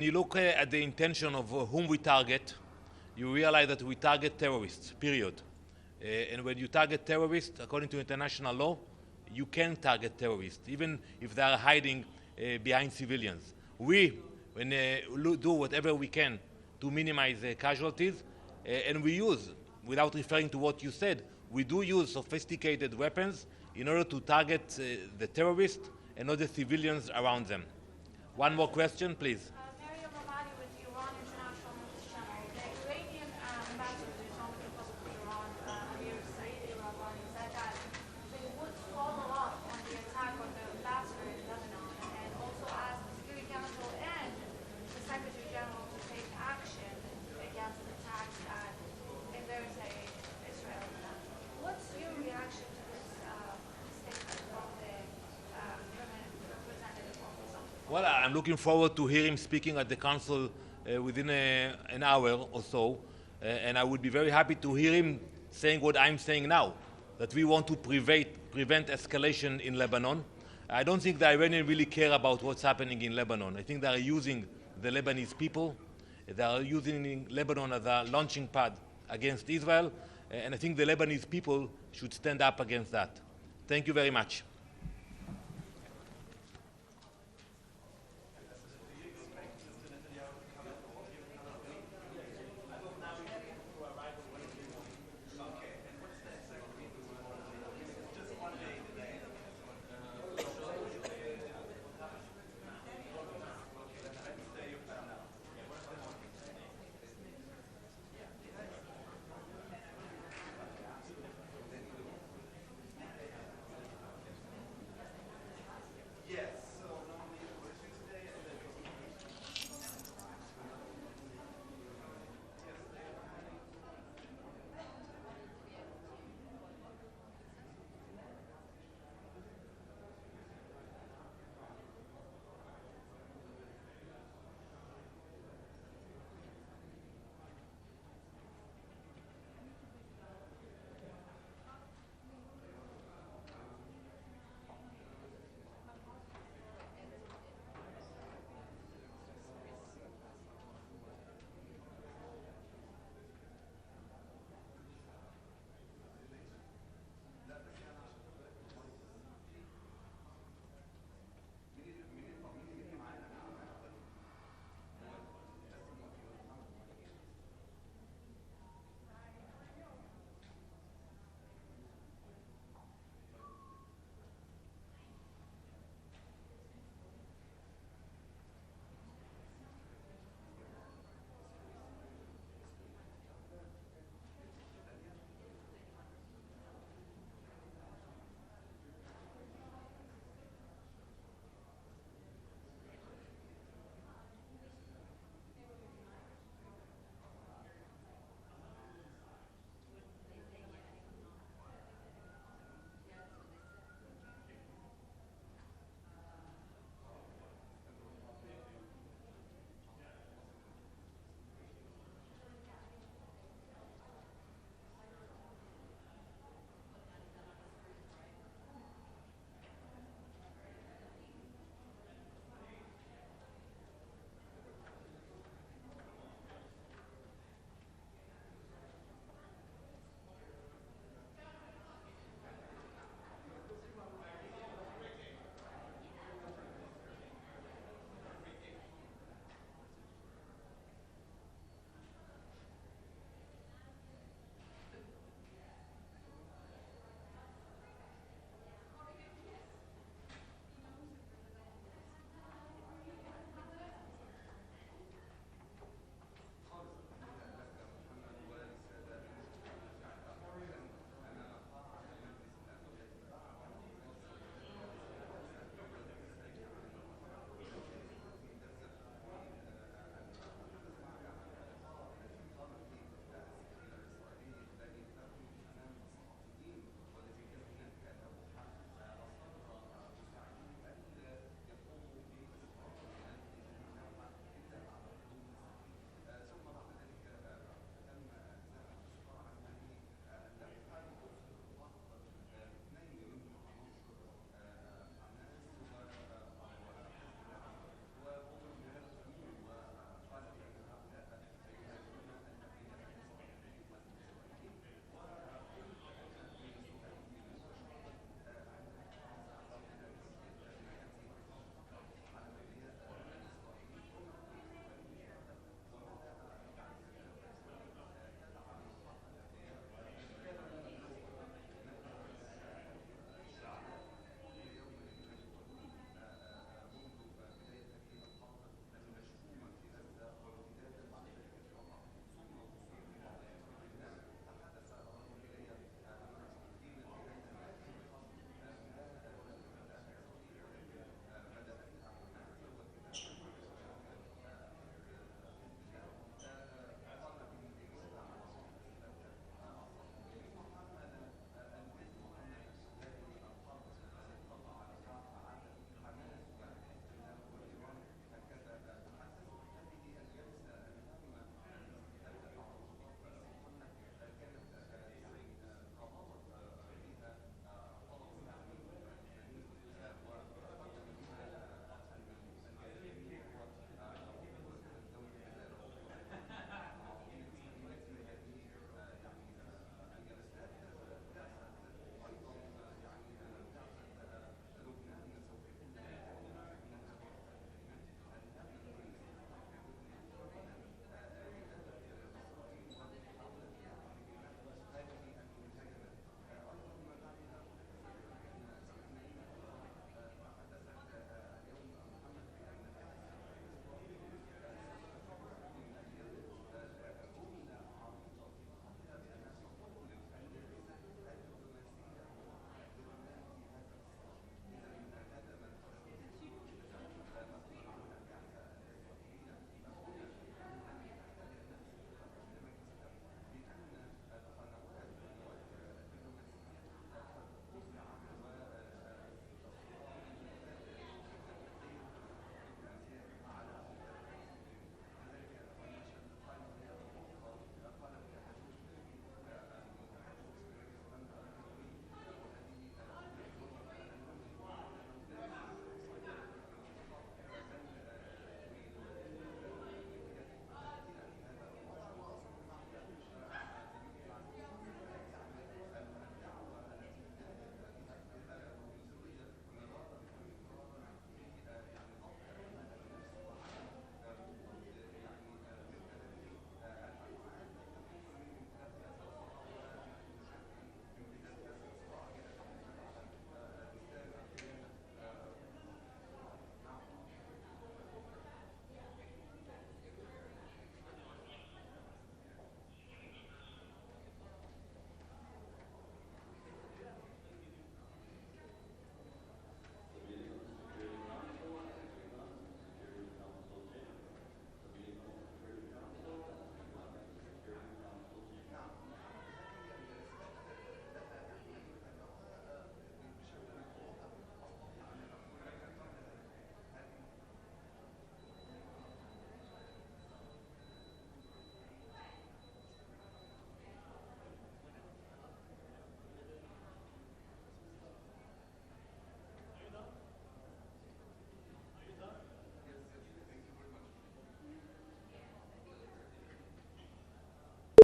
When you look at the intention of whom we target, you realize that we target terrorists, period. And when you target terrorists, according to international law, you can target terrorists, even if they are hiding behind civilians. We do whatever we can to minimize casualties, and we use, without referring to what you said, we do use sophisticated weapons in order to target the terrorists and not the civilians around them. One more question, please. With the Iran International News Channel, the Iranian ambassador to Islamic Republic of Iran, Amir Saeed Iravani, said that they would follow up on the attack on the ambassador in Lebanon and also asked the Security Council and the Secretary General to take action against attacks that embarrass Israel. What's your reaction to this statement from the representative of Islam? Well, I'm looking forward to hear him speaking at the council within an hour or so, and I would be very happy to hear him saying what I'm saying now, that we want to prevent escalation in Lebanon. I don't think the Iranians really care about what's happening in Lebanon. I think they are using the Lebanese people. They are using Lebanon as a launching pad against Israel, and I think the Lebanese people should stand up against that. Thank you very much.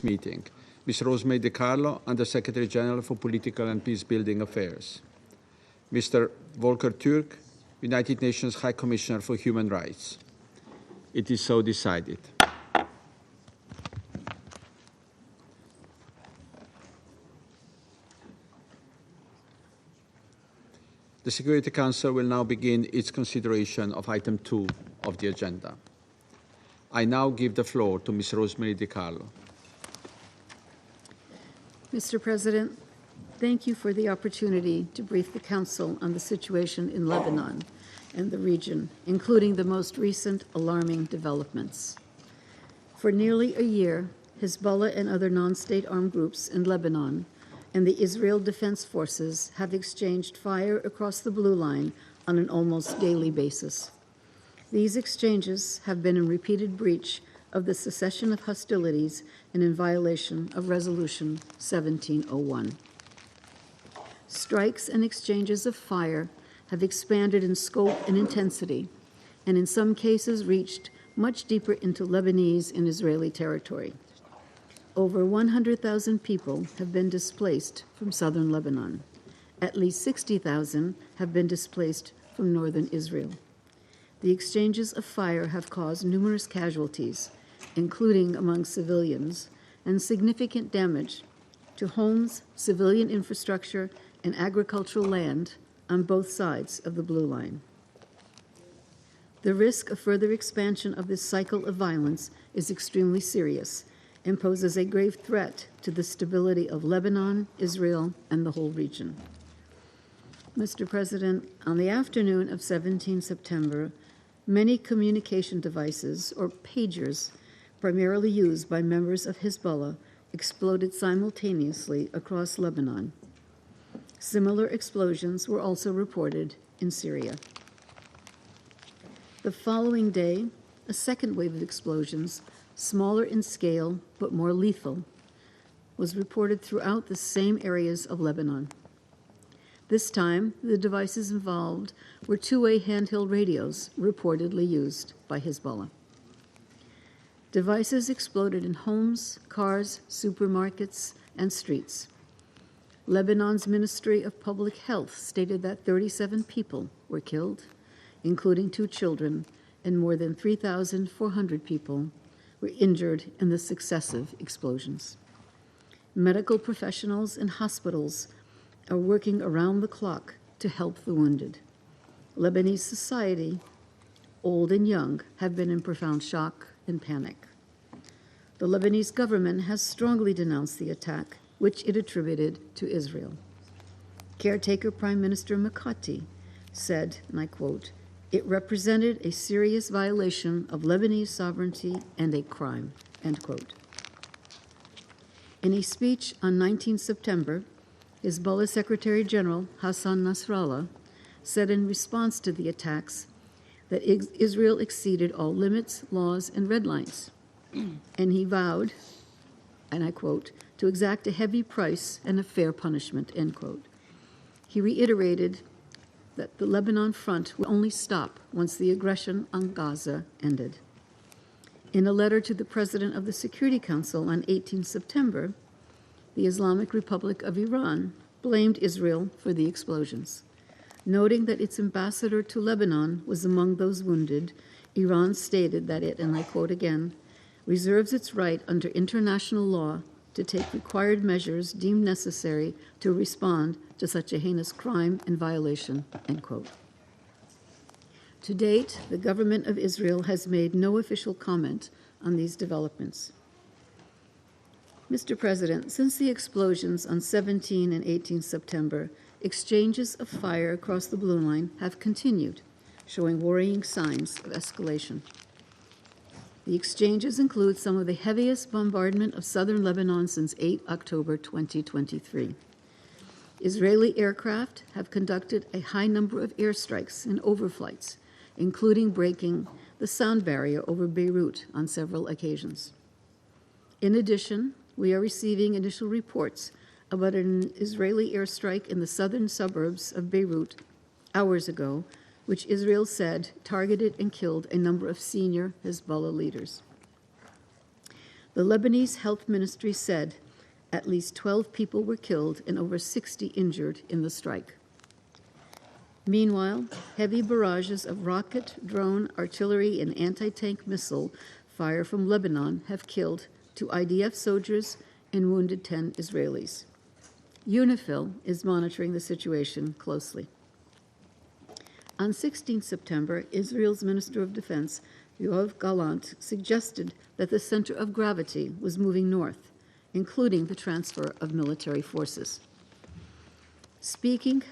meeting, Ms. Rosemary DiCarlo, Under-Secretary General for Political and Peace-Building Affairs, Mr. Volker Türk, United Nations High Commissioner for Human Rights. It is so decided. The Security Council will now begin its consideration of item 2 of the agenda. I now give the floor to Ms. Rosemary DiCarlo. Mr. President, thank you for the opportunity to brief the Council on the situation in Lebanon and the region, including the most recent alarming developments. For nearly a year, Hezbollah and other non-state armed groups in Lebanon and the Israel Defense Forces have exchanged fire across the blue line on an almost daily basis. These exchanges have been in repeated breach of the cessation of hostilities and in violation of Resolution 1701. Strikes and exchanges of fire have expanded in scope and intensity, and in some cases reached much deeper into Lebanese and Israeli territory. Over 100,000 people have been displaced from southern Lebanon. At least 60,000 have been displaced from northern Israel. The exchanges of fire have caused numerous casualties, including among civilians, and significant damage to homes, civilian infrastructure, and agricultural land on both sides of the blue line. The risk of further expansion of this cycle of violence is extremely serious and poses a grave threat to the stability of Lebanon, Israel, and the whole region. Mr. President, on the afternoon of 17 September, many communication devices, or pagers, primarily used by members of Hezbollah, exploded simultaneously across Lebanon. Similar explosions were also reported in Syria. The following day, a second wave of explosions, smaller in scale but more lethal, was reported throughout the same areas of Lebanon. This time, the devices involved were two-way handheld radios reportedly used by Hezbollah. Devices exploded in homes, cars, supermarkets, and streets. Lebanon's Ministry of Public Health stated that 37 people were killed, including 2 children, and more than 3,400 people were injured in the successive explosions. Medical professionals and hospitals are working around the clock to help the wounded. Lebanese society, old and young, have been in profound shock and panic. The Lebanese government has strongly denounced the attack, which it attributed to Israel. Caretaker Prime Minister Mikati said, and I quote, "It represented a serious violation of Lebanese sovereignty and a crime," end quote. In a speech on 19 September, Hezbollah Secretary General Hassan Nasrallah said in response to the attacks that Israel exceeded all limits, laws, and red lines. And he vowed, and I quote, to exact a heavy price and a fair punishment, end quote. He reiterated that the Lebanon front would only stop once the aggression on Gaza ended. In a letter to the President of the Security Council on 18 September, the Islamic Republic of Iran blamed Israel for the explosions. Noting that its ambassador to Lebanon was among those wounded, Iran stated that it, and I quote again, reserves its right under international law to take required measures deemed necessary to respond to such a heinous crime and violation, end quote. To date, the government of Israel has made no official comment on these developments. Mr. President, since the explosions on 17 and 18 September, exchanges of fire across the blue line have continued, showing worrying signs of escalation. The exchanges include some of the heaviest bombardment of southern Lebanon since 8 October 2023. Israeli aircraft have conducted a high number of airstrikes and overflights, including breaking the sound barrier over Beirut on several occasions. In addition, we are receiving initial reports about an Israeli airstrike in the southern suburbs of Beirut hours ago, which Israel said targeted and killed a number of senior Hezbollah leaders. The Lebanese Health Ministry said at least 12 people were killed and over 60 injured in the strike. Meanwhile, heavy barrages of rocket, drone, artillery, and anti-tank missile fire from Lebanon have killed 2 IDF soldiers and wounded 10 Israelis. UNIFIL is monitoring the situation closely. On 16 September, Israel's Minister of Defense, Yoav Gallant, suggested that the center of gravity was moving north, including the transfer of military forces. Speaking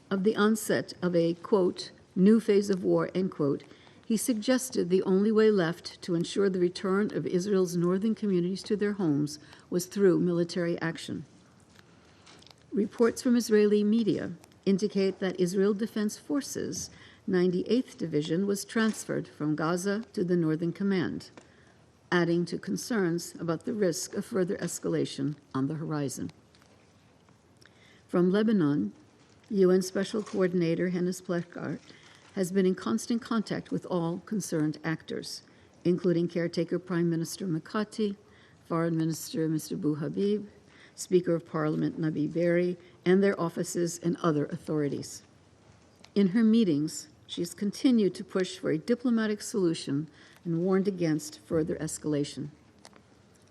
of the onset of a, quote, new phase of war, end quote, he suggested the only way left to ensure the return of Israel's northern communities to their homes was through military action. Reports from Israeli media indicate that Israel Defense Forces 98th Division was transferred from Gaza to the Northern Command, adding to concerns about the risk of further escalation on the horizon. From Lebanon, UN Special Coordinator Hennes Plekar has been in constant contact with all concerned actors, including caretaker Prime Minister Mikati, Foreign Minister Mr. Bouhabib, Speaker of Parliament Nabi Berri, and their offices and other authorities. In her meetings, she has continued to push for a diplomatic solution and warned against further escalation.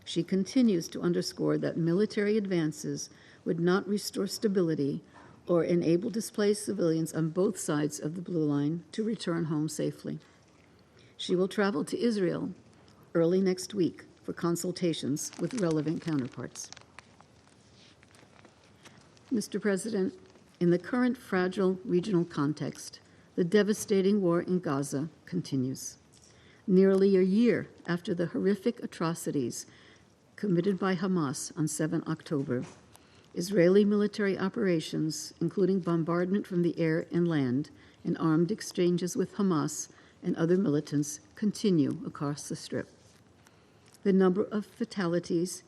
She continues to underscore that military advances would not restore stability or enable displaced civilians on both sides of the Blue Line to return home safely. She will travel to Israel early next week for consultations with relevant counterparts. Mr. President, in the current fragile regional context, the devastating war in Gaza continues. Nearly a year after the horrific atrocities committed by Hamas on 7 October, Israeli military operations, including bombardment from the air and land and armed exchanges with Hamas and other militants, continue across the Strip. The number of fatalities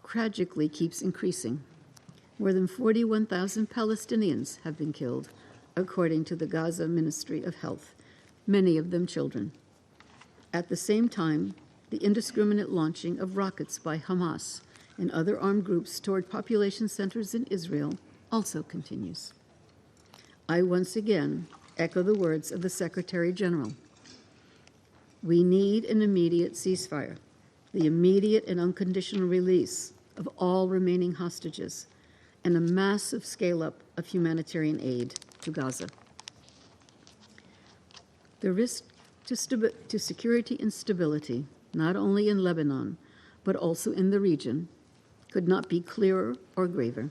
tragically keeps increasing. More than 41,000 Palestinians have been killed, according to the Gaza Ministry of Health, many of them children. At the same time, the indiscriminate launching of rockets by Hamas and other armed groups toward population centers in Israel also continues. I once again echo the words of the Secretary General. We need an immediate ceasefire, the immediate and unconditional release of all remaining hostages, and a massive scale-up of humanitarian aid to Gaza. The risk to security and stability, not only in Lebanon, but also in the region, could not be clearer or graver.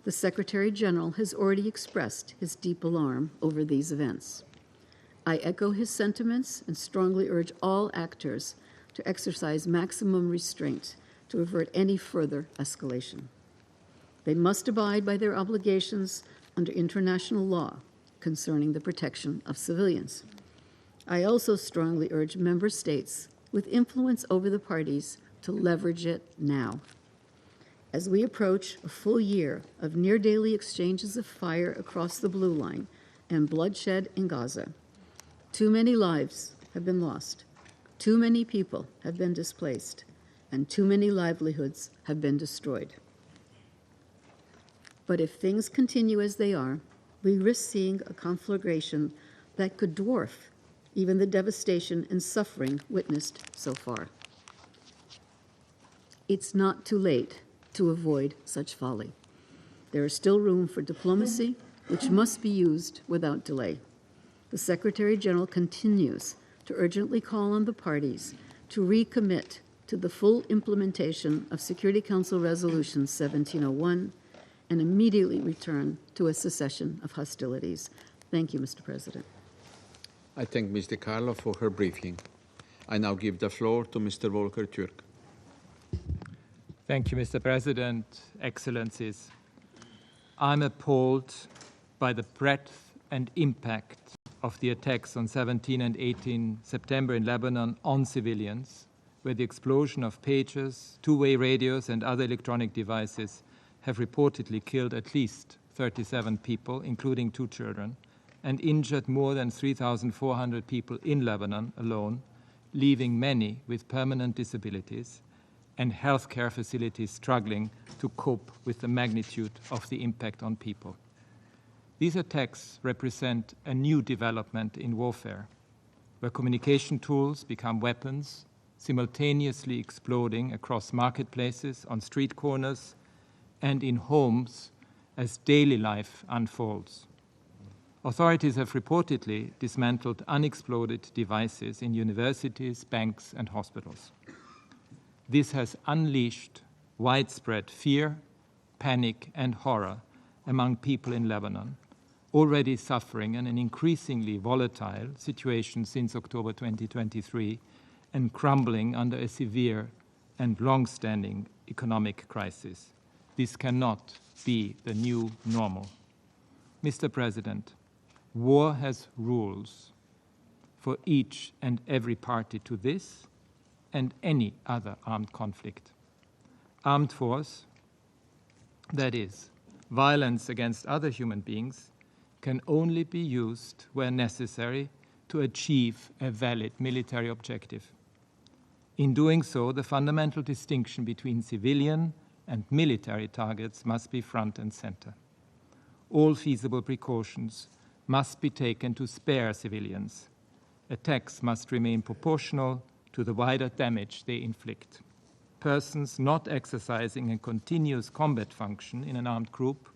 The Secretary General has already expressed his deep alarm over these events. I echo his sentiments and strongly urge all actors to exercise maximum restraint to avert any further escalation. They must abide by their obligations under international law concerning the protection of civilians. I also strongly urge member states with influence over the parties to leverage it now. As we approach a full year of near-daily exchanges of fire across the Blue Line and bloodshed in Gaza, too many lives have been lost, too many people have been displaced, and too many livelihoods have been destroyed. But if things continue as they are, we risk seeing a conflagration that could dwarf even the devastation and suffering witnessed so far. It's not too late to avoid such folly. There is still room for diplomacy, which must be used without delay. The Secretary General continues to urgently call on the parties to recommit to the full implementation of Security Council Resolution 1701 and immediately return to a cessation of hostilities. Thank you, Mr. President. I thank Ms. DiCarlo for her briefing. I now give the floor to Mr. Volker Türk. Thank you, Mr. President, Excellencies. I'm appalled by the breadth and impact of the attacks on 17 and 18 September in Lebanon on civilians, where the explosion of pagers, two-way radios, and other electronic devices have reportedly killed at least 37 people, including 2 children, and injured more than 3,400 people in Lebanon alone, leaving many with permanent disabilities, and healthcare facilities struggling to cope with the magnitude of the impact on people. These attacks represent a new development in warfare, where communication tools become weapons, simultaneously exploding across marketplaces, on street corners, and in homes as daily life unfolds. Authorities have reportedly dismantled unexploded devices in universities, banks, and hospitals. This has unleashed widespread fear, panic, and horror among people in Lebanon, already suffering in an increasingly volatile situation since October 2023 and crumbling under a severe and long-standing economic crisis. This cannot be the new normal. Mr. President, war has rules for each and every party to this and any other armed conflict. Armed force, that is, violence against other human beings, can only be used where necessary to achieve a valid military objective. In doing so, the fundamental distinction between civilian and military targets must be front and center. All feasible precautions must be taken to spare civilians. Attacks must remain proportional to the wider damage they inflict. Persons not exercising a continuous combat function in an armed group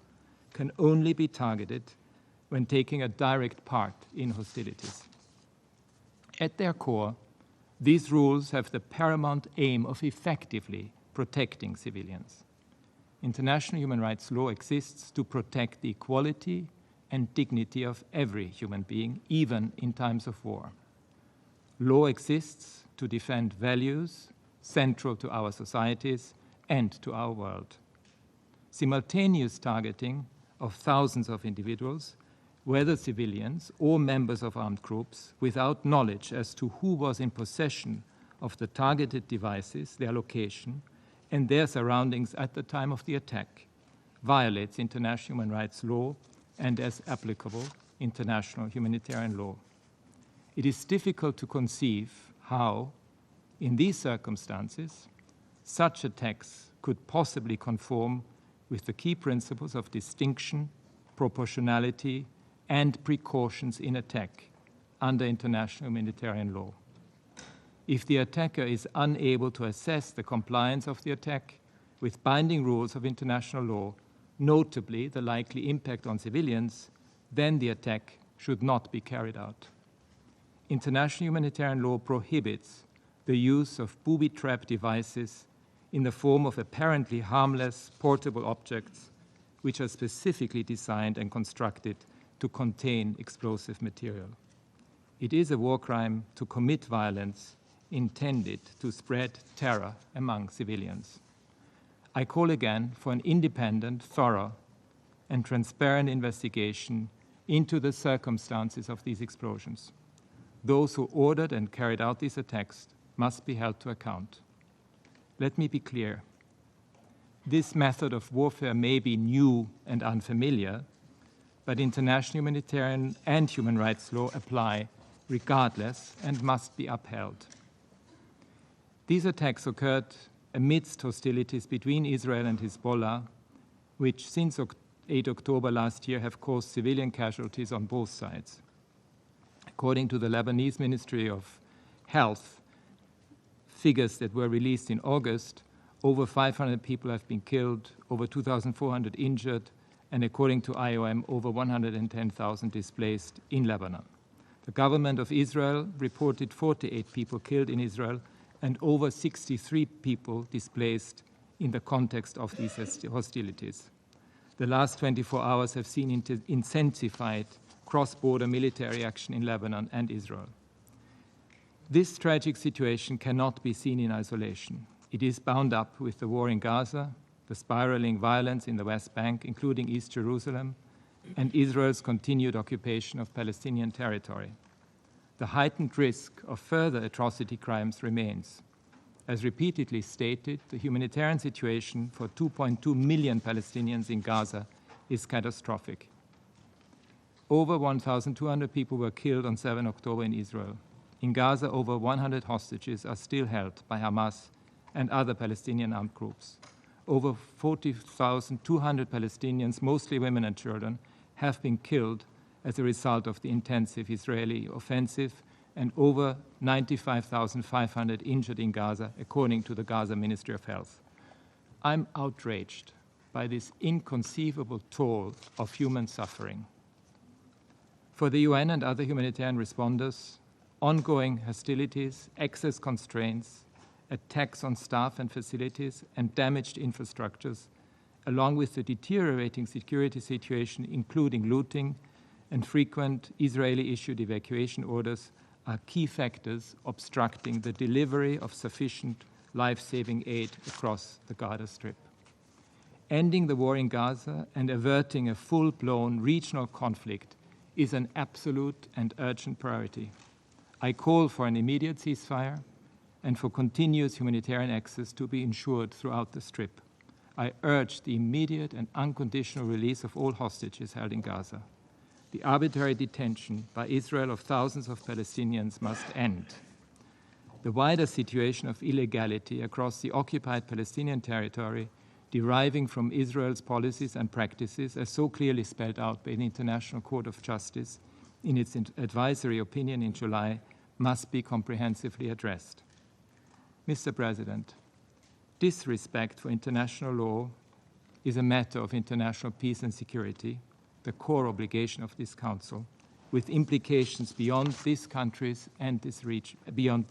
can only be targeted when taking a direct part in hostilities. At their core, these rules have the paramount aim of effectively protecting civilians. International human rights law exists to protect the equality and dignity of every human being, even in times of war. Law exists to defend values central to our societies and to our world. Simultaneous targeting of thousands of individuals, whether civilians or members of armed groups, without knowledge as to who was in possession of the targeted devices, their location, and their surroundings at the time of the attack, violates international human rights law and, as applicable, international humanitarian law. It is difficult to conceive how, in these circumstances, such attacks could possibly conform with the key principles of distinction, proportionality, and precautions in attack under international humanitarian law. If the attacker is unable to assess the compliance of the attack with binding rules of international law, notably the likely impact on civilians, then the attack should not be carried out. International humanitarian law prohibits the use of booby-trap devices in the form of apparently harmless portable objects which are specifically designed and constructed to contain explosive material. It is a war crime to commit violence intended to spread terror among civilians. I call again for an independent, thorough, and transparent investigation into the circumstances of these explosions. Those who ordered and carried out these attacks must be held to account. Let me be clear. This method of warfare may be new and unfamiliar, but international humanitarian and human rights law apply regardless and must be upheld. These attacks occurred amidst hostilities between Israel and Hezbollah, which since 8 October last year have caused civilian casualties on both sides. According to the Lebanese Ministry of Health, figures that were released in August, over 500 people have been killed, over 2,400 injured, and according to IOM, over 110,000 displaced in Lebanon. The government of Israel reported 48 people killed in Israel and over 63 people displaced in the context of these hostilities. The last 24 hours have seen intensified cross-border military action in Lebanon and Israel. This tragic situation cannot be seen in isolation. It is bound up with the war in Gaza, the spiraling violence in the West Bank, including East Jerusalem, and Israel's continued occupation of Palestinian territory. The heightened risk of further atrocity crimes remains. As repeatedly stated, the humanitarian situation for 2.2 million Palestinians in Gaza is catastrophic. Over 1,200 people were killed on 7 October in Israel. In Gaza, over 100 hostages are still held by Hamas and other Palestinian armed groups. Over 40,200 Palestinians, mostly women and children, have been killed as a result of the intensive Israeli offensive, and over 95,500 injured in Gaza, according to the Gaza Ministry of Health. I'm outraged by this inconceivable toll of human suffering. For the UN and other humanitarian responders, ongoing hostilities, access constraints, attacks on staff and facilities, and damaged infrastructures, along with the deteriorating security situation, including looting and frequent Israeli-issued evacuation orders, are key factors obstructing the delivery of sufficient life-saving aid across the Gaza Strip. Ending the war in Gaza and averting a full-blown regional conflict is an absolute and urgent priority. I call for an immediate ceasefire and for continuous humanitarian access to be ensured throughout the Strip. I urge the immediate and unconditional release of all hostages held in Gaza. The arbitrary detention by Israel of thousands of Palestinians must end. The wider situation of illegality across the occupied Palestinian territory, deriving from Israel's policies and practices, as so clearly spelled out by the International Court of Justice in its advisory opinion in July, must be comprehensively addressed. Mr. President, disrespect for international law is a matter of international peace and security, the core obligation of this Council, with implications beyond these countries and this region, beyond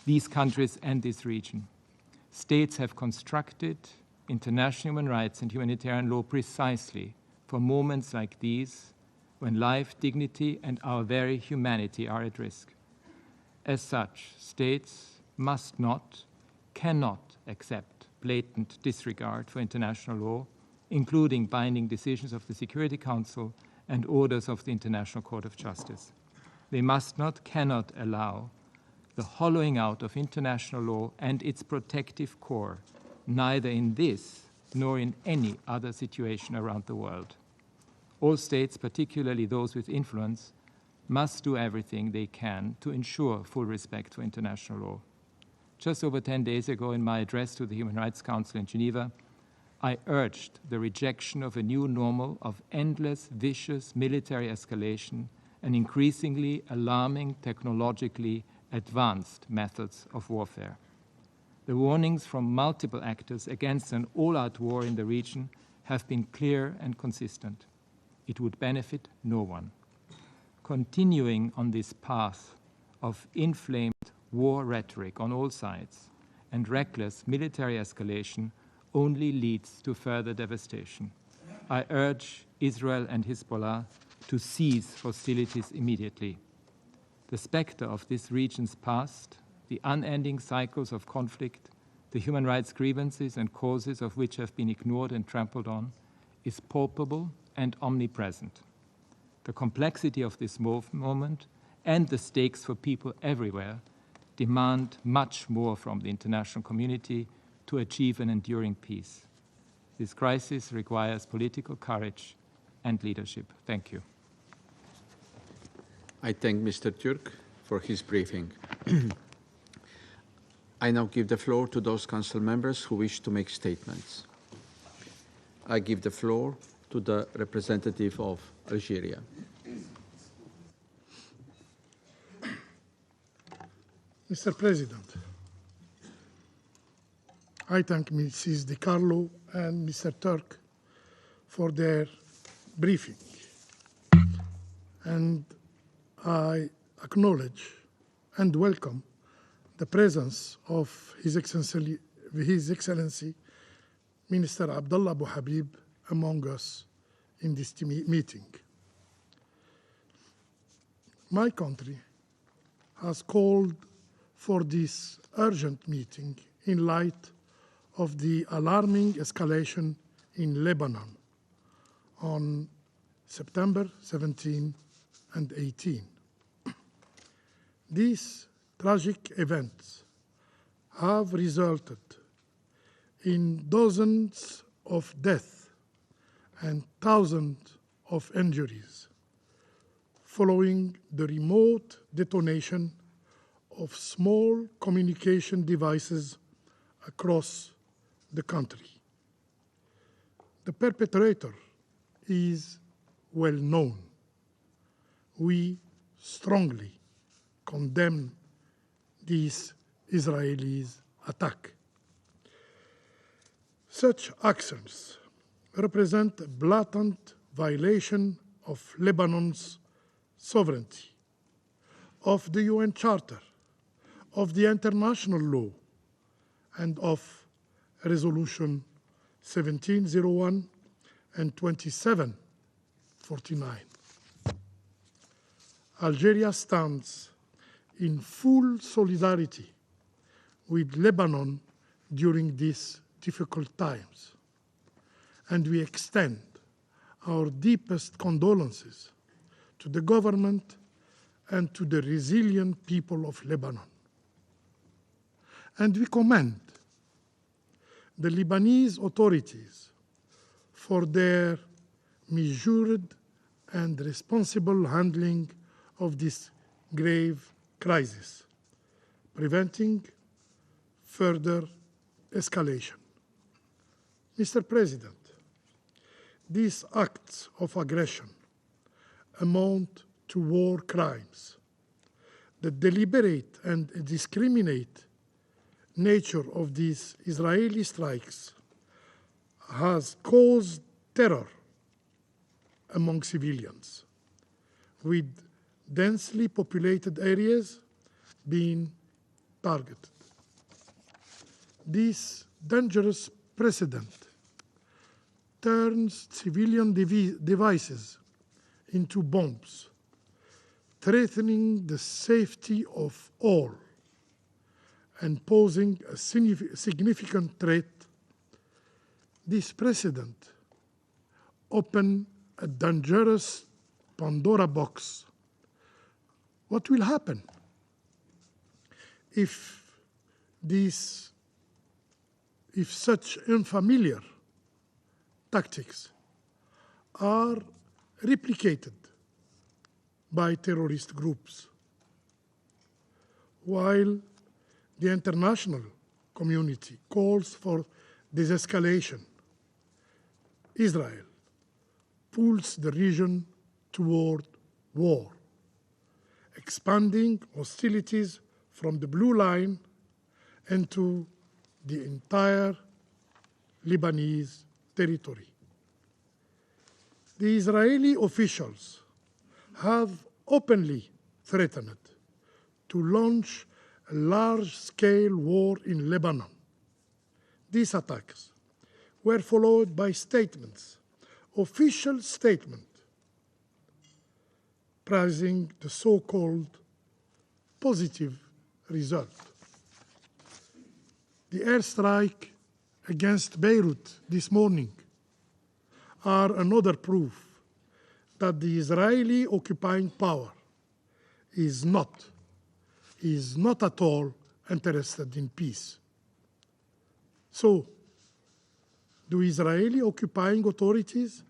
these countries and this region. States have constructed international human rights and humanitarian law precisely for moments like these, when life, dignity, and our very humanity are at risk. As such, states must not, cannot accept blatant disregard for international law, including binding decisions of the Security Council and orders of the International Court of Justice. They must not, cannot allow the hollowing out of international law and its protective core, neither in this nor in any other situation around the world. All states, particularly those with influence, must do everything they can to ensure full respect for international law. Just over 10 days ago, in my address to the Human Rights Council in Geneva, I urged the rejection of a new normal of endless, vicious military escalation and increasingly alarming, technologically advanced methods of warfare. The warnings from multiple actors against an all-out war in the region have been clear and consistent. It would benefit no one. Continuing on this path of inflamed war rhetoric on all sides and reckless military escalation only leads to further devastation. I urge Israel and Hezbollah to cease hostilities immediately. The specter of this region's past, the unending cycles of conflict, the human rights grievances and causes of which have been ignored and trampled on, is palpable and omnipresent. The complexity of this moment and the stakes for people everywhere demand much more from the international community to achieve an enduring peace. This crisis requires political courage and leadership. Thank you. I thank Mr. Turk for his briefing. I now give the floor to those council members who wish to make statements. I give the floor to the representative of Algeria. Mr. President, I thank Mrs. Di Carlo and Mr. Turk for their briefing, and I acknowledge and welcome the presence of His Excellency Minister Abdullah Abu Habib among us in this meeting. My country has called for this urgent meeting in light of the alarming escalation in Lebanon on September 17 and 18. These tragic events have resulted in dozens of deaths and thousands of injuries following the remote detonation of small communication devices across the country. The perpetrator is well known. We strongly condemn this Israeli attack. Such actions represent a blatant violation of Lebanon's sovereignty, of the UN Charter, of the international law, and of Resolution 1701 and 2749. Algeria stands in full solidarity with Lebanon during these difficult times, and we extend our deepest condolences to the government and to the resilient people of Lebanon. And we commend the Lebanese authorities for their measured and responsible handling of this grave crisis, preventing further escalation. Mr. President, these acts of aggression amount to war crimes. The deliberate and indiscriminate nature of these Israeli strikes has caused terror among civilians, with densely populated areas being targeted. This dangerous precedent turns civilian devices into bombs, threatening the safety of all and posing a significant threat. This precedent opens a dangerous Pandora box. What will happen if such unfamiliar tactics are replicated by terrorist groups? While the international community calls for de-escalation, Israel pulls the region toward war, expanding hostilities from the Blue Line into the entire Lebanese territory. The Israeli officials have openly threatened to launch a large-scale war in Lebanon. These attacks were followed by statements, official statements, praising the so-called positive result. The airstrike against Beirut this morning are another proof that the Israeli occupying power is not at all interested in peace. So, do Israeli occupying authorities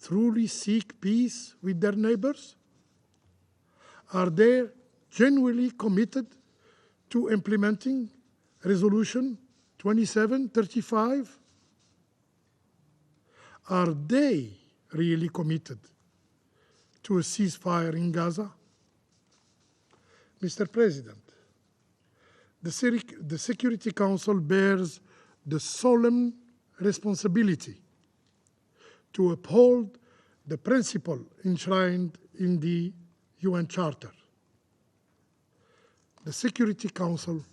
truly seek peace with their neighbors? Are they genuinely committed to implementing Resolution 2735? Are they really committed to a ceasefire in Gaza? Mr. President, the Security Council bears the solemn responsibility to uphold the principle enshrined in the UN Charter. The Security Council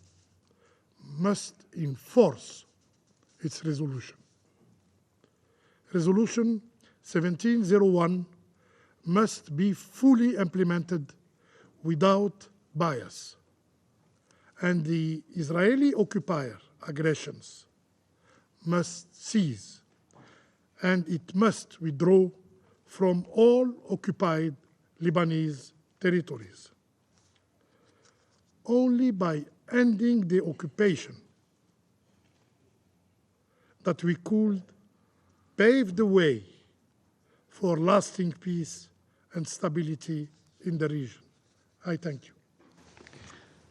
must enforce its resolution. Resolution 1701 must be fully implemented without bias, and the Israeli occupier aggressions must cease, and it must withdraw from all occupied Lebanese territories. Only by ending the occupation that we could pave the way for lasting peace and stability in the region. I thank you.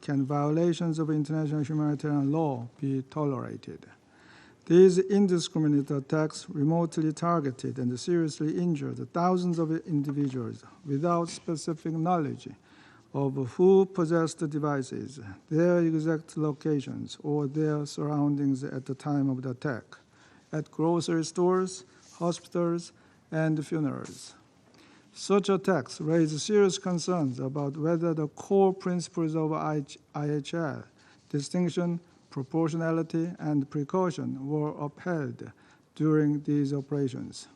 can violations of international humanitarian law be tolerated. These indiscriminate attacks remotely targeted and seriously injured thousands of individuals without specific knowledge of who possessed the devices, their exact locations, or their surroundings at the time of the attack, at grocery stores, hospitals, and funerals. Such attacks raise serious concerns about whether the core principles of IHL, distinction, proportionality, and precaution, were upheld during these operations.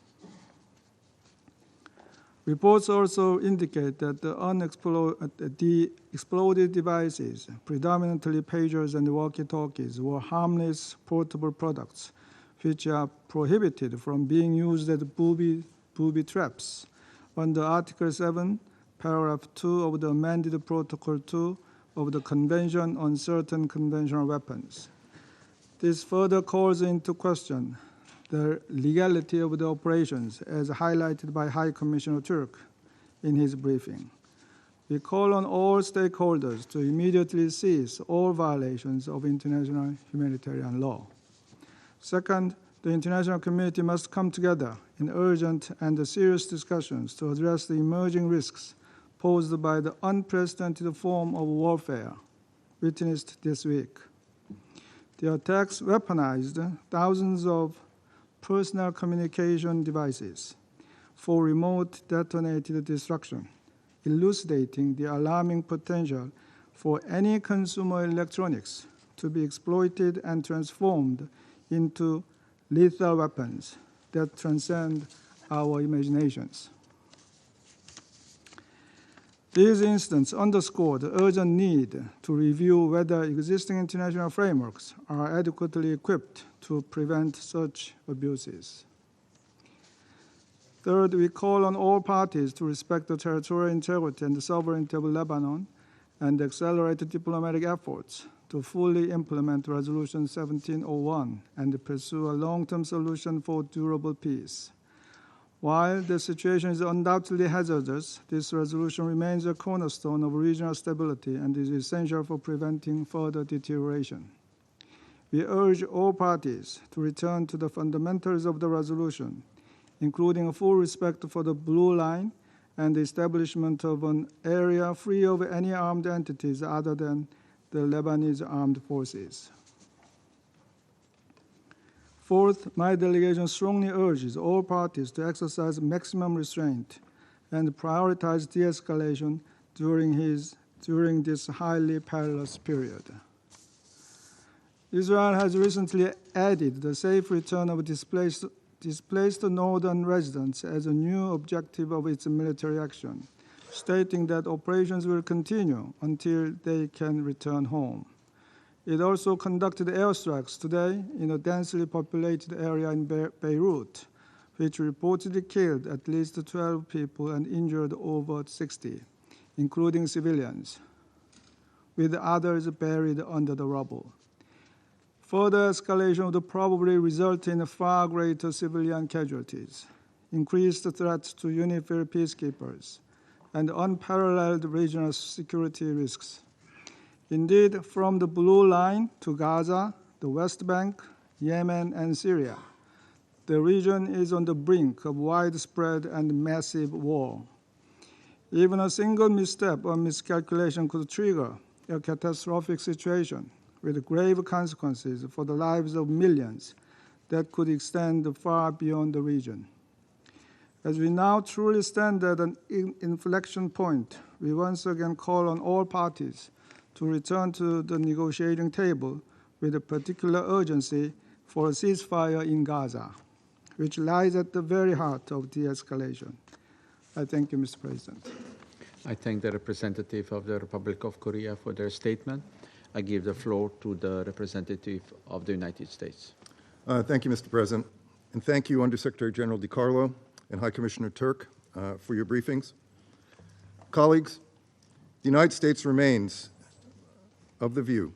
Reports also indicate that the exploded devices, predominantly pagers and walkie-talkies, were harmless portable products which are prohibited from being used as booby traps under Article 7, Paragraph 2 of the amended Protocol 2 of the Convention on Certain Conventional Weapons. This further calls into question the legality of the operations as highlighted by High Commissioner Turk in his briefing. We call on all stakeholders to immediately cease all violations of international humanitarian law. Second, the international community must come together in urgent and serious discussions to address the emerging risks posed by the unprecedented form of warfare witnessed this week. The attacks weaponized thousands of personal communication devices for remote detonated destruction, elucidating the alarming potential for any consumer electronics to be exploited and transformed into lethal weapons that transcend our imaginations. These incidents underscore the urgent need to review whether existing international frameworks are adequately equipped to prevent such abuses. Third, we call on all parties to respect the territorial integrity and the sovereignty of Lebanon and accelerate diplomatic efforts to fully implement Resolution 1701 and pursue a long-term solution for durable peace. While the situation is undoubtedly hazardous, this resolution remains a cornerstone of regional stability and is essential for preventing further deterioration. We urge all parties to return to the fundamentals of the resolution, including full respect for the blue line and the establishment of an area free of any armed entities other than the Lebanese armed forces. Fourth, my delegation strongly urges all parties to exercise maximum restraint and prioritize de-escalation during this highly perilous period. Israel has recently added the safe return of displaced northern residents as a new objective of its military action, stating that operations will continue until they can return home. It also conducted airstrikes today in a densely populated area in Beirut, which reportedly killed at least 12 people and injured over 60, including civilians, with others buried under the rubble. Further escalation would probably result in far greater civilian casualties, increased threats to UNIFIL peacekeepers, and unparalleled regional security risks. Indeed, from the blue line to Gaza, the West Bank, Yemen, and Syria, the region is on the brink of widespread and massive war. Even a single misstep or miscalculation could trigger a catastrophic situation with grave consequences for the lives of millions that could extend far beyond the region. As we now truly stand at an inflection point, we once again call on all parties to return to the negotiating table with a particular urgency for a ceasefire in Gaza, which lies at the very heart of de-escalation. I thank you, Mr. President. I thank the representative of the Republic of Korea for their statement. I give the floor to the representative of the United States. Thank you, Mr. President. And thank you, Undersecretary General DiCarlo and High Commissioner Turk, for your briefings. Colleagues, the United States remains of the view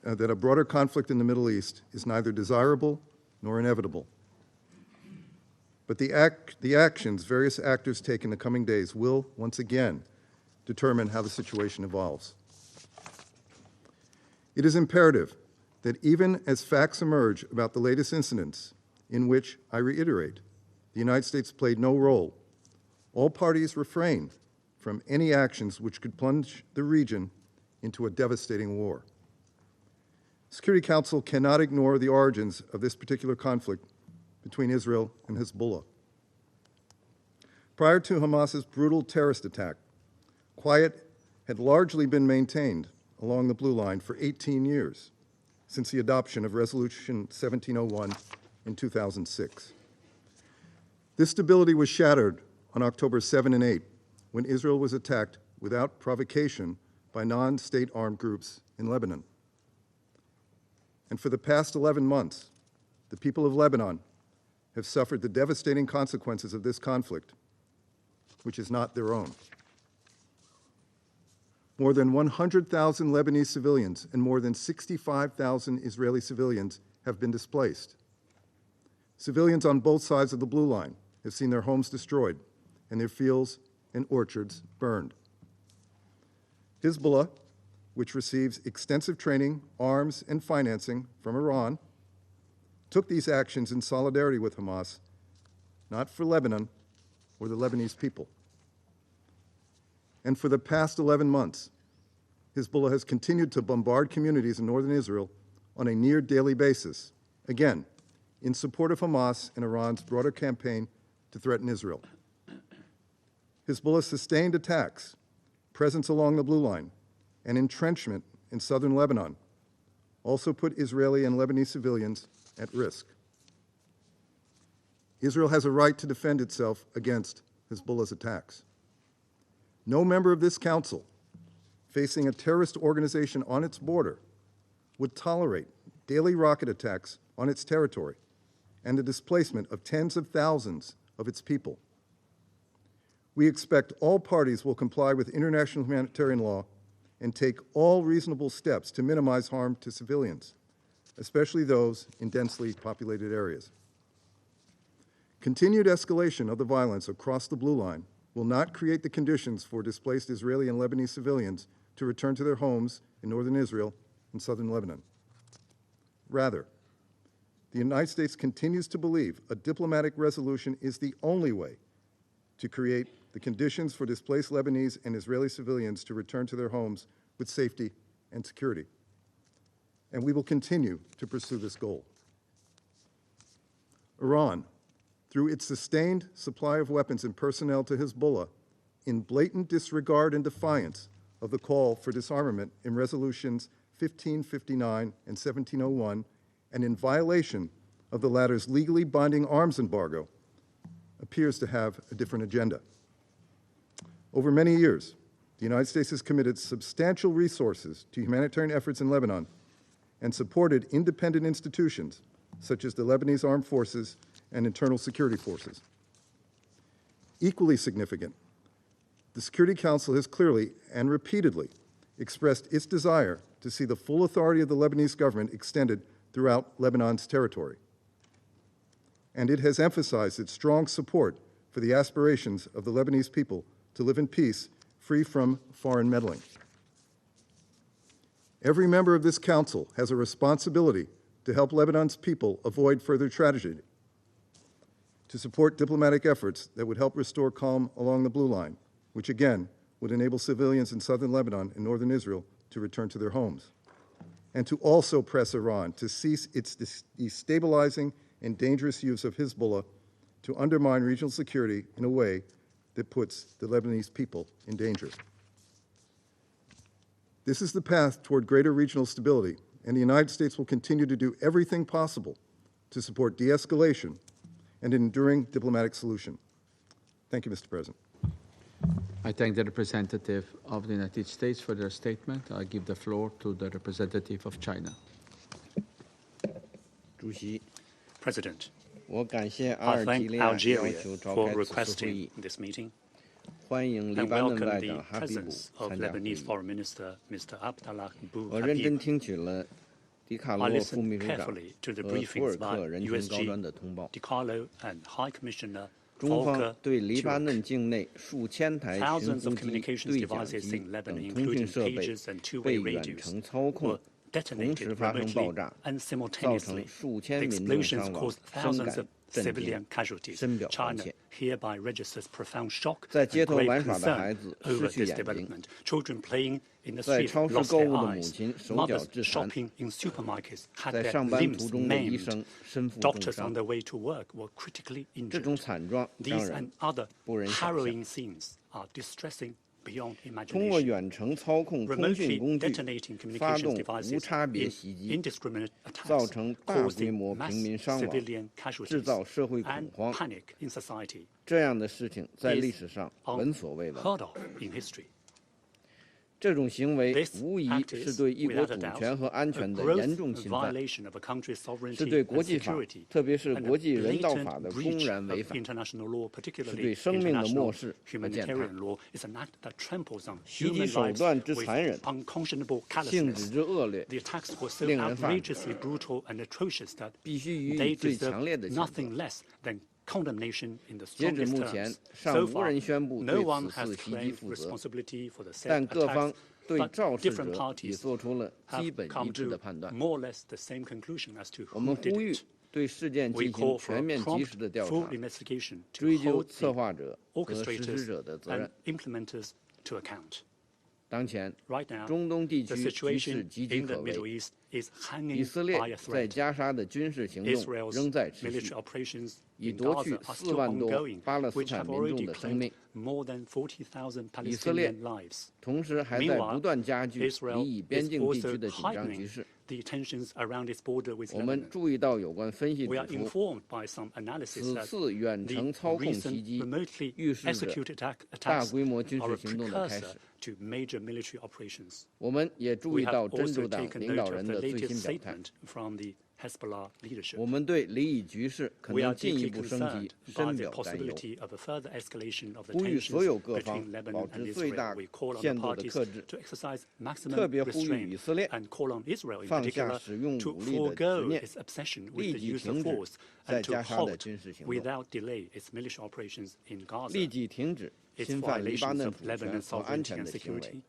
that a broader conflict in the Middle East is neither desirable nor inevitable. But the actions various actors take in the coming days will, once again, determine how the situation evolves. It is imperative that even as facts emerge about the latest incidents, in which, I reiterate, the United States played no role, all parties refrain from any actions which could plunge the region into a devastating war. Security Council cannot ignore the origins of this particular conflict between Israel and Hezbollah. Prior to Hamas's brutal terrorist attack, quiet had largely been maintained along the Blue Line for 18 years, since the adoption of Resolution 1701 in 2006. This stability was shattered on October 7 and 8, when Israel was attacked without provocation by non-state armed groups in Lebanon. And for the past 11 months, the people of Lebanon have suffered the devastating consequences of this conflict, which is not their own. More than 100,000 Lebanese civilians and more than 65,000 Israeli civilians have been displaced. Civilians on both sides of the Blue Line have seen their homes destroyed and their fields and orchards burned. Hezbollah, which receives extensive training, arms, and financing from Iran, took these actions in solidarity with Hamas, not for Lebanon or the Lebanese people. And for the past 11 months, Hezbollah has continued to bombard communities in northern Israel on a near daily basis, again, in support of Hamas and Iran's broader campaign to threaten Israel. Hezbollah's sustained attacks, presence along the Blue Line, and entrenchment in southern Lebanon also put Israeli and Lebanese civilians at risk. Israel has a right to defend itself against Hezbollah's attacks. No member of this council facing a terrorist organization on its border would tolerate daily rocket attacks on its territory and the displacement of tens of thousands of its people. We expect all parties will comply with international humanitarian law and take all reasonable steps to minimize harm to civilians, especially those in densely populated areas. Continued escalation of the violence across the Blue Line will not create the conditions for displaced Israeli and Lebanese civilians to return to their homes in northern Israel and southern Lebanon. Rather, the United States continues to believe a diplomatic resolution is the only way to create the conditions for displaced Lebanese and Israeli civilians to return to their homes with safety and security. And we will continue to pursue this goal. Iran, through its sustained supply of weapons and personnel to Hezbollah, in blatant disregard and defiance of the call for disarmament in Resolutions 1559 and 1701, and in violation of the latter's legally binding arms embargo, appears to have a different agenda. Over many years, the United States has committed substantial resources to humanitarian efforts in Lebanon and supported independent institutions such as the Lebanese Armed Forces and Internal Security Forces. Equally significant, the Security Council has clearly and repeatedly expressed its desire to see the full authority of the Lebanese government extended throughout Lebanon's territory. And it has emphasized its strong support for the aspirations of the Lebanese people to live in peace, free from foreign meddling. Every member of this council has a responsibility to help Lebanon's people avoid further tragedy, to support diplomatic efforts that would help restore calm along the Blue Line, which again would enable civilians in southern Lebanon and northern Israel to return to their homes, and to also press Iran to cease its destabilizing and dangerous use of Hezbollah to undermine regional security in a way that puts the Lebanese people in danger. This is the path toward greater regional stability, and the United States will continue to do everything possible to support de-escalation and an enduring diplomatic solution. Thank you, Mr. President. I thank the representative of the United States for their statement. I give the floor to the representative of China. President, I thank Algeria for requesting this meeting and welcome the presence of Lebanese Foreign Minister Mr. Abdallah Habib. I listened carefully to the briefings by USG, DiCarlo, and High Commissioner Volker Turk. Thousands of communications devices in Lebanon, including pages and two-way radios, were detonated remotely and simultaneously. The explosions caused thousands of civilian casualties. China hereby registers profound shock 在 and 街头 grave 玩耍的 concern 孩子 over 失去 this 眼睛， development. Children playing in the 在 street 超市 lost 购 their 物的母 eyes. 亲手脚 Mothers 致残， shopping in supermarkets had 在 their 上班 limbs 途中的医 maimed. 生身负重 Doctors on 伤。 their way to work were critically 这种 injured. 惨状让 These 人 and other 不忍想象。 harrowing scenes are distressing beyond 通过 imagination. 远程操控通讯 Remotely 工具 detonating 发 communications 动 devices 无差别 in 袭击， indiscriminate 造 attacks, 成大规 causing 模 mass 平民伤亡， civilian 制 casualties 造社会恐 and 慌。 panic in society. 这样的事情在 is 历史上闻所未闻。 unheard of in history. 这种行为 This 无疑 act 是 is, 对一国 without a 主 doubt, 权和安 a 全的 gross 严重侵犯， violation of a country's 是 sovereignty 对 and 国际法， security, 特别是 and 国 a 际人道 blatant 法的公 breach 然违 of 反， international law, 是 particularly 对生命的 international 漠视和践踏。 humanitarian law, is an act that tramples on 袭击 human 手 lives 段之 with 残忍， unconscionable 性质 callousness. 之恶劣， The attacks were so 令人发指， outrageously brutal and atrocious that 必须予以 they 最强烈 deserve 的谴责。 nothing less than condemnation in the 截止 strongest 目前， terms. 尚 So 无 far, 人宣布 no 对 one 此 has 次袭击 claimed 负责， responsibility for the said 但各方 attacks, 对 but 肇事 different 者已 parties 做出了基 have 本一 come 致 to 的判断。 more or less the same conclusion as to 我 who 们 did 呼吁 it. 对事件 We 进 call 行 for 全 a 面及 prompt, 时的调 full 查， investigation to 追究 hold 策 the 划者和实施 orchestrators 者的责 and 任。 implementers to account. 当前， Right now, 中东地 the 区局势 situation 岌岌 in the 可 Middle 危， East is 以 hanging 色列 by a 在 thread. 加沙的军事行动 Israel's 仍在持 military 续， operations 以 in 夺取 Gaza are 4 still 万多 ongoing, 巴勒斯 which 坦 have 民 already 众的生命 claimed。more than 40,000以色列 Palestinian lives. 同时还在 Meanwhile, 不断加剧 Israel 离以边 is 境地 also 区的紧张局 heightening 势。 the tensions around its border with 我们 Lebanon. 注意到有关分析 We are 指出， informed by some analysis 此 that 次远 the 程操控袭 recent 击 remotely 预示着 executed 大 attacks 规模军 are 事 a 行动的开 precursor 始。 to major military operations. 我们也注 We 意到 have 真 also 主党 taken 领导 note 人 of the 的最新 latest 表态。 statement from the Hezbollah leadership. 我们对离以局势可 We 能 are 进一 deeply 步升 concerned 级 by 深 the 表担忧， possibility of a further escalation of the 呼吁所有 tensions 各方 between 保 Lebanon 持 and 最大 Israel. We call on the 限度的 parties 克制， to exercise 特 maximum 别呼吁 restraint 以色列 and call on Israel in 放下 particular 使用 to 武力的执 forego 念， its obsession with 立 the 即 use of 停止 force 在 and to 加沙的 halt 军事行动， without delay its military operations in Gaza, 立即停止 its 侵犯黎巴 violations 嫩 of 主权 Lebanon's 和安 sovereignty 全 and 的行为， security,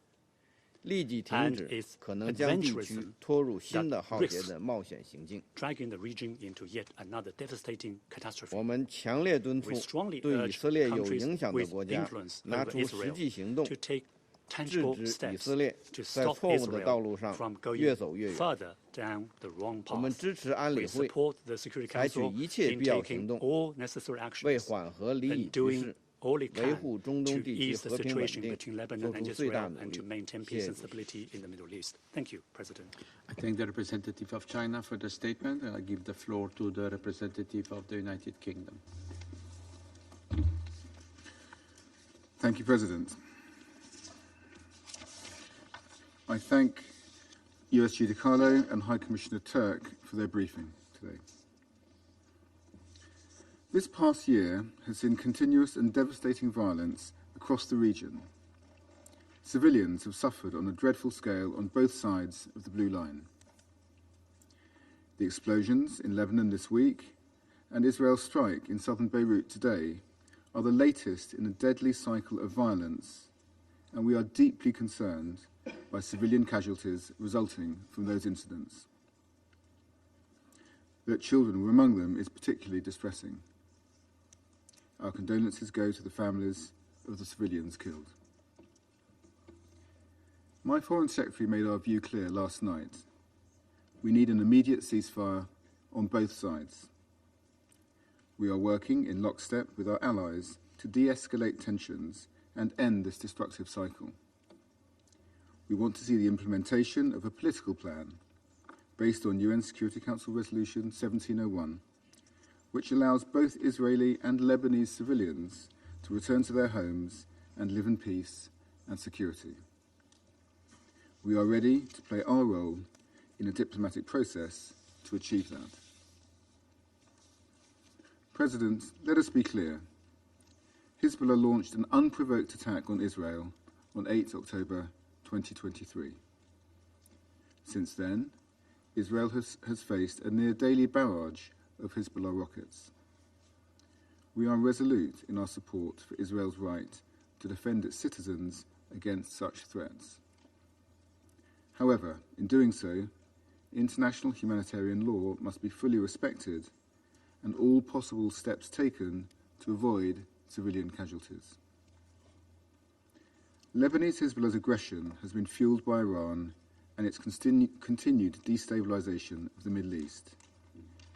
立即停 and 止 its 可能将地区 adventurism 拖入新的 that 浩劫 risks 的冒险行径。 dragging the region into yet another devastating catastrophe. 我们强烈敦促 We strongly 对以 urge 色列有 countries 影响的 with 国家 influence 拿 over 出实 Israel 际行动， to take 制 tangible 止以 steps 色列 to 在 stop 错误的道路 Israel 上 from 越 going 走越远。 further down the wrong 我们 path. 支持安 We 理会 support the Security 采取 Council 一切 in 必要行 taking 动， all necessary 为 actions 缓和离以 and 局 doing 势、 all it 维 can 护中东 to 地区 ease the 和平稳 situation 定 between 做 Lebanon 出 and 最大 Israel 努 and 力 to。maintain 谢 peace 谢 and 主席。 stability in the Middle East. Thank you, President. I thank the representative of China for the statement, and I give the floor to the representative of the United Kingdom. Thank you, President. I thank USG DiCarlo and High Commissioner Turk for their briefing today. This past year has seen continuous and devastating violence across the region. Civilians have suffered on a dreadful scale on both sides of the Blue Line. The explosions in Lebanon this week and Israel's strike in southern Beirut today are the latest in a deadly cycle of violence, and we are deeply concerned by civilian casualties resulting from those incidents. That children were among them is particularly distressing. Our condolences go to the families of the civilians killed. My Foreign Secretary made our view clear last night. We need an immediate ceasefire on both sides. We are working in lockstep with our allies to de-escalate tensions and end this destructive cycle. We want to see the implementation of a political plan based on UN Security Council Resolution 1701, which allows both Israeli and Lebanese civilians to return to their homes and live in peace and security. We are ready to play our role in a diplomatic process to achieve that. President, let us be clear. Hezbollah launched an unprovoked attack on Israel on 8 October 2023. Since then, Israel has faced a near daily barrage of Hezbollah rockets. We are resolute in our support for Israel's right to defend its citizens against such threats. However, in doing so, international humanitarian law must be fully respected, and all possible steps taken to avoid civilian casualties. Lebanese Hezbollah's aggression has been fueled by Iran and its continued destabilization of the Middle East,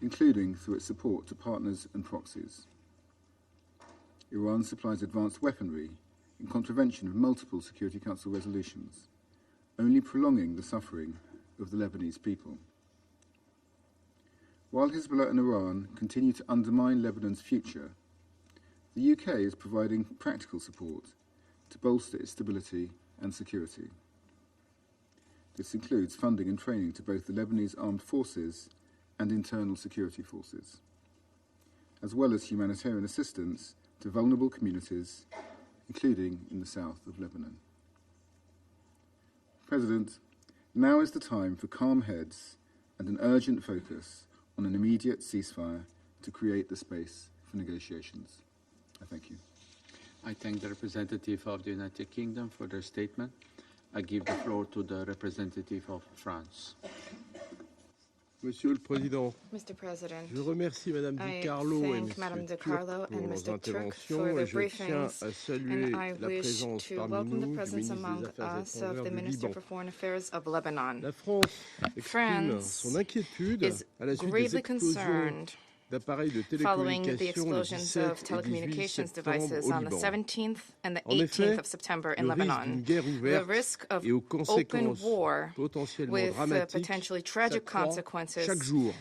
including through its support to partners and proxies. Iran supplies advanced weaponry in contravention of multiple Security Council resolutions, only prolonging the suffering of the Lebanese people. While Hezbollah and Iran continue to undermine Lebanon's future, the UK is providing practical support to bolster its stability and security. This includes funding and training to both the Lebanese armed forces and internal security forces, as well as humanitarian assistance to vulnerable communities, including in the south of Lebanon. President, now is the time for calm heads and an urgent focus on an immediate ceasefire to create the space for negotiations. I thank you. I thank the representative of the United Kingdom for their statement. I give the floor to the representative of France. Monsieur le Président, Mr. President, je remercie Madame Di Carlo et Madame Monsieur Di Turc Carlo pour and leurs Mr. Turk interventions for et their je tiens briefings, à saluer and I la wish présence to parmi welcome the nous du presence ministre among des Affaires us of étrangères the du Minister Liban. for Foreign Affairs of Lebanon. La France exprime France son inquiétude is à la suite des gravely explosions concerned d'appareils de following the télécommunications le explosions 17 of et 18 telecommunications septembre devices au on the Liban. 17th and the En 18th effet, of September in le risque Lebanon. d'une guerre The ouverte risk of et aux open conséquences war potentiellement with dramatiques potentially tragic s'accroît chaque consequences jour.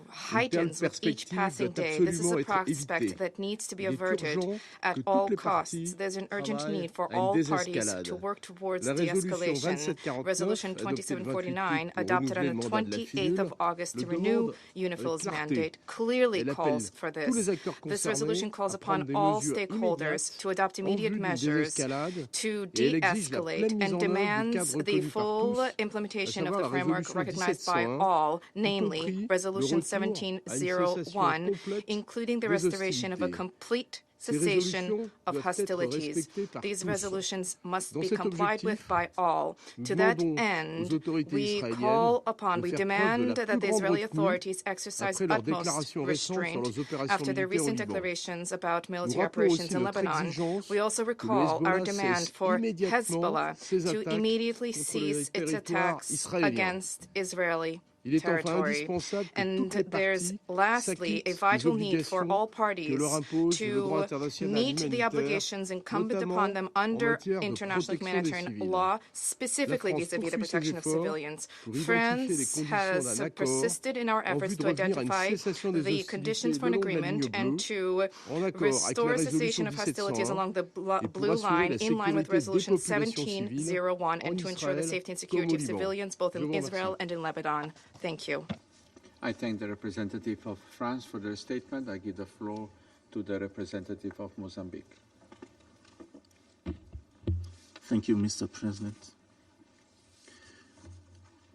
heightens with each passing day. This is a prospect that needs to be averted at all costs. There's an urgent need for all parties to work towards de-escalation. Resolution 2749, adopted on the 28th of August to renew UNIFIL's mandate, clearly calls for this. This resolution calls upon all stakeholders to adopt immediate measures to de-escalate and demands the full implementation of the framework recognized by all, namely Resolution 1701, including the restoration of a complete cessation of hostilities. These resolutions must be complied with by all. To that end, we demand that the Israeli authorities exercise utmost restraint after their recent declarations about military operations in Lebanon. We also recall our demand for Hezbollah to immediately cease its attacks against Israeli territory. And there's lastly a vital need for all parties to meet the obligations incumbent upon them under international humanitarian law, specifically vis-à-vis the protection of civilians. France has persisted in our efforts to identify the conditions for an agreement and to restore cessation of hostilities along the blue line in line with Resolution 1701 and to ensure the safety and security of civilians both in Israel and in Lebanon. Thank you. I thank the representative of France for their statement. I give the floor to the representative of Mozambique. Thank you, Mr. President.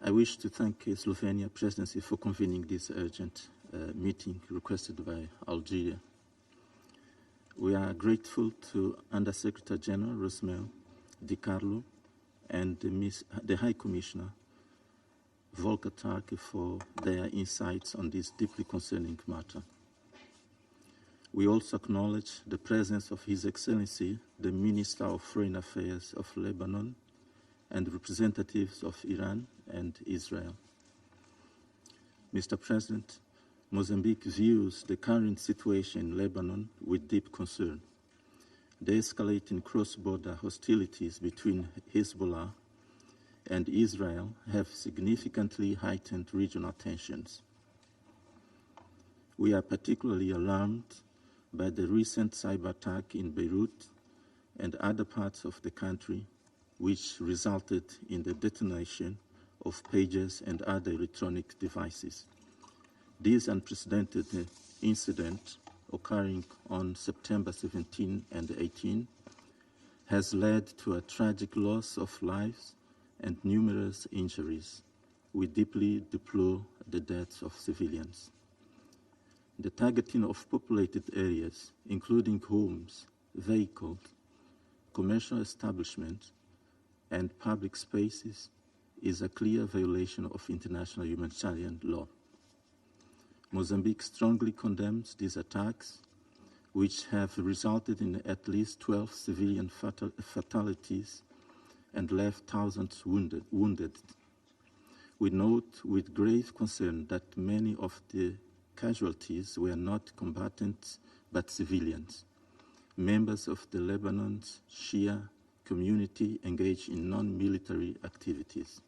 I wish to thank the Slovenia presidency for convening this urgent meeting requested by Algeria. We are grateful to Undersecretary General Rosmel Di Carlo and the High Commissioner Volker Turk for their insights on this deeply concerning matter. We also acknowledge the presence of His Excellency, the Minister of Foreign Affairs of Lebanon, and representatives of Iran and Israel. Mr. President, Mozambique views the current situation in Lebanon with deep concern. The escalating cross-border hostilities between Hezbollah and Israel have significantly heightened regional tensions. We are particularly alarmed by the recent cyber attack in Beirut and other parts of the country, which resulted in the detonation of pagers and other electronic devices. This unprecedented incident, occurring on September 17 and 18, has led to a tragic loss of lives and numerous injuries. We deeply deplore the deaths of civilians. The targeting of populated areas, including homes, vehicles, commercial establishments, and public spaces, is a clear violation of international humanitarian law. Mozambique strongly condemns these attacks, which have resulted in at least 12 civilian fatalities and left thousands wounded. We note with grave concern that many of the casualties were not combatants but civilians, members of the Lebanon's Shia community engaged in non-military activities.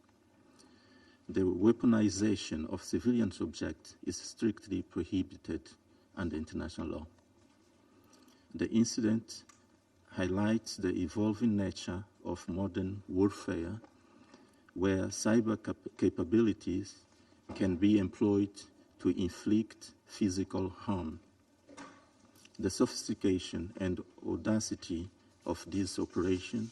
The weaponization of civilian subjects is strictly prohibited under international law. The incident highlights the evolving nature of modern warfare, where cyber capabilities can be employed to inflict physical harm. The sophistication and audacity of this operation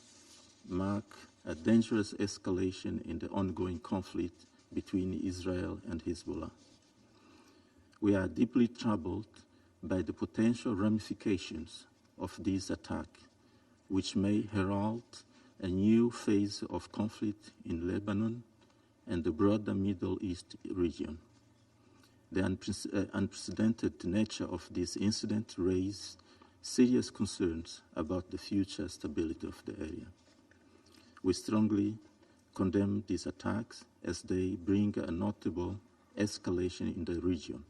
mark a dangerous escalation in the ongoing conflict between Israel and Hezbollah. We are deeply troubled by the potential ramifications of this attack, which may herald a new phase of conflict in Lebanon and the broader Middle East region. The unprecedented nature of this incident raises serious concerns about the future stability of the area. We strongly condemn these attacks as they bring a notable escalation in the region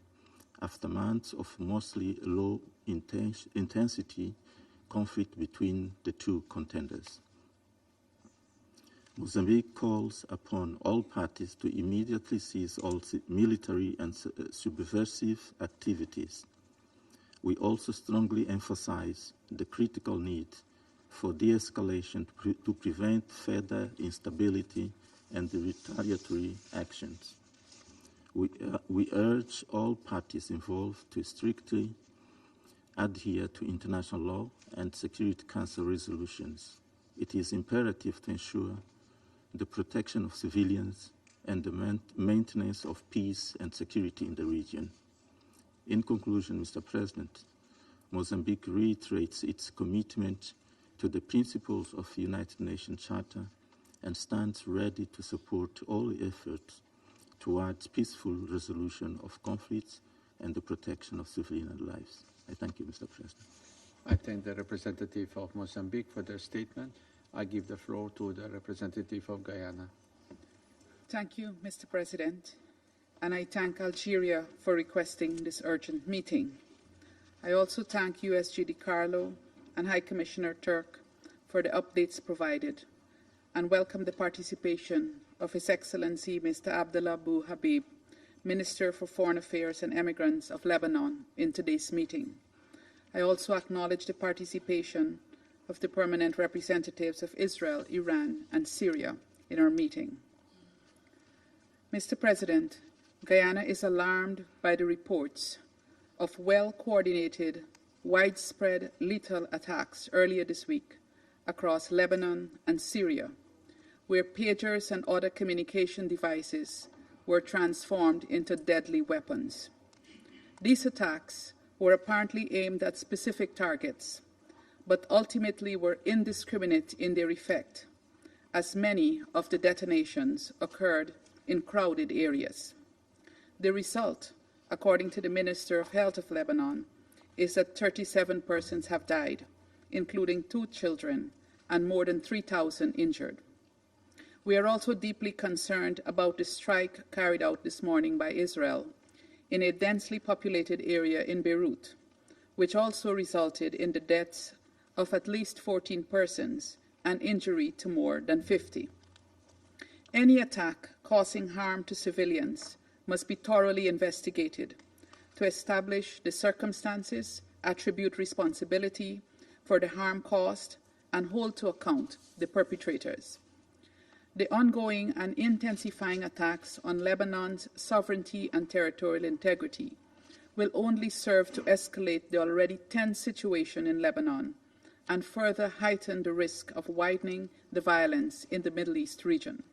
after months of mostly low-intensity conflict between the two contenders. Mozambique calls upon all parties to immediately cease all military and subversive activities. We also strongly emphasize the critical need for de-escalation to prevent further instability and retaliatory actions. We urge all parties involved to strictly adhere to international law and Security Council resolutions. It is imperative to ensure the protection of civilians and the maintenance of peace and security in the region. In conclusion, Mr. President, Mozambique reiterates its commitment to the principles of the United Nations Charter and stands ready to support all efforts towards peaceful resolution of conflicts and the protection of civilian lives. I thank you, Mr. President. I thank the representative of Mozambique for their statement. I give the floor to the representative of Guyana. Thank you, Mr. President, and I thank Algeria for requesting this urgent meeting. I also thank USG DiCarlo and High Commissioner Turk for the updates provided, and welcome the participation of His Excellency Mr. Abdullah Bou Habib, Minister for Foreign Affairs and Emigrants of Lebanon, in today's meeting. I also acknowledge the participation of the permanent representatives of Israel, Iran, and Syria in our meeting. Mr. President, Guyana is alarmed by the reports of well-coordinated, widespread lethal attacks earlier this week across Lebanon and Syria, where pagers and other communication devices were transformed into deadly weapons. These attacks were apparently aimed at specific targets, but ultimately were indiscriminate in their effect, as many of the detonations occurred in crowded areas. The result, according to the Minister of Health of Lebanon, is that 37 persons have died, including 2 children, and more than 3,000 injured. We are also deeply concerned about the strike carried out this morning by Israel in a densely populated area in Beirut, which also resulted in the deaths of at least 14 persons and injury to more than 50. Any attack causing harm to civilians must be thoroughly investigated to establish the circumstances, attribute responsibility for the harm caused, and hold to account the perpetrators. The ongoing and intensifying attacks on Lebanon's sovereignty and territorial integrity will only serve to escalate the already tense situation in Lebanon and further heighten the risk of widening the violence in the Middle East region.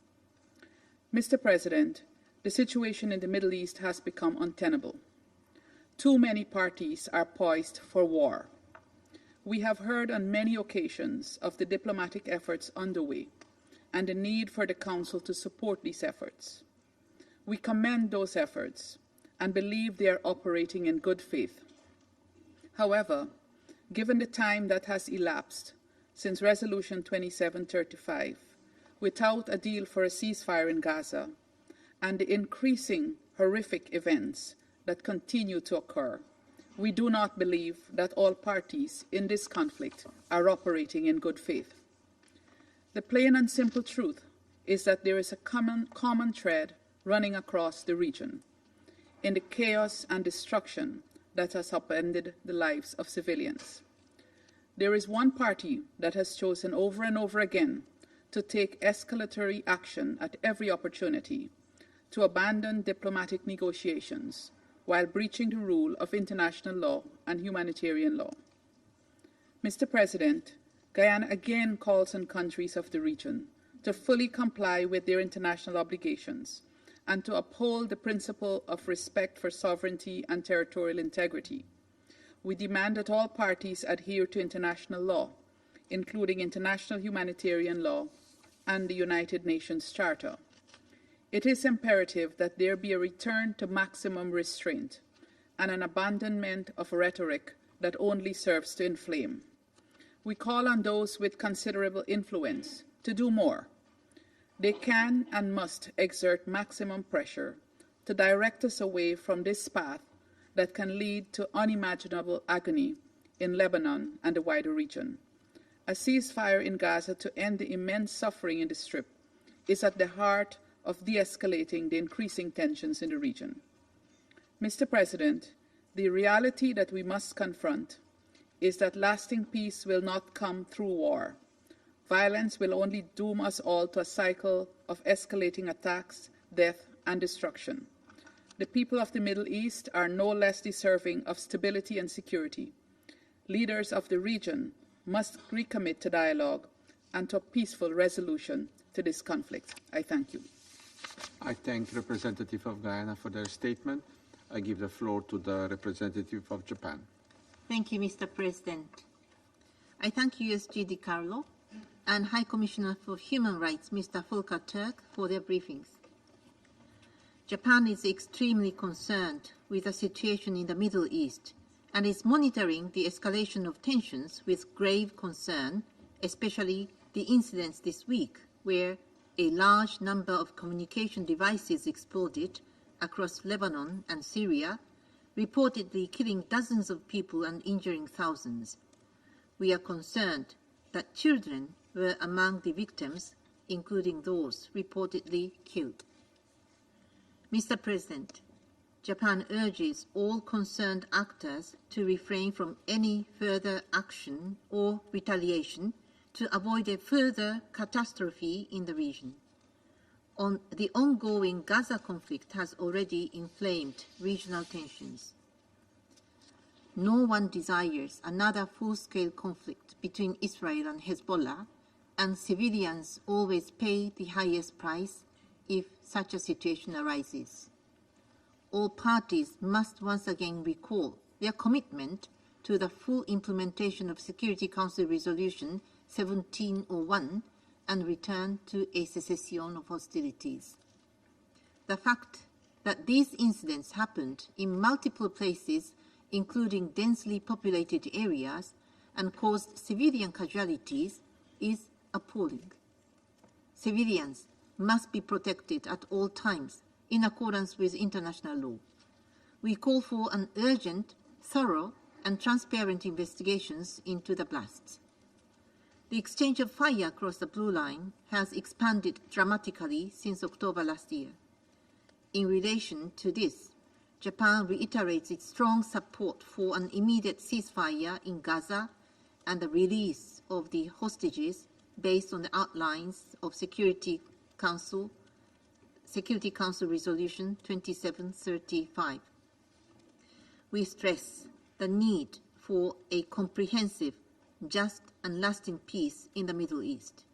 Mr. President, the situation in the Middle East has become untenable. Too many parties are poised for war. We have heard on many occasions of the diplomatic efforts underway and the need for the Council to support these efforts. We commend those efforts and believe they are operating in good faith. However, given the time that has elapsed since Resolution 2735, without a deal for a ceasefire in Gaza, and the increasing horrific events that continue to occur, we do not believe that all parties in this conflict are operating in good faith. The plain and simple truth is that there is a common thread running across the region in the chaos and destruction that has upended the lives of civilians. There is one party that has chosen over and over again to take escalatory action at every opportunity, to abandon diplomatic negotiations while breaching the rule of international law and humanitarian law. Mr. President, Guyana again calls on countries of the region to fully comply with their international obligations and to uphold the principle of respect for sovereignty and territorial integrity. We demand that all parties adhere to international law, including international humanitarian law and the United Nations Charter. It is imperative that there be a return to maximum restraint and an abandonment of rhetoric that only serves to inflame. We call on those with considerable influence to do more. They can and must exert maximum pressure to direct us away from this path that can lead to unimaginable agony in Lebanon and the wider region. A ceasefire in Gaza to end the immense suffering in the Strip is at the heart of de-escalating the increasing tensions in the region. Mr. President, the reality that we must confront is that lasting peace will not come through war. Violence will only doom us all to a cycle of escalating attacks, death, and destruction. The people of the Middle East are no less deserving of stability and security. Leaders of the region must recommit to dialogue and to a peaceful resolution to this conflict. I thank you. I thank the representative of Guyana for their statement. I give the floor to the representative of Japan. Thank you, Mr. President. I thank USG DiCarlo and High Commissioner for Human Rights, Mr. Volker Turk, for their briefings. Japan is extremely concerned with the situation in the Middle East and is monitoring the escalation of tensions with grave concern, especially the incidents this week where a large number of communication devices exploded across Lebanon and Syria, reportedly killing dozens of people and injuring thousands. We are concerned that children were among the victims, including those reportedly killed. Mr. President, Japan urges all concerned actors to refrain from any further action or retaliation to avoid a further catastrophe in the region. The ongoing Gaza conflict has already inflamed regional tensions. No one desires another full-scale conflict between Israel and Hezbollah, and civilians always pay the highest price if such a situation arises. All parties must once again recall their commitment to the full implementation of Security Council Resolution 1701 and return to a cessation of hostilities. The fact that these incidents happened in multiple places, including densely populated areas, and caused civilian casualties is appalling. Civilians must be protected at all times in accordance with international law. We call for an urgent, thorough, and transparent investigations into the blasts. The exchange of fire across the Blue Line has expanded dramatically since October last year. In relation to this, Japan reiterates its strong support for an immediate ceasefire in Gaza and the release of the hostages based on the outlines of Security Council Resolution 2735. We stress the need for a comprehensive, just and lasting peace in the Middle East.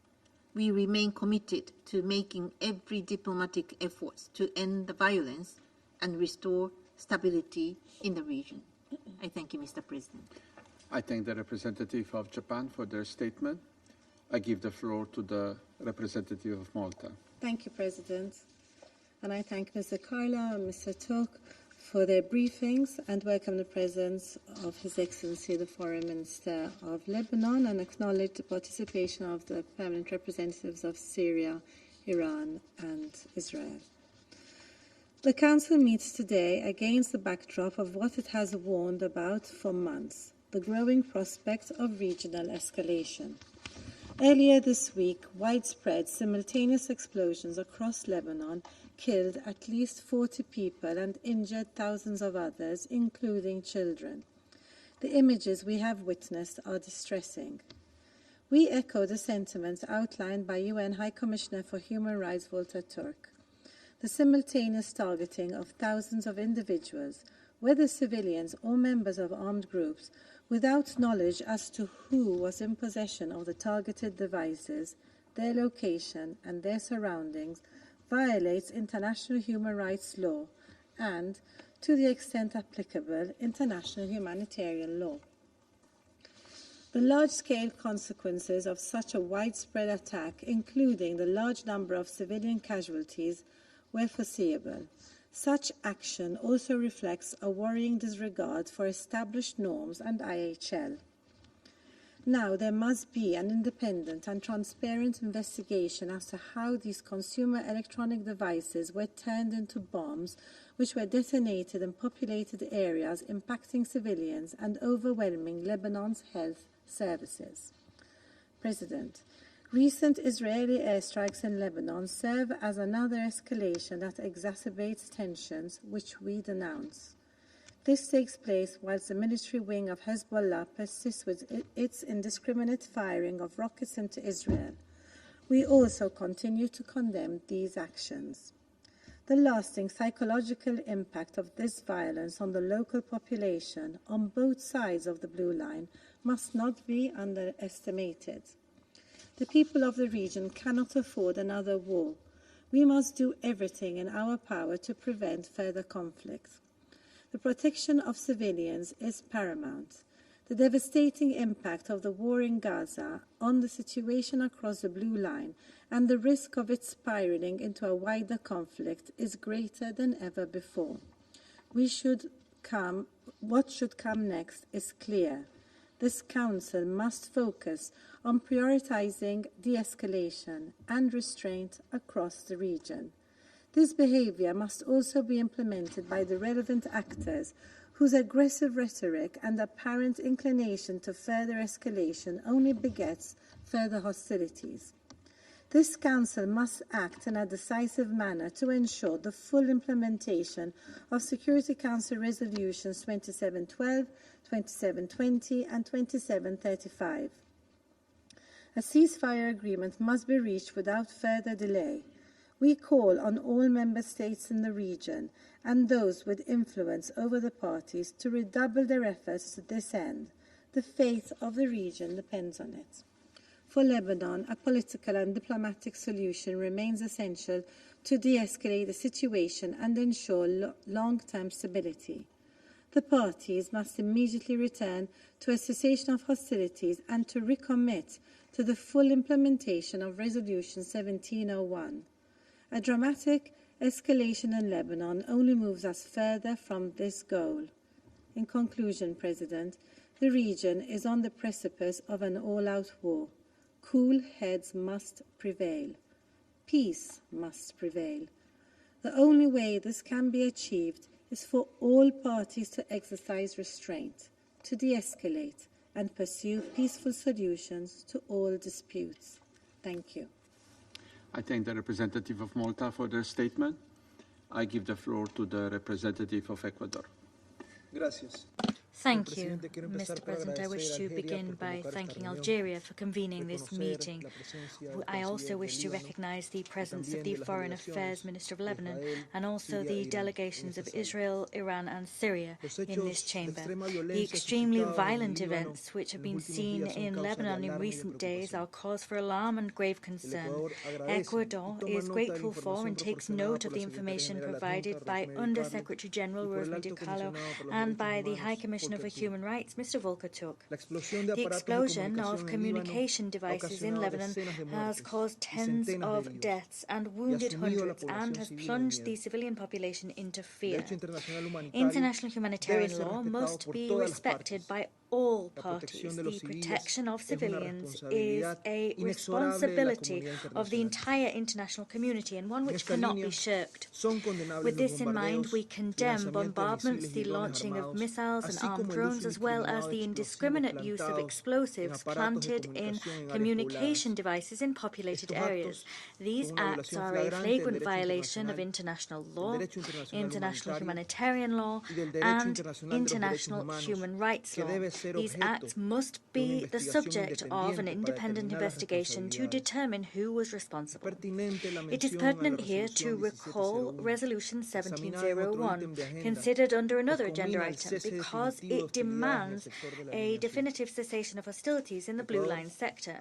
We remain committed to making every diplomatic effort to end the violence and restore stability in the region. I thank you, Mr. President. I thank the representative of Japan for their statement. I give the floor to the representative of Malta. Thank you, President. And I thank Mr. Carla and Mr. Tuck for their briefings and welcome the presence of His Excellency the Foreign Minister of Lebanon and acknowledge the participation of the permanent representatives of Syria, Iran and Israel. The Council meets today against the backdrop of what it has warned about for months, the growing prospect of regional escalation. Earlier this week, widespread simultaneous explosions across Lebanon killed at least 40 people and injured thousands of others, including children. The images we have witnessed are distressing. We echo the sentiments outlined by UN High Commissioner for Human Rights Volker Turk. The simultaneous targeting of thousands of individuals, whether civilians or members of armed groups, without knowledge as to who was in possession of the targeted devices, their location and their surroundings, violates international human rights law and, to the extent applicable, international humanitarian law. The large-scale consequences of such a widespread attack, including the large number of civilian casualties, were foreseeable. Such action also reflects a worrying disregard for established norms and IHL. Now, there must be an independent and transparent investigation as to how these consumer electronic devices were turned into bombs which were detonated in populated areas, impacting civilians and overwhelming Lebanon's health services. President, recent Israeli airstrikes in Lebanon serve as another escalation that exacerbates tensions, which we denounce. This takes place whilst the military wing of Hezbollah persists with its indiscriminate firing of rockets into Israel. We also continue to condemn these actions. The lasting psychological impact of this violence on the local population on both sides of the Blue Line must not be underestimated. The people of the region cannot afford another war. We must do everything in our power to prevent further conflict. The protection of civilians is paramount. The devastating impact of the war in Gaza on the situation across the Blue Line and the risk of it spiraling into a wider conflict is greater than ever before. What should come next is clear. This Council must focus on prioritizing de-escalation and restraint across the region. This behavior must also be implemented by the relevant actors whose aggressive rhetoric and apparent inclination to further escalation only begets further hostilities. This Council must act in a decisive manner to ensure the full implementation of Security Council Resolutions 2712, 2720 and 2735. A ceasefire agreement must be reached without further delay. We call on all member states in the region and those with influence over the parties to redouble their efforts to this end. The fate of the region depends on it. For Lebanon, a political and diplomatic solution remains essential to de-escalate the situation and ensure long-term stability. The parties must immediately return to a cessation of hostilities and to recommit to the full implementation of Resolution 1701. A dramatic escalation in Lebanon only moves us further from this goal. In conclusion, President, the region is on the precipice of an all-out war. Cool heads must prevail. Peace must prevail. The only way this can be achieved is for all parties to exercise restraint, to de-escalate, and pursue peaceful solutions to all disputes. Thank you. I thank the representative of Malta for their statement. I give the floor to the representative of Ecuador. Gracias. Thank you, Mr. President. I wish to begin by thanking Algeria for convening this meeting. I also wish to recognize the presence of the Foreign Affairs Minister of Lebanon and also the delegations of Israel, Iran and Syria in this chamber. The extremely violent events which have been seen in Lebanon in recent days are cause for alarm and grave concern. Ecuador is grateful for and takes note of the information provided by Under Secretary General Rosemary DiCarlo and by the High Commissioner Commissioner for Human Rights, Mr. Volker Turk. The explosion of communication devices in Lebanon has caused tens of deaths and wounded hundreds and has plunged the civilian population into fear. International humanitarian law must be respected by all parties. The protection of civilians is a responsibility of the entire international community and one which cannot be shirked. With this in mind, we condemn bombardments, the launching of missiles and armed drones, as well as the indiscriminate use of explosives planted in communication devices in populated areas. These acts are a flagrant violation of international law, international humanitarian law, and international human rights law. These acts must be the subject of an independent investigation to determine who was responsible. It is pertinent here to recall Resolution 1701, considered under another agenda item, because it demands a definitive cessation of hostilities in the Blue Line sector.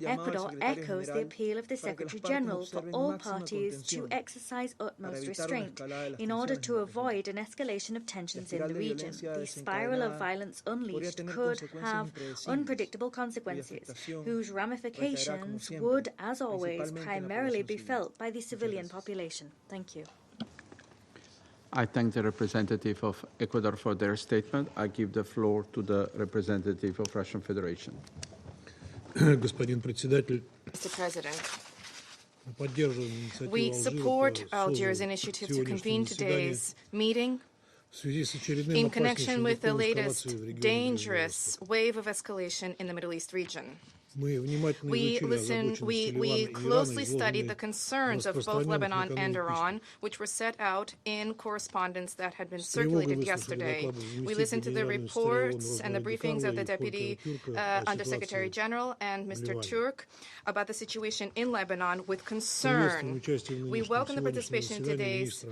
Ecuador echoes the appeal of the Secretary-General for all parties to exercise utmost restraint in order to avoid an escalation of tensions in the region. The spiral of violence unleashed could have unpredictable consequences, whose ramifications would, as always, primarily be felt by the civilian population. Thank you. I thank the representative of Ecuador for their statement. I give the floor to the representative of Russian Federation. Mr. President, we support Algiers' initiative to convene today's meeting in connection with the latest dangerous wave of escalation in the Middle East region. We closely studied the concerns of both Lebanon and Iran, which were set out in correspondence that had been circulated yesterday. We listened to the reports and the briefings of the Deputy Undersecretary General and Mr. Turk about the situation in Lebanon with concern. We welcome the participation in today's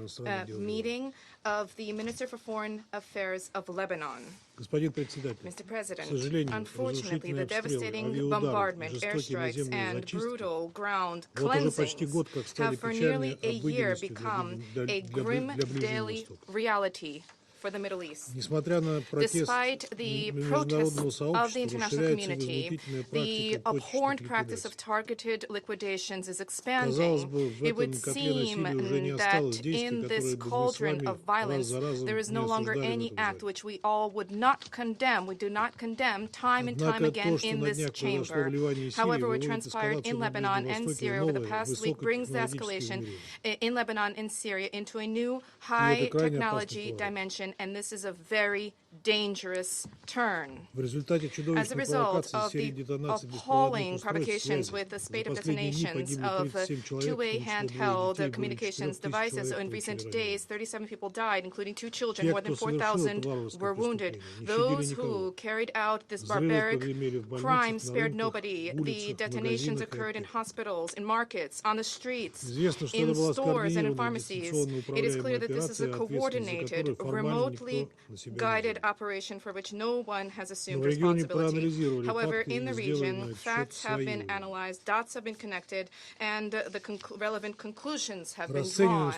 meeting of the Minister for Foreign Affairs of Lebanon. Mr. President, unfortunately, the devastating bombardment, airstrikes, and brutal ground cleansings have for nearly a year become a grim daily reality for the Middle East. Despite the protests of the international community, the abhorrent practice of targeted liquidations is expanding. It would seem that in this cauldron of violence, there is no longer any act which we all would not condemn. We do not condemn time and time again in this chamber. However, what transpired in Lebanon and Syria over the past week brings the escalation in Lebanon and Syria into a new high technology dimension, and this is a very dangerous turn. As a result of the appalling provocations with the spate of detonations of two-way handheld communications devices, in recent days, 37 people died, including 2 children. More than 4,000 were wounded. Those who carried out this barbaric crime spared nobody. The detonations occurred in hospitals, in markets, on the streets, in stores, and in pharmacies. It is clear that this is a coordinated, remotely guided operation for which no one has assumed responsibility. However, in the region, facts have been analyzed, dots have been connected, and the relevant conclusions have been drawn.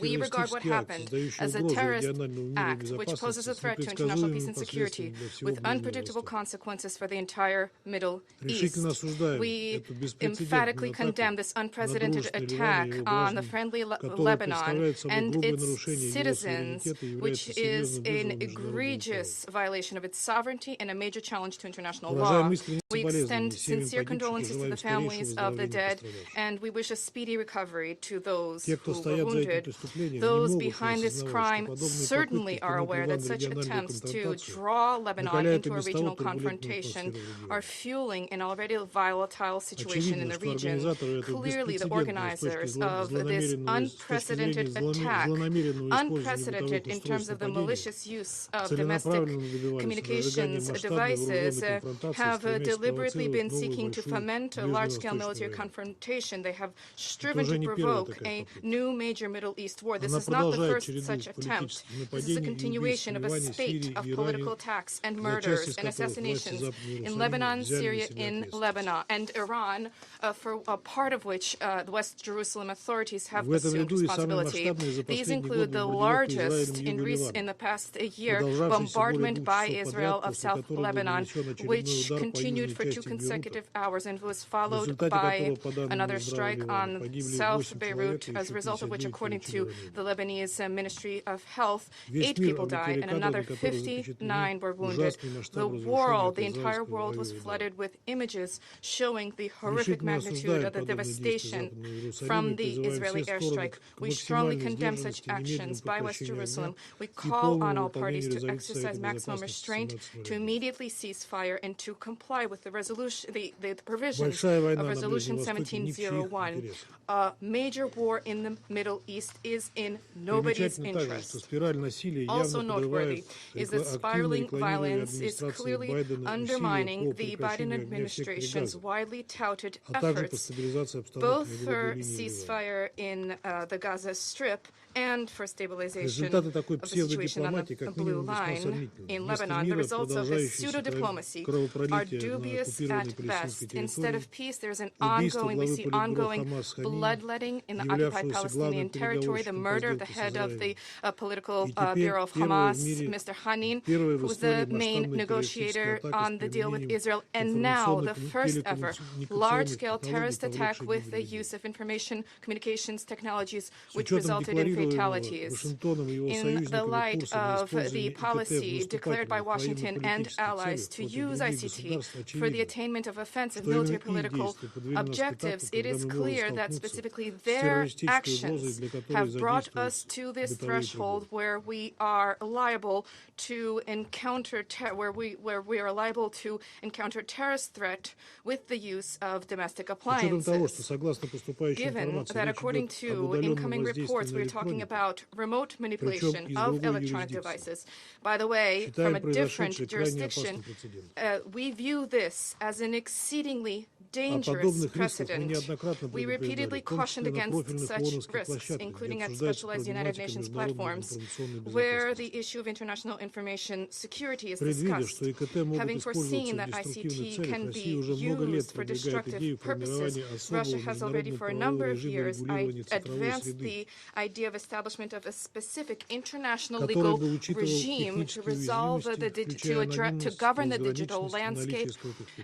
We regard what happened as a terrorist act which poses a threat to international peace and security with unpredictable consequences for the entire Middle East. We emphatically condemn this unprecedented attack on the friendly Lebanon and its citizens, which is an egregious violation of its sovereignty and a major challenge to international law. We extend sincere condolences to the families of the dead, and we wish a speedy recovery to those who were wounded. Those behind this crime certainly are aware that such attempts to draw Lebanon into a regional confrontation are fueling an already volatile situation in the region. Clearly, the organizers of this unprecedented attack, unprecedented in terms of the malicious use of domestic communications devices, have deliberately been seeking to foment a large-scale military confrontation. They have striven to provoke a new major Middle East war. This is not the first such attempt. This is a continuation of a spate of political attacks and murders and assassinations in Lebanon, Syria, in Lebanon, and Iran, for a part of which the West Jerusalem authorities have assumed responsibility. These include the largest in the past year bombardment by Israel of South Lebanon, which continued for 2 consecutive hours and was followed by another strike on South Beirut, as a result of which, according to the Lebanese Ministry of Health, 8 people died and another 59 were wounded. The entire world was flooded with images showing the horrific magnitude of the devastation from the Israeli airstrike. We strongly condemn such actions by West Jerusalem. We call on all parties to exercise maximum restraint, to immediately cease fire, and to comply with the provisions of Resolution 1701. A major war in the Middle East is in nobody's interest. Also noteworthy is that spiraling violence is clearly undermining the Biden administration's widely touted efforts, both for ceasefire in the Gaza Strip and for stabilization of the situation on the Blue Line in Lebanon. The results of this pseudo-diplomacy are dubious at best. Instead of peace, there's we see ongoing bloodletting in the occupied Palestinian territory, the murder of the head of the political bureau of Hamas, Mr. Hanin, who was the main negotiator on the deal with Israel, and now the first ever large-scale terrorist attack with the use of information communications technologies, which resulted in fatalities. In the light of the policy declared by Washington and allies to use ICT for the attainment of offensive military political objectives, it is clear that specifically their actions have brought us to this threshold where we are liable to encounter terrorist threat with the use of domestic appliances. Given that according to incoming reports, we're talking about remote manipulation of electronic devices. By the way, from a different jurisdiction, we view this as an exceedingly dangerous precedent. We repeatedly cautioned against such risks, including at specialized United Nations platforms, where the issue of international information security is discussed. Having foreseen that ICT can be used for destructive purposes, Russia has already for a number of years advanced the idea of establishment of a specific international legal regime to govern the digital landscape,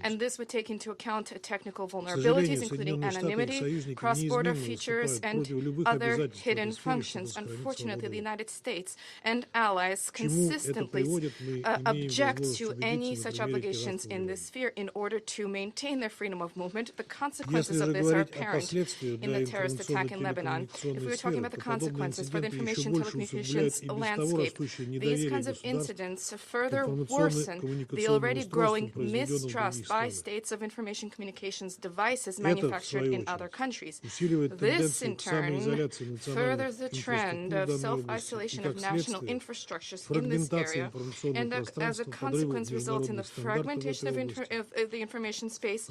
and this would take into account technical vulnerabilities, including anonymity, cross-border features, and other hidden functions. Unfortunately, the United States and allies consistently object to any such obligations in this sphere in order to maintain their freedom of movement. The consequences of this are apparent in the terrorist attack in Lebanon. If we were talking about the consequences for the information telecommunications landscape, these kinds of incidents further worsen the already growing mistrust by states of information communications devices manufactured in other countries. This, in turn, furthers the trend of self-isolation of national infrastructures in this area, and as a consequence results in the fragmentation of the information space,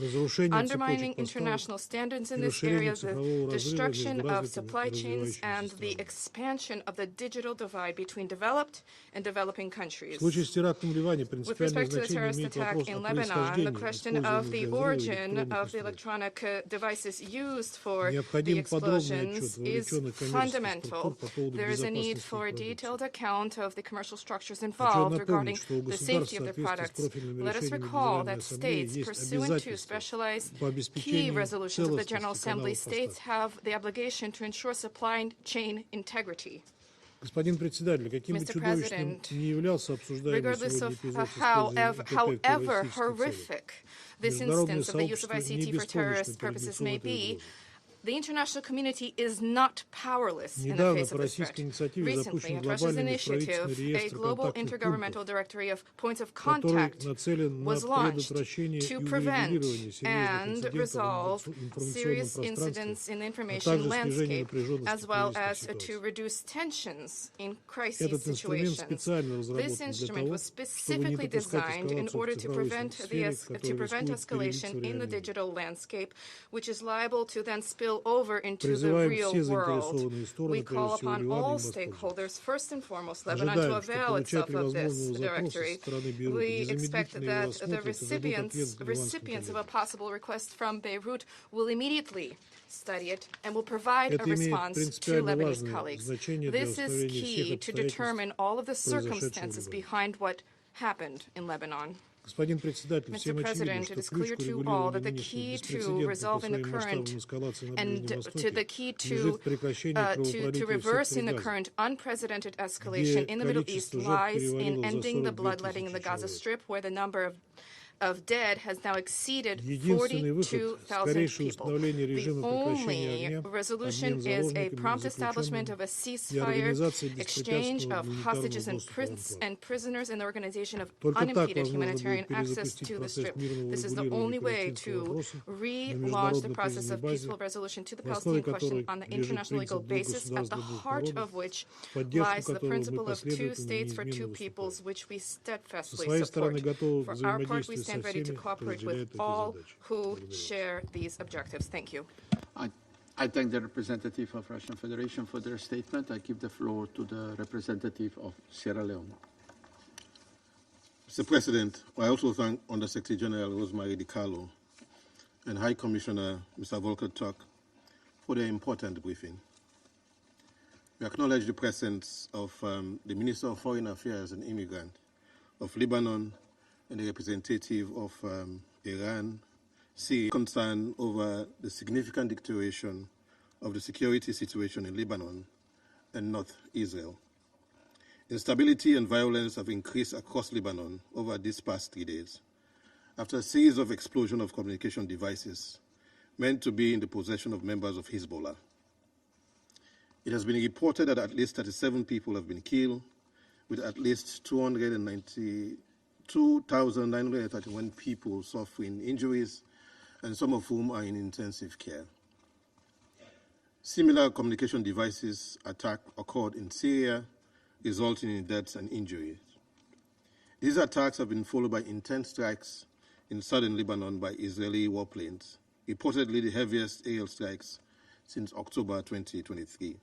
undermining international standards in this area, the destruction of supply chains, and the expansion of the digital divide between developed and developing countries. With respect to the terrorist attack in Lebanon, the question of the origin of the electronic devices used for the explosions is fundamental. There is a need for a detailed account of the commercial structures involved regarding the safety of their products. Let us recall that states, pursuant to specialized key resolutions of the General Assembly, states have the obligation to ensure supply chain integrity. Mr. President, regardless of however horrific this instance of the use of ICT for terrorist purposes may be, the international community is not powerless in the face of this threat. Recently, at Russia's initiative, a global intergovernmental directory of points of contact was launched to prevent and resolve serious incidents in the information landscape, as well as to reduce tensions in crisis situations. This instrument was specifically designed in order to prevent escalation in the digital landscape, which is liable to then spill spill over into the real world. We call upon all stakeholders, first and foremost, Lebanon, to avail itself of this directory. We expect that the recipients of a possible request from Beirut will immediately study it and will provide a response to Lebanese colleagues. This is key to determine all of the circumstances behind what happened in Lebanon. Mr. President, it is clear to all that the key to resolving the current and to the key to reversing the current unprecedented escalation in the Middle East lies in ending the bloodletting in the Gaza Strip, where the number of dead has now exceeded 42,000 people. The only resolution is a prompt establishment of a ceasefire, exchange of hostages and prisoners, and the organization of unimpeded humanitarian access to the Strip. This is the only way to relaunch the process of peaceful resolution to the Palestinian question on the international legal basis, at the heart of which lies the principle of 2 states for 2 peoples, which we steadfastly support. For our part, we stand ready to cooperate with all who share these objectives. Thank you. I thank the representative of Russian Federation for their statement. I give the floor to the representative of Sierra Leone. Mr. President, I also thank Undersecretary General Rosemary DiCarlo and High Commissioner Mr. Volker Turk for their important briefing. We acknowledge the presence of the Minister of Foreign Affairs and Immigrant of Lebanon and the representative of Iran, Syria, concern over the significant deterioration of the security situation in Lebanon and North Israel. Instability and violence have increased across Lebanon over these past 3 days, after a series of explosions of communication devices meant to be in the possession of members of Hezbollah. It has been reported that at least 37 people have been killed, with at least 2,931 people suffering injuries, and some of whom are in intensive care. Similar communication devices attack occurred in Syria, resulting in deaths and injuries. These attacks have been followed by intense strikes in southern Lebanon by Israeli warplanes, reportedly the heaviest aerial strikes since October 2023.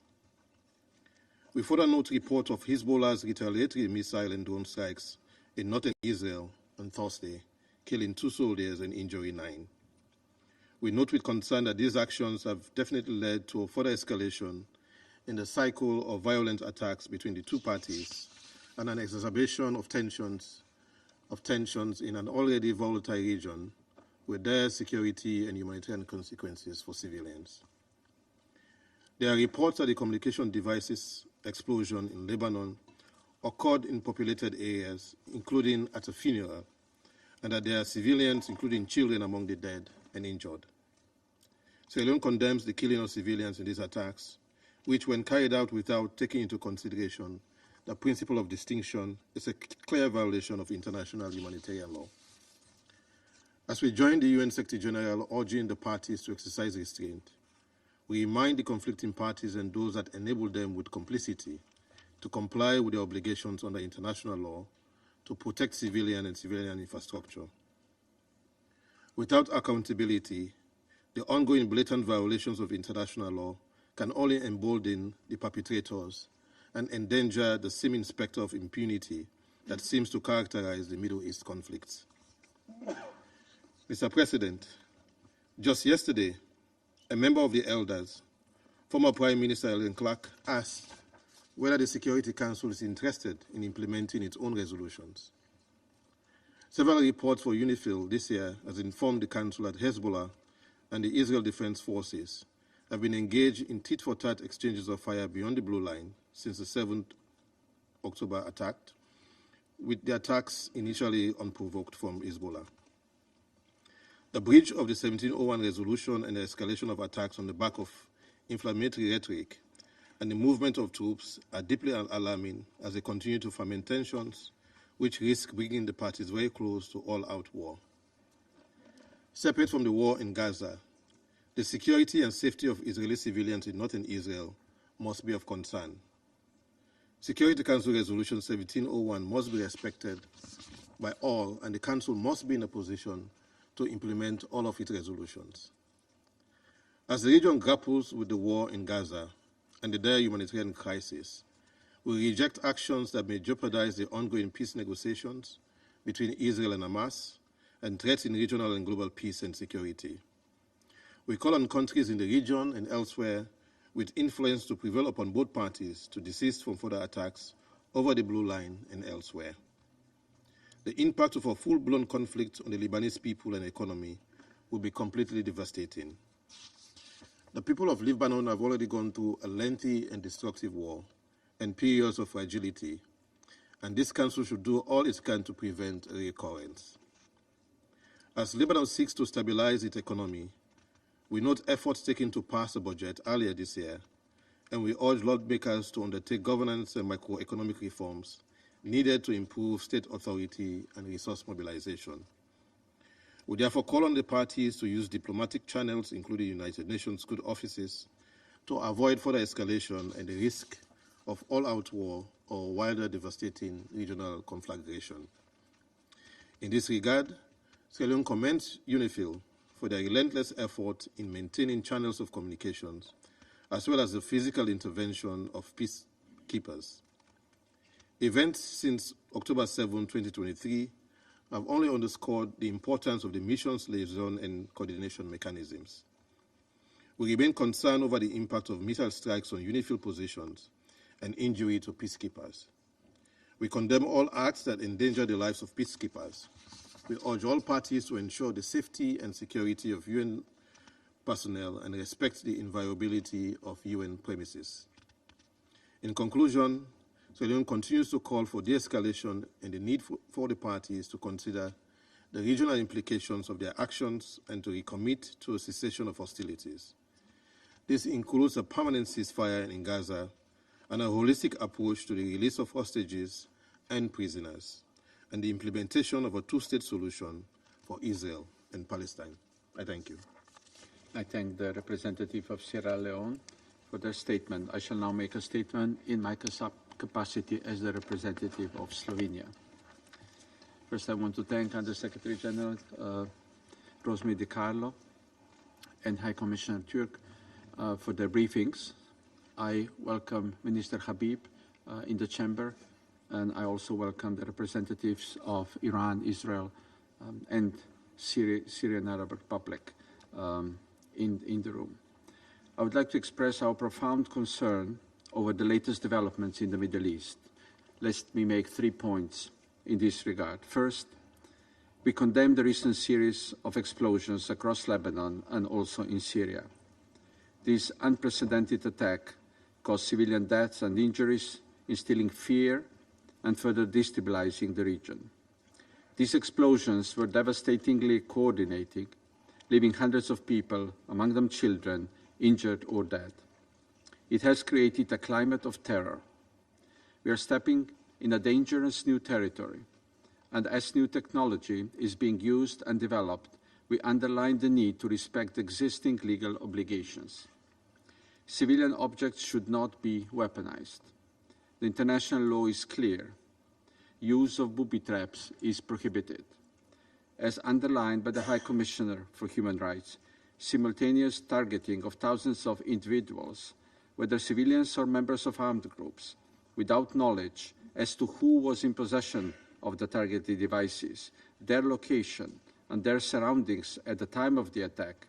We further note reports of Hezbollah's retaliatory missile and drone strikes in northern Israel on Thursday, killing 2 soldiers and injuring 9. We note with concern that these actions have definitely led to a further escalation in the cycle of violent attacks between the 2 parties and an exacerbation of tensions in an already volatile region with dire security and humanitarian consequences for civilians. There are reports that the communication devices explosion in Lebanon occurred in populated areas, including at a funeral, and that there are civilians, including children, among the dead and injured. Sierra Leone condemns the killing of civilians in these attacks, which, when carried out without taking into consideration the principle of distinction, is a clear violation of international humanitarian law. As we join the UN Secretary General urging the parties to exercise restraint, we remind the conflicting parties and those that enable them with complicity to comply with their obligations under international law to protect civilian and civilian infrastructure. Without accountability, the ongoing blatant violations of international law can only embolden the perpetrators and endanger the seeming specter of impunity that seems to characterize the Middle East conflicts. Mr. President, just yesterday, a member of the elders, former Prime Minister Ellen Clark, asked whether the Security Council is interested in implementing its own resolutions. Several reports for UNIFIL this year has informed the Council that Hezbollah and the Israel Defense Forces have been engaged in tit-for-tat exchanges of fire beyond the blue line since the 7th October attack, with the attacks initially unprovoked from Hezbollah. The breach of the 1701 resolution and the escalation of attacks on the back of inflammatory rhetoric and the movement of troops are deeply alarming as they continue to foment tensions which risk bringing the parties very close to all-out war. Separate from the war in Gaza, the security and safety of Israeli civilians in northern Israel must be of concern. Security Council Resolution 1701 must be respected by all, and the Council must be in a position to implement all of its resolutions. As the region grapples with the war in Gaza and the dire humanitarian crisis, we reject actions that may jeopardize the ongoing peace negotiations between Israel and Hamas and threaten regional and global peace and security. We call on countries in the region and elsewhere with influence to prevail upon both parties to desist from further attacks over the Blue Line and elsewhere. The impact of a full-blown conflict on the Lebanese people and economy would be completely devastating. The people of Lebanon have already gone through a lengthy and destructive war and periods of fragility, and this Council should do all it can to prevent a recurrence. As Lebanon seeks to stabilize its economy, we note efforts taken to pass a budget earlier this year, and we urge lawmakers to undertake governance and macroeconomic reforms needed to improve state authority and resource mobilization. We therefore call on the parties to use diplomatic channels, including United Nations good offices, to avoid further escalation and the risk of all-out war or wider devastating regional conflagration. In this regard, Sierra Leone commends UNIFIL for their relentless effort in maintaining channels of communications, as well as the physical intervention of peacekeepers. Events since October 7, 2023 have only underscored the importance of the mission's liaison and coordination mechanisms. We remain concerned over the impact of missile strikes on UNIFIL positions and injury to peacekeepers. We condemn all acts that endanger the lives of peacekeepers. We urge all parties to ensure the safety and security of UN personnel and respect the inviolability of UN premises. In conclusion, Sierra Leone continues to call for de-escalation and the need for the parties to consider the regional implications of their actions and to recommit to a cessation of hostilities. This includes a permanent ceasefire in Gaza and a holistic approach to the release of hostages and prisoners, and the implementation of a two-state solution for Israel and Palestine. I thank you. I thank the representative of Sierra Leone for their statement. I shall now make a statement in my capacity as the representative of Slovenia. First, I want to thank Under-Secretary General Rosemary DiCarlo and High Commissioner Turk for their briefings. I welcome Minister Habib in the chamber, and I also welcome the representatives of Iran, Israel, and Syrian Arab Republic in the room. I would like to express our profound concern over the latest developments in the Middle East. Let me make 3 points in this regard. First, we condemn the recent series of explosions across Lebanon and also in Syria. This unprecedented attack caused civilian deaths and injuries, instilling fear and further destabilizing the region. These explosions were devastatingly coordinated, leaving hundreds of people, among them children, injured or dead. It has created a climate of terror. We are stepping in a dangerous new territory, and as new technology is being used and developed, we underline the need to respect existing legal obligations. Civilian objects should not be weaponized. The international law is clear. Use of booby traps is prohibited. As underlined by the High Commissioner for Human Rights, simultaneous targeting of thousands of individuals, whether civilians or members of armed groups, without knowledge as to who was in possession of the targeted devices, their location, and their surroundings at the time of the attack,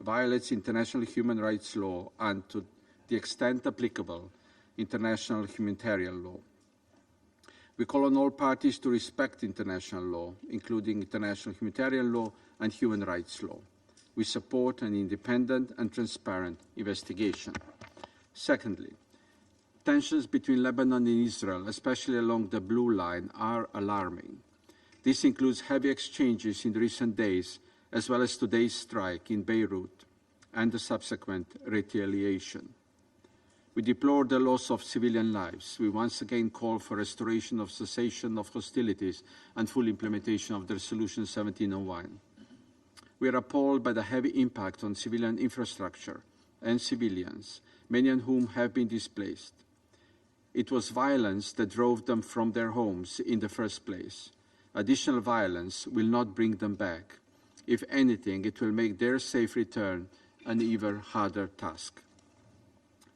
violates international human rights law and, to the extent applicable, international humanitarian law. We call on all parties to respect international law, including international humanitarian law and human rights law. We support an independent and transparent investigation. Secondly, tensions between Lebanon and Israel, especially along the Blue Line, are alarming. This includes heavy exchanges in recent days, as well as today's strike in Beirut and the subsequent retaliation. We deplore the loss of civilian lives. We once again call for restoration of cessation of hostilities and full implementation of the Resolution 1701. We are appalled by the heavy impact on civilian infrastructure and civilians, many of whom have been displaced. It was violence that drove them from their homes in the first place. Additional violence will not bring them back. If anything, it will make their safe return an even harder task.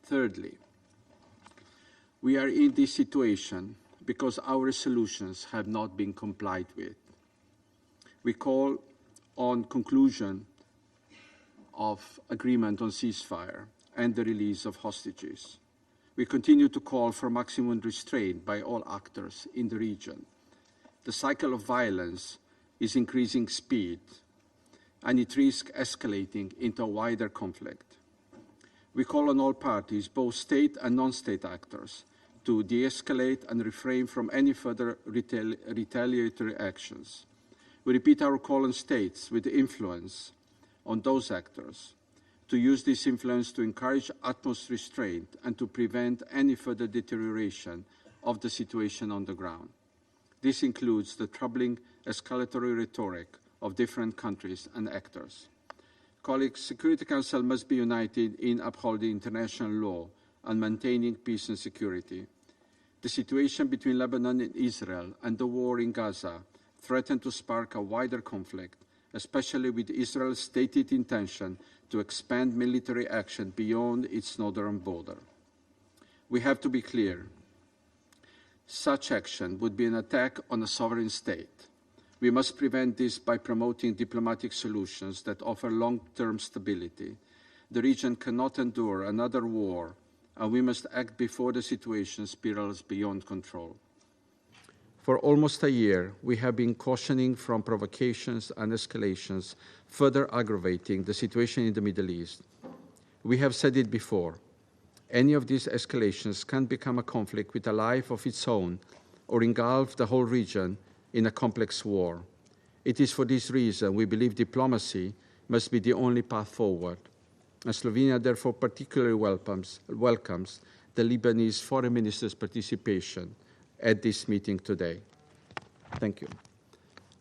Thirdly, we are in this situation because our resolutions have not been complied with. We call on conclusion of agreement on ceasefire and the release of hostages. We continue to call for maximum restraint by all actors in the region. The cycle of violence is increasing speed, and it risks escalating into a wider conflict. We call on all parties, both state and non-state actors, to de-escalate and refrain from any further retaliatory actions. We repeat our call on states with influence on those actors to use this influence to encourage utmost restraint and to prevent any further deterioration of the situation on the ground. This includes the troubling escalatory rhetoric of different countries and actors. Colleagues, Security Council must be united in upholding international law and maintaining peace and security. The situation between Lebanon and Israel and the war in Gaza threaten to spark a wider conflict, especially with Israel's stated intention to expand military action beyond its northern border. We have to be clear. Such action would be an attack on a sovereign state. We must prevent this by promoting diplomatic solutions that offer long-term stability. The region cannot endure another war, and we must act before the situation spirals beyond control. For almost a year, we have been cautioning from provocations and escalations, further aggravating the situation in the Middle East. We have said it before. Any of these escalations can become a conflict with a life of its own or engulf the whole region in a complex war. It is for this reason we believe diplomacy must be the only path forward. And Slovenia therefore particularly welcomes the Lebanese Foreign Minister's participation at this meeting today. Thank you.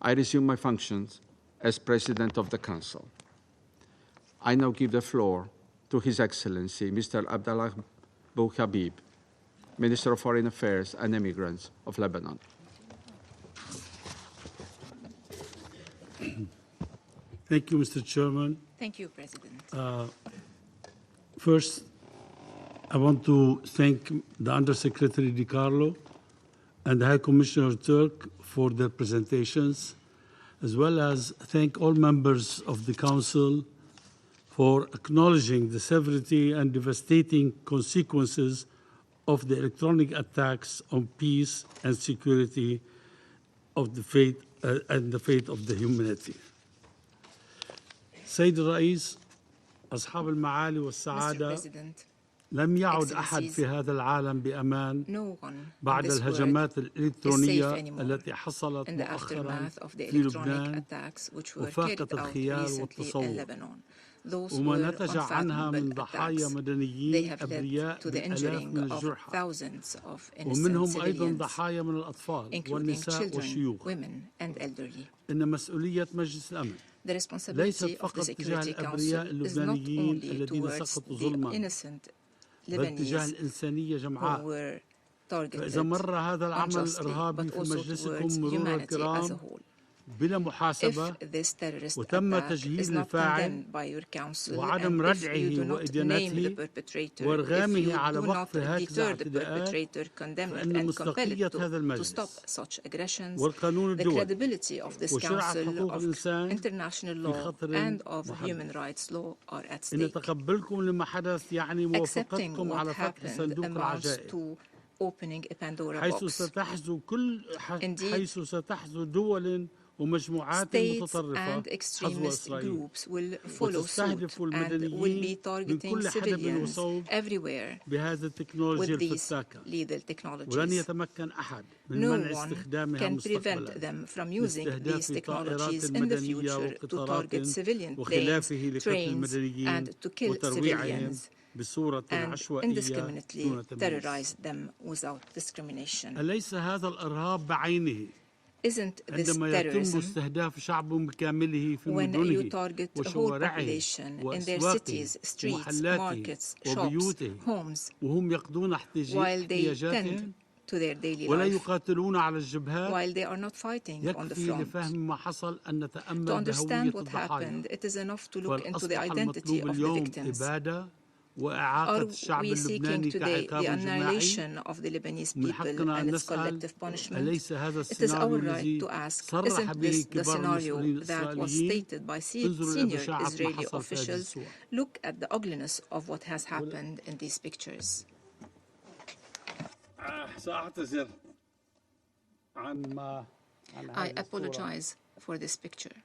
I resume my functions as President of the Council. I now give the floor to His Excellency, Mr. Abdallah Bouhabib, Minister of Foreign Affairs and Immigrants of Lebanon. Thank you, Mr. Chairman. Thank you, President. First, I want to thank the Undersecretary Di Carlo and High Commissioner Turk for their presentations, as well as thank all members of the Council for acknowledging the severity and devastating consequences of the electronic attacks on peace and security of the fate and the fate of the humanity. سيد الرئيس، أصحاب المعالي والسعادة، لم يعد أحد في هذا العالم بأمان بعد الهجمات الإلكترونية التي حصلت مؤخرا في لبنان وفاقت الخيال والتصور، وما نتج عنها من ضحايا مدنيين أبرياء بالآلاف من الجرحى، ومنهم أيضا ضحايا من الأطفال والنساء والشيوخ. إن مسؤولية مجلس الأمن ليست فقط تجاه الأبرياء اللبنانيين الذين سقطوا ظلما، بل تجاه الإنسانية جمعاء. فإذا مر هذا العمل الإرهابي في مجلسكم مرور الكرام بلا محاسبة وتم تجهيز الفاعل وعدم ردعه وإدانته وإرغامه على وقف هكذا اعتداءات، فإن مصداقية هذا المجلس والقانون الدولي وشرع حقوق الإنسان في خطر محدد. إن تقبلكم لما حدث يعني موافقتكم على فتح صندوق العجائب، حيث ستحظو دول ومجموعات متطرفة حظو إسرائيل وتستهدف المدنيين من كل حدب وصوب بهذه التكنولوجيا الفتاكة، ولن يتمكن أحد من منع استخدامها مستقبلا لاستهداف طائرات مدنية وقطارات وخلافه لقتل المدنيين وترويعهم بصورة عشوائية دون تمييز. أليس هذا الإرهاب بعينه عندما يتم استهداف شعب بكامله في مدنه وشوارعه وأسواقه ومحلاته وبيوته وهم يقضون احتياجاتهم؟ to their daily ولا life يقاتلون على الجبهات. while they are not fighting on the يكفي front. لفهم ما حصل أن To نتأمل بهوية understand what الضحايا. happened, it is enough to look into the فأصبح identity المطلوب of the اليوم victims. إبادة وإعاقة Are الشعب we seeking اللبناني today the كعقاب جماعي. annihilation of the Lebanese من people حقنا and أن its collective نسأل punishment? أليس هذا It is our السيناريو right الذي to ask, صرح isn't به this the كبار scenario المسؤولين that was الإسرائيليين؟ stated by انظروا إلى senior بشاعة ما Israeli حصل في هذه officials? الصور. Look at the ugliness of what has happened in these pictures. سأعتذر عن ما I apologize for this picture.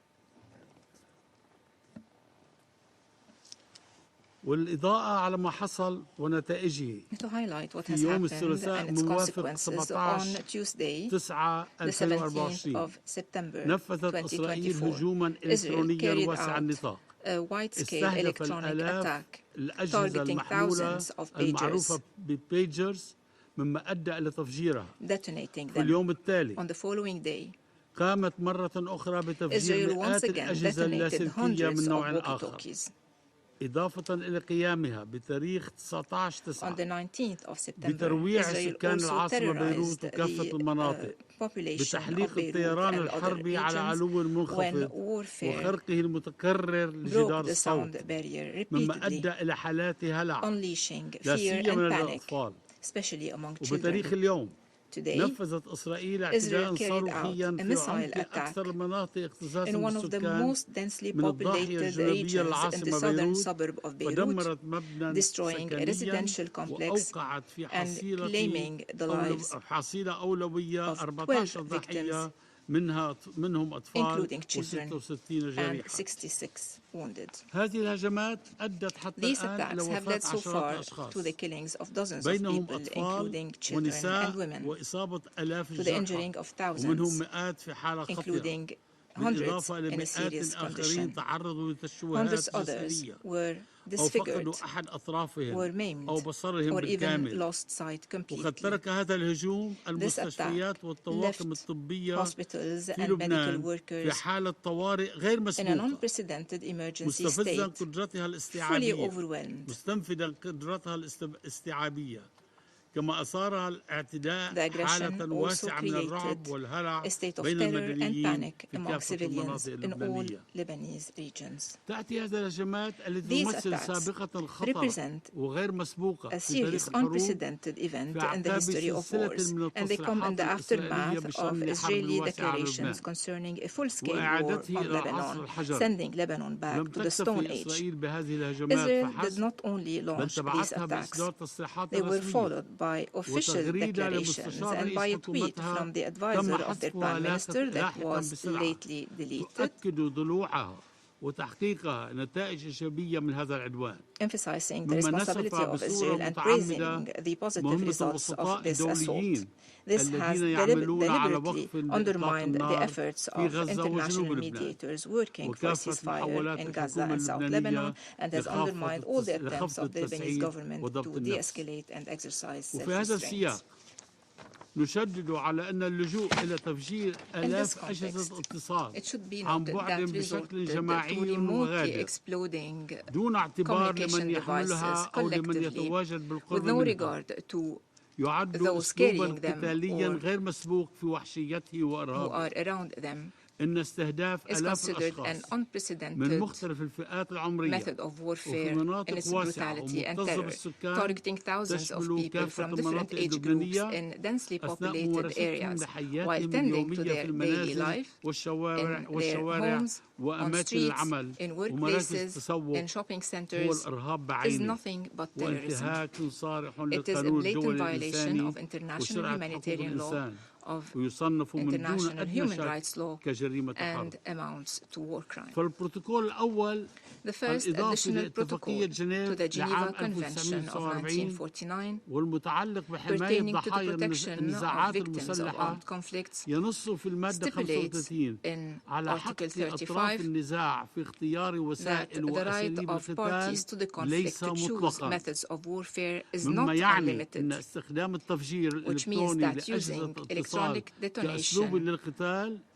والإضاءة على ما حصل ونتائجه. To highlight what في has يوم happened الثلاثاء and its موافق consequences 17 on Tuesday, 9 the 17th 2024 of September نفذت إسرائيل 2024, هجوما Israel إلكترونيا carried واسع out النطاق a wide-scale استهدف electronic الآلاف attack الأجهزة targeting المحمولة thousands of المعروفة pagers, ببيجرز مما أدى إلى تفجيرها. detonating في them. اليوم التالي On the following day, قامت مرة أخرى بتفجير Israel once مئات again الأجهزة detonated اللاسلكية hundreds من of نوع آخر. walkie-talkies. إضافة إلى قيامها بتاريخ On 19/9 the 19th of September, بترويع Israel سكان also العاصمة بيروت terrorized وكافة the المناطق population of بتحليق Beirut الطيران and other الحربي على regions علو when منخفض warfare وخرقه المتكرر لجدار broke the الصوت sound barrier مما repeatedly, أدى إلى حالات هلع unleashing لا fear سيما and panic, للأطفال. especially among وبتاريخ children. اليوم Today, نفذت إسرائيل Israel اعتداء carried صاروخيا out a في missile عمق attack أكثر المناطق اكتظاظا in one of the بالسكان most densely من الضاحية populated الجنوبية regions in the للعاصمة southern بيروت suburb of Beirut, فدمرت مبنى destroying a سكنيا residential complex وأوقعت في and حصيلة claiming the lives حصيلة أولوية of 14 12 ضحية victims, منهم أطفال including children, و66 and جريحا. 66 wounded. هذه الهجمات أدت حتى These الآن إلى attacks have وفاة led so عشرات far الأشخاص to the killings of dozens of بينهم people, أطفال including children and ونساء women, وإصابة آلاف to the الجرحى injuring of thousands, ومنهم مئات في حالة خطيرة including hundreds بالإضافة إلى in a مئات serious آخرين condition. تعرضوا لتشوهات Hundreds others جسدية were أو فقدوا disfigured, أحد were أطرافهم maimed, أو بصرهم or even بالكامل. lost sight وقد completely. ترك هذا الهجوم This المستشفيات attack والطواقم left الطبية hospitals في and medical لبنان في workers حالة طوارئ غير in an مسبوقة unprecedented emergency مستفزا state, قدرتها fully الاستيعابية overwhelmed. مستنفذا قدرتها الاستيعابية كما أثارها The الاعتداء aggression حالة also واسعة من الرعب created والهلع a state of بين terror and المدنيين panic في among كافة civilians المناطق in all اللبنانية. Lebanese regions. تأتي هذه الهجمات التي These تمثل attacks سابقة خطرة represent وغير مسبوقة a في serious, تاريخ الحروب unprecedented event في in the أعقاب history of سلسلة wars, من and they come in التصريحات the الإسرائيلية aftermath of بشأن حرب Israeli واسعة على لبنان declarations concerning a full-scale war وإعادته on إلى عصر Lebanon, الحجر. sending Lebanon back ولم to the Stone تكتفي Age. إسرائيل بهذه الهجمات Israel did فحسب not only بل launch these تبعتها attacks, بإصدار تصريحات they were رسمية followed by official وتغريدة declarations لمستشار and رئيس by a tweet حكومتها from the تم advisor of their حذفها prime minister that لاحقا was بسرعة lately deleted, تؤكد ضلوعها وتحقيقها نتائج إيجابية من هذا العدوان emphasizing the مما responsibility نسف of بصورة Israel and متعمدة praising the positive مهمة results الوسطاء of this assault. الدوليين This has الذين يعملون على deliberately وقف لإطلاق undermined the النار efforts في of غزة وجنوب international لبنان mediators working for وكافة ceasefire محاولات in Gaza الحكومة and South Lebanon, اللبنانية and has undermined all the attempts of the Lebanese التسعير government وضبط to النفس. de-escalate and exercise وفي هذا self-restraint. السياق نشدد على أن اللجوء إلى تفجير آلاف أجهزة اتصال عن بعد بشكل جماعي وغادر دون اعتبار لمن يحملها أو لمن يتواجد بالقرب منها يعد أسلوبا قتاليا غير مسبوق في وحشيته وإرهابه. إن استهداف آلاف الأشخاص من مختلف الفئات العمرية وفي مناطق واسعة ومكتظة بالسكان تشمل كافة المناطق اللبنانية أثناء ممارستهم لحياتهم اليومية في المنازل والشوارع وأماكن العمل ومراكز التسوق هو الإرهاب بعينه وانتهاك صارح للقانون الدولي الإنساني وشرع حقوق الإنسان ويصنف من دون أدنى شك كجريمة حرب. فالبروتوكول الأول الإضافي لاتفاقية جنيف لعام 1949 والمتعلق بحماية ضحايا النزاعات المسلحة ينص في المادة 35 على حق أطراف النزاع في اختيار وسائل وأساليب القتال ليس مطلقا مما يعني أن استخدام التفجير الإلكتروني لأجهزة الاتصال كأسلوب للقتال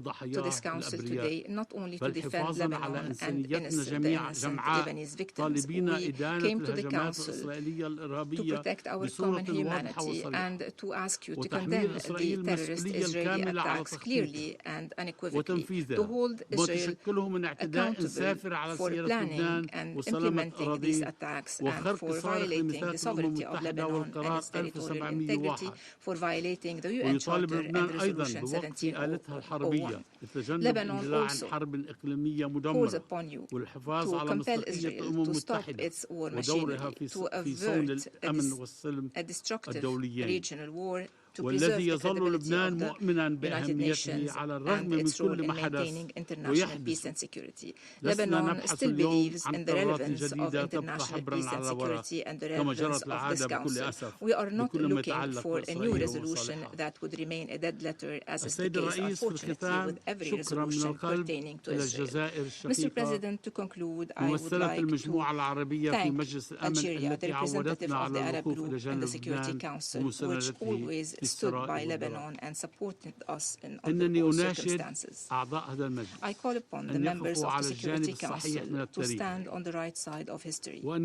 to this council today, not only to defend Lebanon and the innocent Lebanese victims. We came to the council to protect our common humanity and to ask you to condemn the terrorist Israeli attacks clearly and unequivocally, to hold Israel accountable for planning and implementing these attacks and for violating the sovereignty of Lebanon and its territorial integrity, for violating the UN Charter and Resolution 1701. Lebanon also calls upon you to compel Israel to stop its war machinery, to avert a destructive regional war, to preserve the credibility of the United Nations and its role in maintaining international peace and security. Lebanon still believes in the relevance of international peace and security and the relevance of this Council. We are not looking for a new resolution that would remain a dead letter, as is the case, unfortunately, with every resolution pertaining to Israel. Mr. President, to conclude, I would like to thank Algeria, the representative of the Arab Group in the Security Council, which always stood by Lebanon and supported us in all circumstances. I call upon the members of the Security Council to stand on the right side of history, to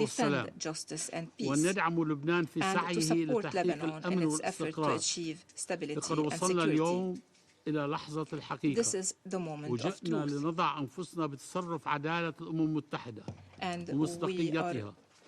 defend justice and peace, and to support Lebanon in its effort to achieve stability and security. This is the moment of truth. And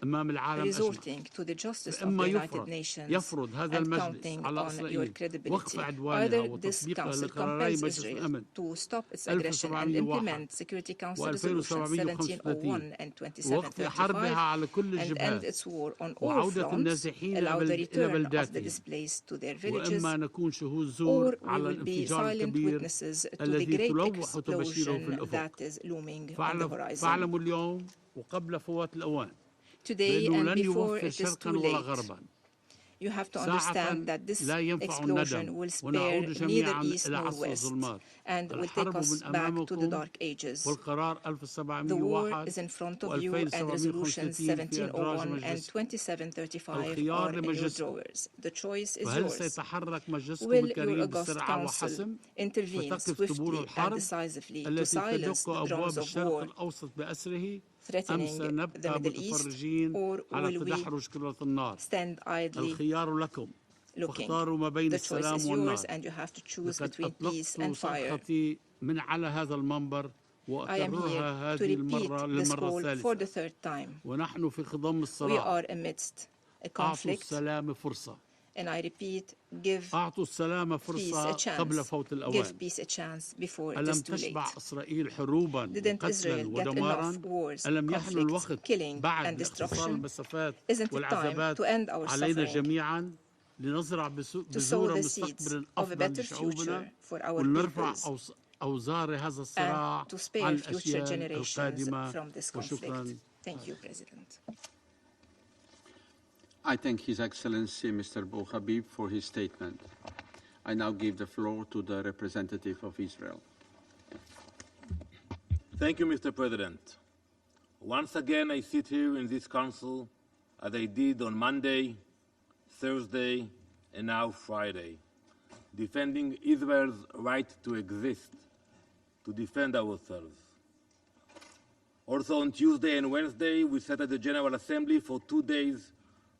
we are resorting to the justice of the United Nations and counting on your credibility. Either this Council compels Israel to stop its aggression and implement Security Council Resolutions 1701 and 2735 and end its war on all fronts, allow the return of the displaced to their villages, or we will be silent witnesses to the great explosion that is looming on the horizon. Today and before it is too late, you have to understand that this explosion will spare neither east nor west and will take us back to the dark ages. The war is in front of you, and Resolutions 1701 and 2735 are in your drawers. The choice is yours. Will your august council intervene swiftly and decisively to silence the drums of war threatening the Middle East, or will we stand idly looking? The choice is yours, and you have to choose between peace and fire. I am here to repeat this call for the third time. We are amidst a conflict, and I repeat, give peace a chance. Give peace a chance before it is too late. Didn't Israel get enough wars, conflicts, killing, and destruction? Isn't it time to end our suffering, to sow the seeds of a better future for our peoples, and to spare future generations from this conflict? Thank you, President. I thank His Excellency Mr. Bo Habib for his statement. I now give the floor to the representative of Israel. Thank you, Mr. President. Once again, I sit here in this council as I did on Monday, Thursday, and now Friday, defending Israel's right to exist, to defend ourselves. Also on Tuesday and Wednesday, we sat at the General Assembly for 2 days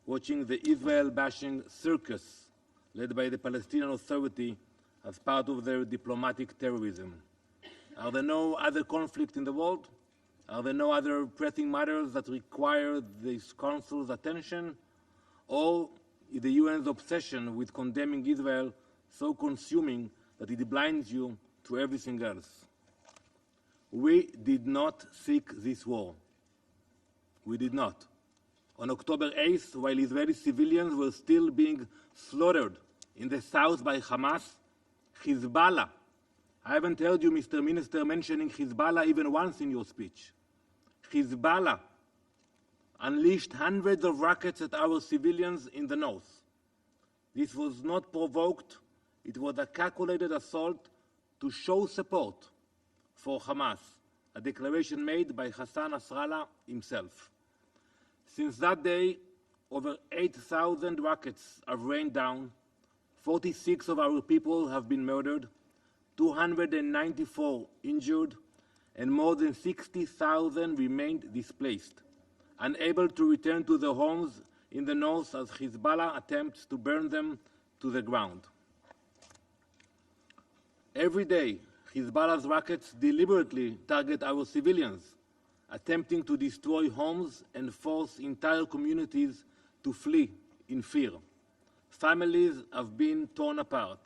watching the Israel-bashing circus led by the Palestinian Authority as part of their diplomatic terrorism. Are there no other conflicts in the world? Are there no other pressing matters that require this Council's attention? Or is the UN's obsession with condemning Israel so consuming that it blinds you to everything else? We did not seek this war. We did not. On October 8th, while Israeli civilians were still being slaughtered in the south by Hamas, Hezbollah, I haven't heard you, Mr. Minister, mentioning Hezbollah even once in your speech. Hezbollah unleashed hundreds of rockets at our civilians in the north. This was not provoked. It was a calculated assault to show support for Hamas, a declaration made by Hassan Nasrallah himself. Since that day, over 8,000 rockets have rained down, 46 of our people have been murdered, 294 injured, and more than 60,000 remained displaced, unable to return to their homes in the north as Hezbollah attempts to burn them to the ground. Every day, Hezbollah's rockets deliberately target our civilians, attempting to destroy homes and force entire communities to flee in fear. Families have been torn apart.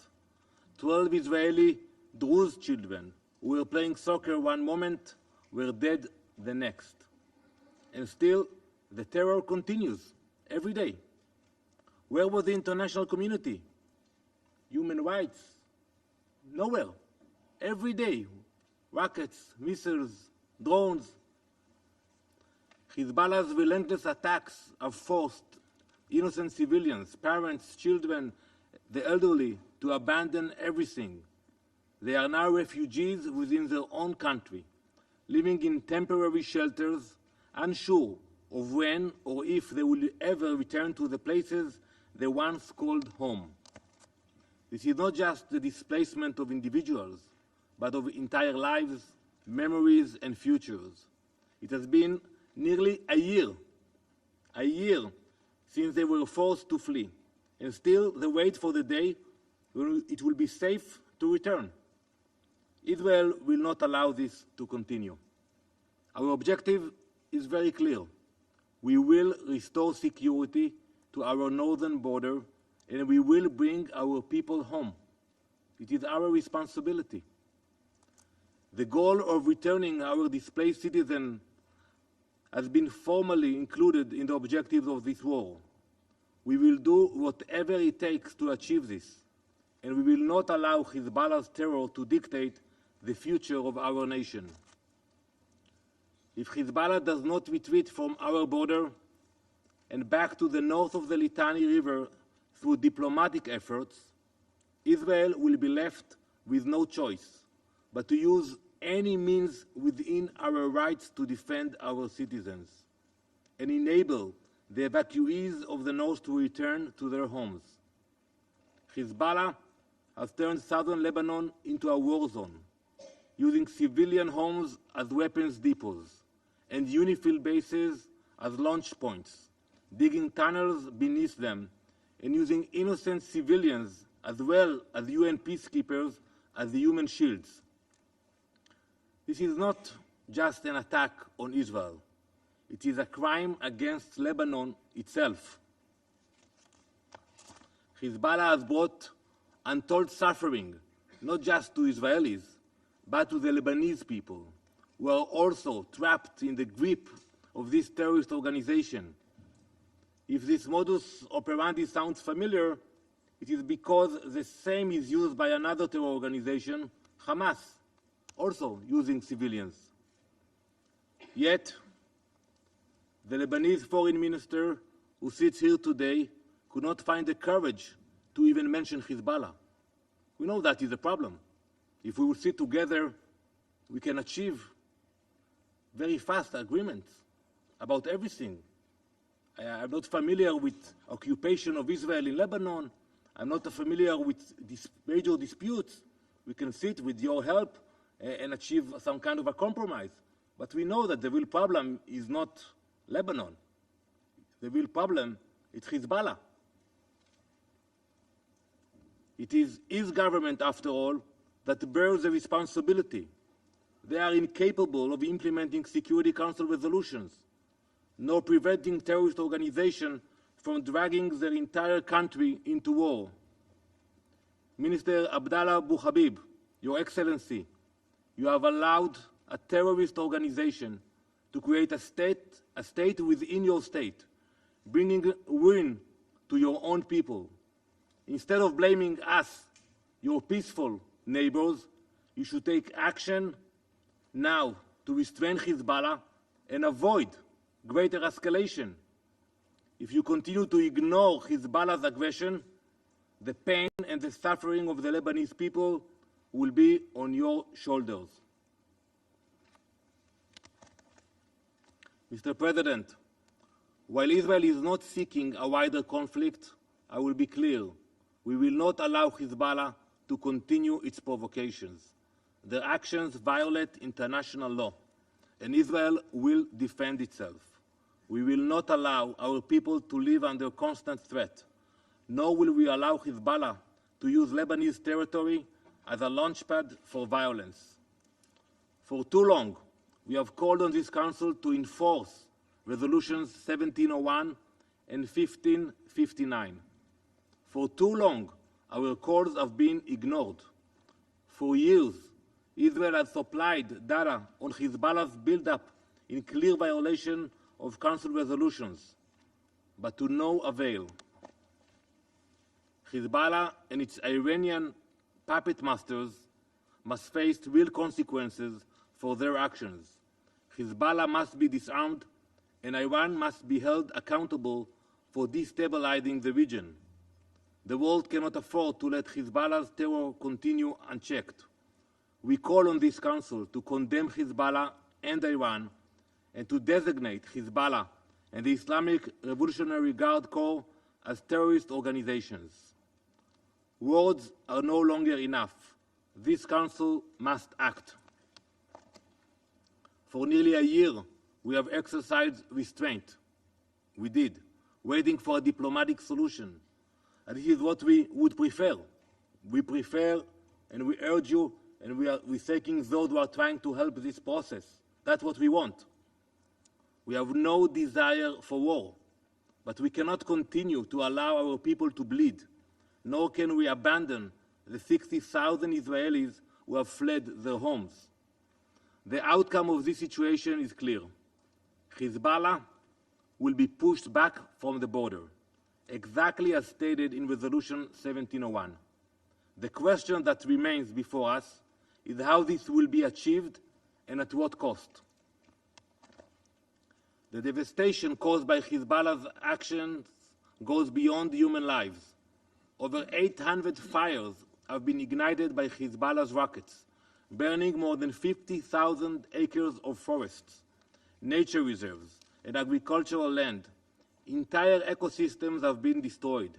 12 Israeli Druze children who were playing soccer one moment were dead the next. And still, the terror continues every day. Where was the international community? Human rights? Nowhere. Every day, rockets, missiles, drones. Hezbollah's relentless attacks have forced innocent civilians, parents, children, the elderly, to abandon everything. They are now refugees within their own country, living in temporary shelters, unsure of when or if they will ever return to the places they once called home. This is not just the displacement of individuals, but of entire lives, memories, and futures. It has been nearly a year since they were forced to flee, and still they wait for the day when it will be safe to return. Israel will not allow this to continue. Our objective is very clear. We will restore security to our northern border, and we will bring our people home. It is our responsibility. The goal of returning our displaced citizens has been formally included in the objectives of this war. We will do whatever it takes to achieve this, and we will not allow Hezbollah's terror to dictate the future of our nation. If Hezbollah does not retreat from our border and back to the north of the Litani River through diplomatic efforts, Israel will be left with no choice but to use any means within our rights to defend our citizens and enable the evacuees of the north to return to their homes. Hezbollah has turned southern Lebanon into a war zone, using civilian homes as weapons depots and UNIFIL bases as launch points, digging tunnels beneath them and using innocent civilians as well as UN peacekeepers as the human shields. This is not just an attack on Israel. It is a crime against Lebanon itself. Hezbollah has brought untold suffering, not just to Israelis, but to the Lebanese people, who are also trapped in the grip of this terrorist organization. If this modus operandi sounds familiar, it is because the same is used by another terror organization, Hamas, also using civilians. Yet, the Lebanese foreign minister who sits here today could not find the courage to even mention Hezbollah. We know that is a problem. If we will sit together, we can achieve very fast agreements about everything. I'm not familiar with occupation of Israel in Lebanon. I'm not familiar with major disputes. We can sit with your help and achieve some kind of a compromise. But we know that the real problem is not Lebanon. The real problem is Hezbollah. It is his government, after all, that bears the responsibility. They are incapable of implementing Security Council resolutions, nor preventing terrorist organizations from dragging their entire country into war. Minister Abdallah Abu Habib, Your Excellency, you have allowed a terrorist organization to create a state within your state, bringing ruin to your own people. Instead of blaming us, your peaceful neighbors, you should take action now to restrain Hezbollah and avoid greater escalation. If you continue to ignore Hezbollah's aggression, the pain and the suffering of the Lebanese people will be on your shoulders. Mr. President, while Israel is not seeking a wider conflict, I will be clear, we will not allow Hezbollah to continue its provocations. Their actions violate international law, and Israel will defend itself. We will not allow our people to live under constant threat, nor will we allow Hezbollah to use Lebanese territory as a launchpad for violence. For too long, we have called on this Council to enforce Resolutions 1701 and 1559. For too long, our calls have been ignored. For years, Israel has supplied data on Hezbollah's build-up in clear violation of Council resolutions, but to no avail. Hezbollah and its Iranian puppet masters must face real consequences for their actions. Hezbollah must be disarmed, and Iran must be held accountable for destabilizing the region. The world cannot afford to let Hezbollah's terror continue unchecked. We call on this Council to condemn Hezbollah and Iran and to designate Hezbollah and the Islamic Revolutionary Guard Corps as terrorist organizations. Words are no longer enough. This Council must act. For nearly a year, we have exercised restraint. We did, waiting for a diplomatic solution. And this is what we would prefer. We prefer, and we urge you, and we're thanking those who are trying to help this process. That's what we want. We have no desire for war, but we cannot continue to allow our people to bleed, nor can we abandon the 60,000 Israelis who have fled their homes. The outcome of this situation is clear. Hezbollah will be pushed back from the border, exactly as stated in Resolution 1701. The question that remains before us is how this will be achieved and at what cost. The devastation caused by Hezbollah's actions goes beyond human lives. Over 800 fires have been ignited by Hezbollah's rockets, burning more than 50,000 acres of forests, nature reserves, and agricultural land. Entire ecosystems have been destroyed.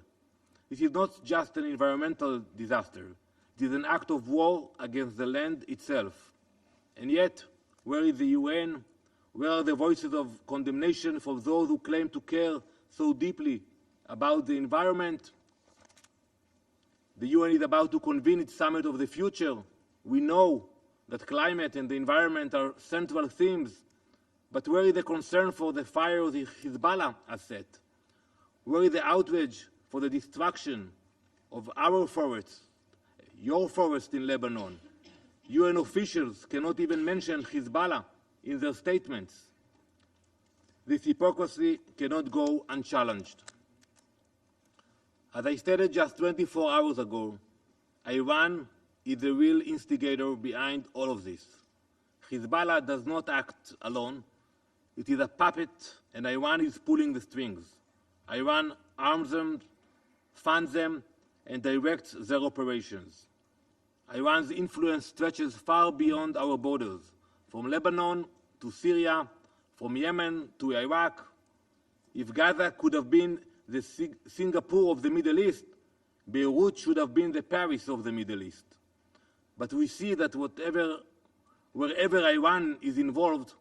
This is not just an environmental disaster. It is an act of war against the land itself. And yet, where is the UN? Where are the voices of condemnation for those who claim to care so deeply about the environment? The UN is about to convene its summit of the future. We know that climate and the environment are central themes, but where is the concern for the fire the Hezbollah has set? Where is the outrage for the destruction of our forests, your forest in Lebanon? UN officials cannot even mention Hezbollah in their statements. This hypocrisy cannot go unchallenged. As I stated just 24 hours ago, Iran is the real instigator behind all of this. Hezbollah does not act alone. It is a puppet, and Iran is pulling the strings. Iran arms them, funds them, and directs their operations. Iran's influence stretches far beyond our borders, from Lebanon to Syria, from Yemen to Iraq. If Gaza could have been the Singapore of the Middle East, Beirut should have been the Paris of the Middle East. But we see that wherever Iran is involved,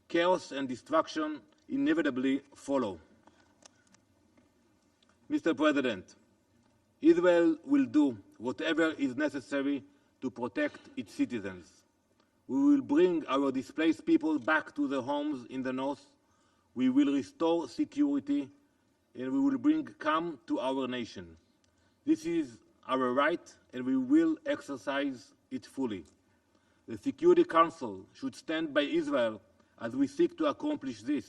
chaos and destruction inevitably follow. Mr. President, Israel will do whatever is necessary to protect its citizens. We will bring our displaced people back to their homes in the north. We will restore security, and we will bring calm to our nation. This is our right, and we will exercise it fully. The Security Council should stand by Israel as we seek to accomplish this,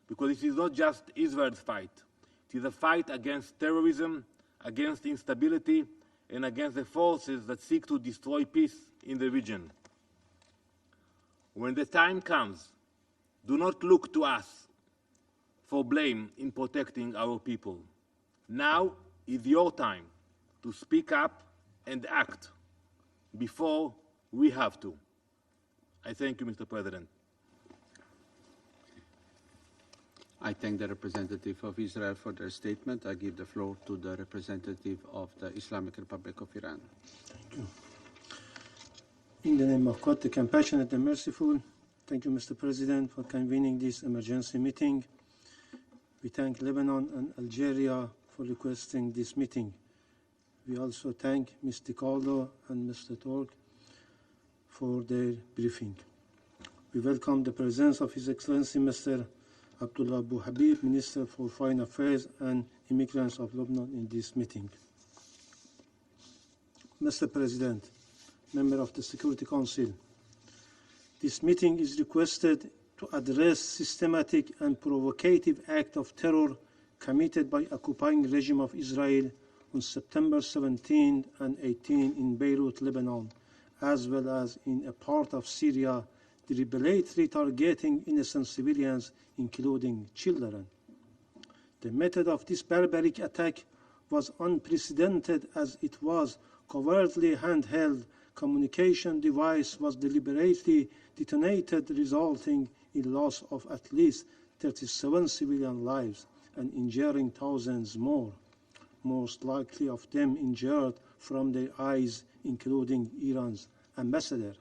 because this is not just Israel's fight. It is a fight against terrorism, against instability, and against the forces that seek to destroy peace in the region. When the time comes, do not look to us for blame in protecting our people. Now is your time to speak up and act before we have to. I thank you, Mr. President. I thank the representative of Israel for their statement. I give the floor to the representative of the Islamic Republic of Iran. Thank you. In the name of God, the compassionate and merciful, thank you, Mr. President, for convening this emergency meeting. We thank Lebanon and Algeria for requesting this meeting. We also thank Mr. Caldo and Mr. Tork for their briefing. We welcome the presence of His Excellency Mr. Abdullah Abu Habib, Minister for Foreign Affairs and Immigrants of Lebanon, in this meeting. Mr. President, member of the Security Council, this meeting is requested to address systematic and provocative act of terror committed by occupying regime of Israel on September 17 and 18 in Beirut, Lebanon, as well as in a part of Syria, deliberately targeting innocent civilians, including children. The method of this barbaric attack was unprecedented, as it was covertly handheld communication device was deliberately detonated, resulting in loss of at least 37 civilian lives and injuring thousands more, most likely of them injured from their eyes, including Iran's ambassador.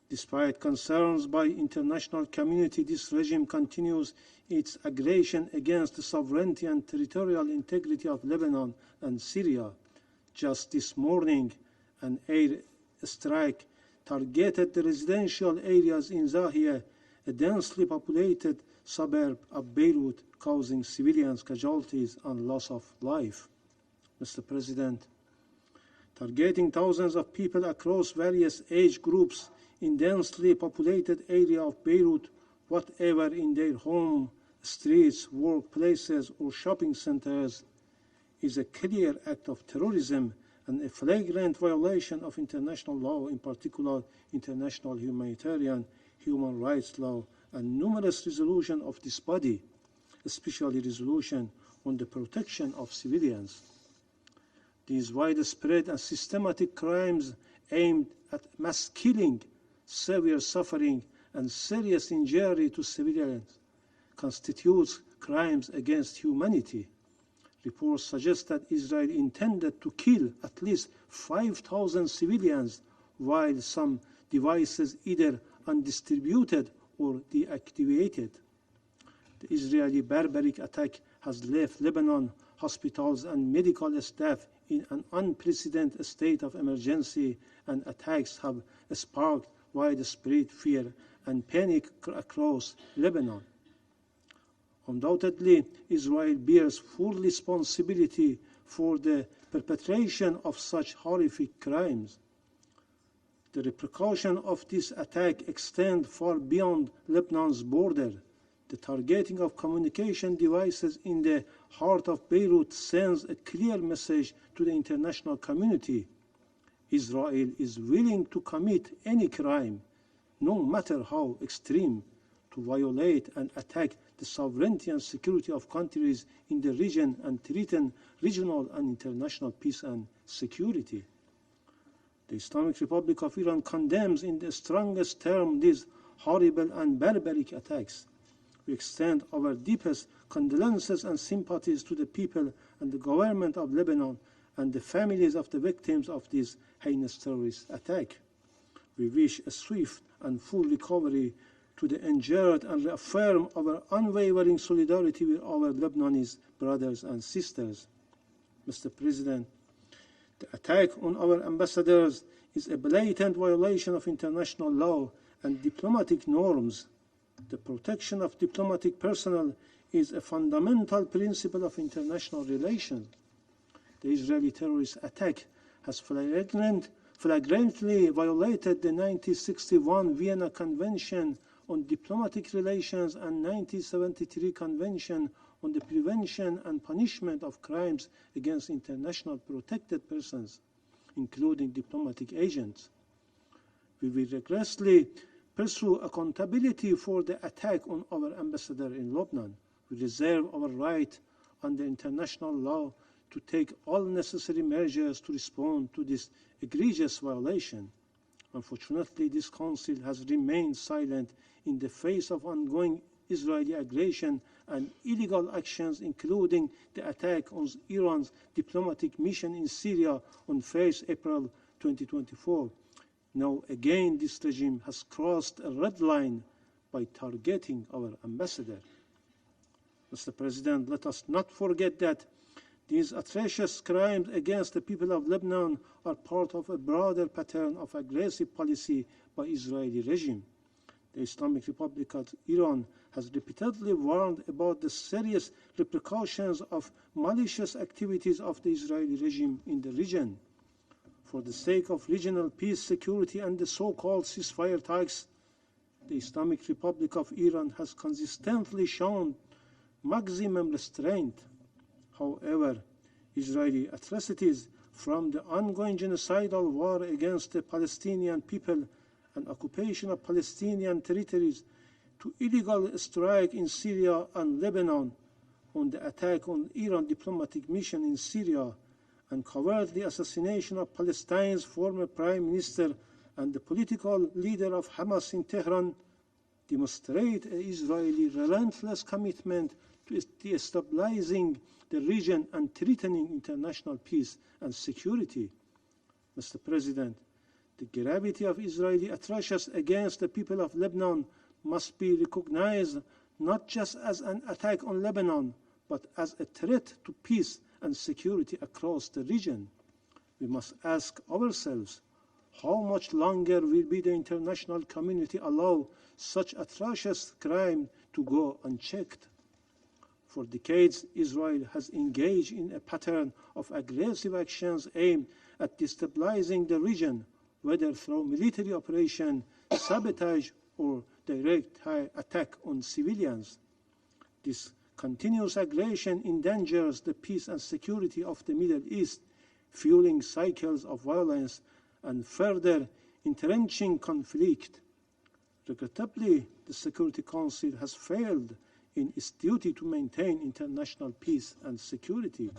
Despite concerns by international community, this regime continues its aggression against the sovereignty and territorial integrity of Lebanon and Syria. Just this morning, an air strike targeted the residential areas in Zahiya, a densely populated suburb of Beirut, causing civilians casualties and loss of life. Mr. President, targeting thousands of people across various age groups in densely populated area of Beirut, whatever in their home, streets, workplaces, or shopping centers, is a clear act of terrorism and a flagrant violation of international law, in particular international humanitarian human rights law and numerous resolutions of this body, especially resolution on the protection of civilians. These widespread and systematic crimes aimed at mass killing, severe suffering, and serious injury to civilians constitutes crimes against humanity. Reports suggest that Israel intended to kill at least 5,000 civilians, while some devices either undistributed or deactivated. The Israeli barbaric attack has left Lebanon hospitals and medical staff in an unprecedented state of emergency, and attacks have sparked widespread fear and panic across Lebanon. Undoubtedly, Israel bears full responsibility for the perpetration of such horrific crimes. The repercussions of this attack extend far beyond Lebanon's border. The targeting of communication devices in the heart of Beirut sends a clear message to the international community. Israel is willing to commit any crime, no matter how extreme, to violate and attack the sovereignty and security of countries in the region and threaten regional and international peace and security. The Islamic Republic of Iran condemns in the strongest terms these horrible and barbaric attacks. We extend our deepest condolences and sympathies to the people and the government of Lebanon and the families of the victims of this heinous terrorist attack. We wish a swift and full recovery to the injured and reaffirm our unwavering solidarity with our Lebanese brothers and sisters. Mr. President, the attack on our ambassadors is a blatant violation of international law and diplomatic norms. The protection of diplomatic personnel is a fundamental principle of international relations. The Israeli terrorist attack has flagrantly violated the 1961 Vienna Convention on Diplomatic Relations and 1973 Convention on the Prevention and Punishment of Crimes against International Protected Persons, including diplomatic agents. We will rigorously pursue accountability for the attack on our ambassador in Lebanon. We reserve our right under international law to take all necessary measures to respond to this egregious violation. Unfortunately, this Council has remained silent in the face of ongoing Israeli aggression and illegal actions, including the attack on Iran's diplomatic mission in Syria on 1st April 2024. Now again, this regime has crossed a red line by targeting our ambassador. Mr. President, let us not forget that these atrocious crimes against the people of Lebanon are part of a broader pattern of aggressive policy by Israeli regime. The Islamic Republic of Iran has repeatedly warned about the serious repercussions of malicious activities of the Israeli regime in the region. For the sake of regional peace, security, and the so-called ceasefire talks, the Islamic Republic of Iran has consistently shown maximum restraint. However, Israeli atrocities, from the ongoing genocidal war against the Palestinian people and occupation of Palestinian territories, to illegal strike in Syria and Lebanon, on the attack on Iran diplomatic mission in Syria, and cowardly assassination of Palestine's former prime minister and the political leader of Hamas in Tehran, demonstrate an Israeli relentless commitment to destabilizing the region and threatening international peace and security. Mr. President, the gravity of Israeli atrocities against the people of Lebanon must be recognized not just as an attack on Lebanon, but as a threat to peace and security across the region. We must ask ourselves, how much longer will the international community allow such atrocious crime to go unchecked? For decades, Israel has engaged in a pattern of aggressive actions aimed at destabilizing the region, whether through military operation, sabotage, or direct attack on civilians. This continuous aggression endangers the peace and security of the Middle East, fueling cycles of violence and further entrenching conflict. Regrettably, the Security Council has failed in its duty to maintain international peace and security.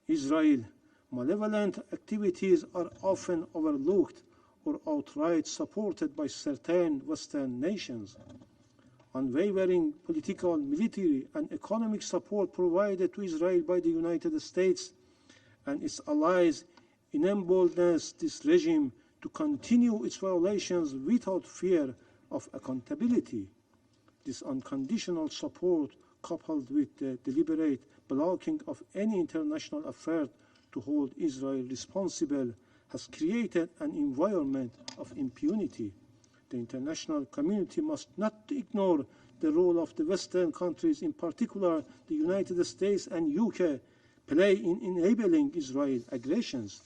Israel's malevolent activities are often overlooked or outright supported by certain Western nations. Unwavering political, military, and economic support provided to Israel by the United States and its allies emboldens this regime to continue its violations without fear of accountability. This unconditional support, coupled with the deliberate blocking of any international effort to hold Israel responsible, has created an environment of impunity. The international community must not ignore the role of the Western countries, in particular the United States and UK, play in enabling Israel's aggressions.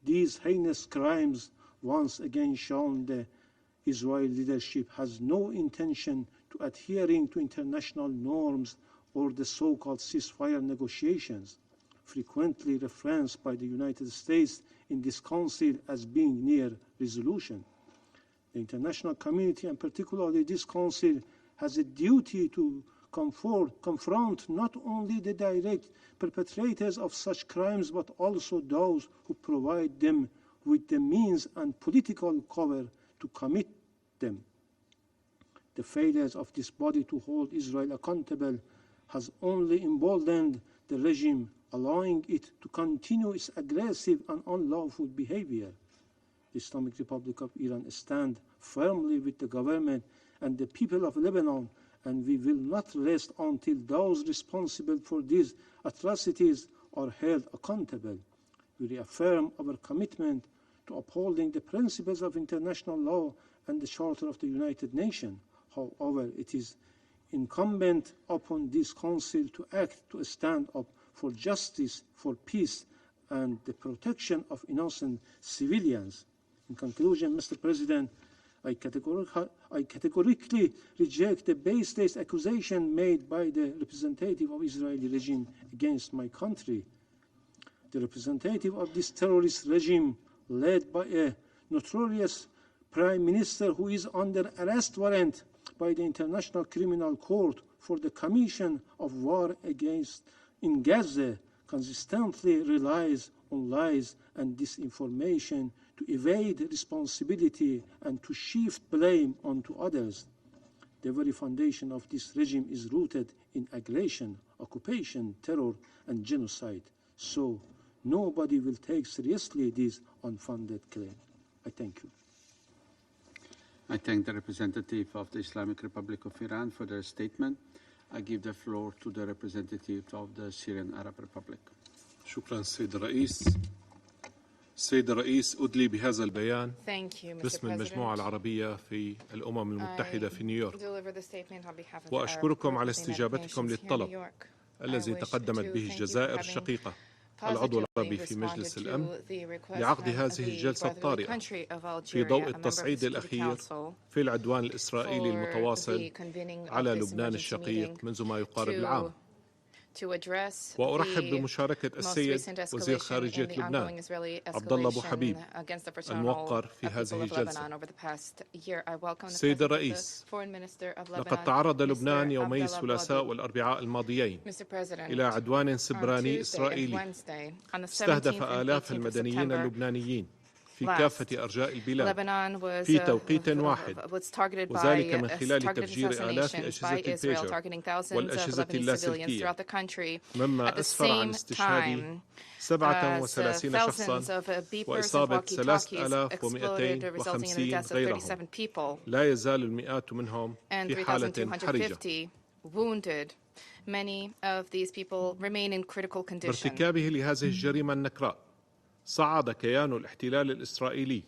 These heinous crimes once again shown the Israeli leadership has no intention to adhering to international norms or the so-called ceasefire negotiations, frequently referenced by the United States in this Council as being near resolution. The international community, and particularly this Council, has a duty to confront not only the direct perpetrators of such crimes, but also those who provide them with the means and political cover to commit them. The failures of this body to hold Israel accountable has only emboldened the regime, allowing it to continue its aggressive and unlawful behavior. The Islamic Republic of Iran stands firmly with the government and the people of Lebanon, and we will not rest until those responsible for these atrocities are held accountable. We reaffirm our commitment to upholding the principles of international law and the Charter of the United Nations. However, it is incumbent upon this Council to act to stand up for justice, for peace, and the protection of innocent civilians. In conclusion, Mr. President, I categorically reject the baseless accusation made by the representative of Israeli regime against my country. The representative of this terrorist regime, led by a notorious prime minister who is under arrest warrant by the International Criminal Court for the commission of war in Gaza, consistently relies on lies and disinformation to evade responsibility and to shift blame onto others. The very foundation of this regime is rooted in aggression, occupation, terror, and genocide. So nobody will take seriously this unfounded claim. I thank you. I thank the representative of the Islamic Republic of Iran for their statement. I give the floor to the representative of the Syrian Arab Republic. شكرا سيد الرئيس. السيد الرئيس أدلي بهذا البيان باسم المجموعة العربية في الأمم المتحدة في نيويورك، وأشكركم على استجابتكم للطلب الذي تقدمت به الجزائر الشقيقة العضو العربي في مجلس الأمن لعقد هذه الجلسة الطارئة في ضوء التصعيد الأخير في العدوان الإسرائيلي المتواصل على لبنان الشقيق منذ ما يقارب العام. وأرحب بمشاركة السيد وزير خارجية لبنان عبد الله أبو حبيب الموقر في هذه الجلسة. سيد الرئيس، لقد تعرض لبنان يومي الثلاثاء والأربعاء الماضيين إلى عدوان سبراني إسرائيلي استهدف آلاف المدنيين اللبنانيين في كافة أرجاء البلاد في توقيت واحد، وذلك من خلال تفجير آلاف أجهزة البيجر والأجهزة اللاسلكية، مما أسفر عن استشهاد 37 شخصا وإصابة 3250 غيرهم. لا يزال المئات منهم في حالة حرجة. بارتكابه لهذه الجريمة النكراء صعد كيان الاحتلال الإسرائيلي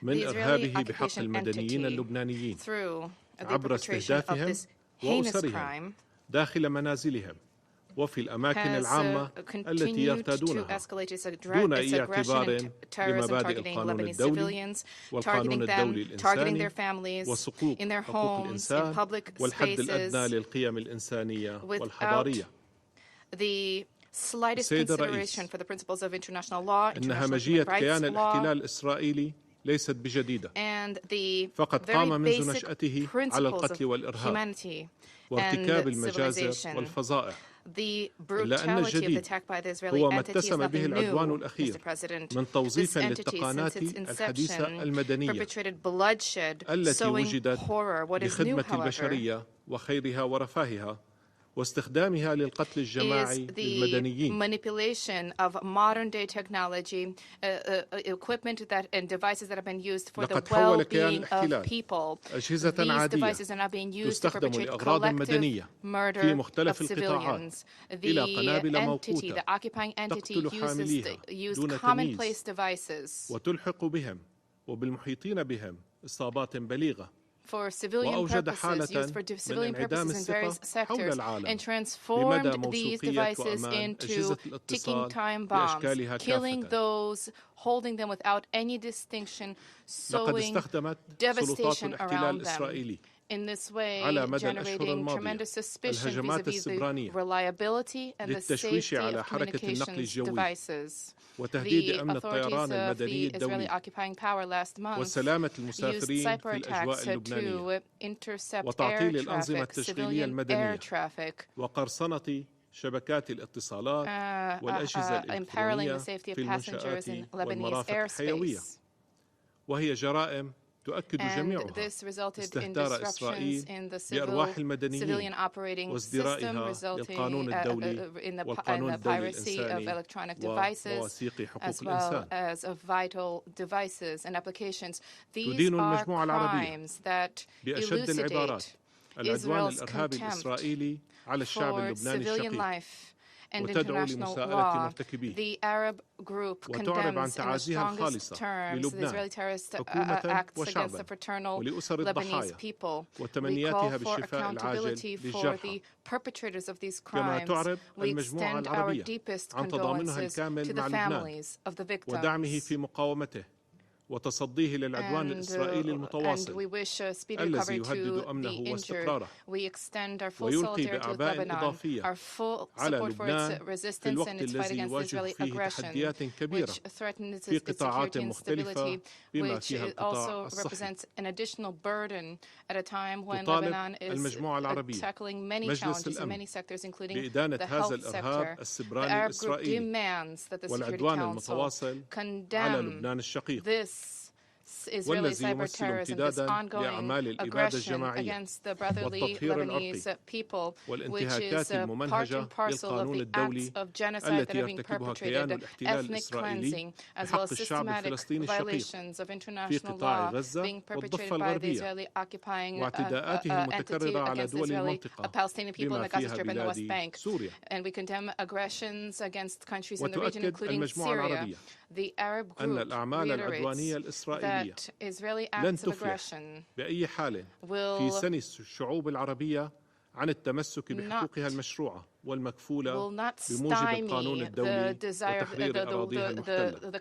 من إرهابه بحق المدنيين اللبنانيين عبر استهدافهم وأسرهم داخل منازلهم وفي الأماكن العامة التي يرتادونها دون أي اعتبار لمبادئ القانون الدولي والقانون الدولي الإنساني وحقوق الإنسان والحد الأدنى للقيم الإنسانية والحضارية. السيد الرئيس، إن همجية كيان الاحتلال الإسرائيلي ليست بجديدة، فقد قام منذ نشأته على القتل والإرهاب وارتكاب المجازر والفظائع، إلا أن الجديد هو ما اتسم به العدوان الأخير من توظيف للتقنيات الحديثة المدنية التي وجدت لخدمة البشرية وخيرها ورفاهها واستخدامها للقتل الجماعي للمدنيين. Manipulation of modern day technology, equipment and devices that have been used for the well-being of people. These devices are now being used to perpetrate collective murder of civilians. The entity, the occupying entity, uses commonplace devices وتلحق بهم وبالمحيطين بهم إصابات بليغة. for civilian purposes, used for civilian purposes in various sectors, and transformed these devices into ticking time bombs, killing those holding them without any distinction, sowing devastation around them. In this way, generating tremendous suspicion vis-à-vis the reliability and the safety of communications devices. The authorities of the Israeli occupying power last month used cyber attacks to intercept air traffic, civilian air traffic, شبكات الاتصالات والأجهزة الإلكترونية في المنشآت والمرافق الحيوية، وهي جرائم تؤكد جميعها استهتار إسرائيل بأرواح المدنيين وازدرائها للقانون الدولي والقانون الدولي الإنساني ومواثيق حقوق الإنسان. تدين المجموعة العربية بأشد العبارات العدوان الإرهابي الإسرائيلي على الشعب اللبناني الشقيق وتدعو لمساءلة مرتكبيه وتعرب عن تعازيها الخالصة للبنان حكومة وشعبا ولأسر الضحايا وتمنياتها بالشفاء العاجل للجرحى، كما تعرب المجموعة العربية عن تضامنها الكامل مع لبنان ودعمه في مقاومته وتصديه للعدوان الإسرائيلي المتواصل الذي يهدد أمنه واستقراره ويلقي بأعباء إضافية على لبنان في الوقت الذي يواجه فيه تحديات كبيرة في قطاعات مختلفة بما فيها القطاع الصحي. تطالب المجموعة العربية مجلس الأمن بإدانة هذا الإرهاب السبراني الإسرائيلي والعدوان المتواصل على لبنان الشقيق والذي يمثل امتدادا لأعمال الإبادة الجماعية والتطهير العرقي والانتهاكات الممنهجة للقانون الدولي التي يرتكبها كيان الاحتلال الإسرائيلي بحق الشعب الفلسطيني الشقيق في قطاع غزة والضفة الغربية واعتداءاته المتكررة على دول المنطقة بما فيها بلاد سوريا. وتؤكد المجموعة العربية The Arab group reiterates that Israeli acts of aggression بأي حال في سن الشعوب العربية عن التمسك بحقوقها المشروعة والمكفولة بموجب القانون الدولي وتحرير أراضيها المحتلة.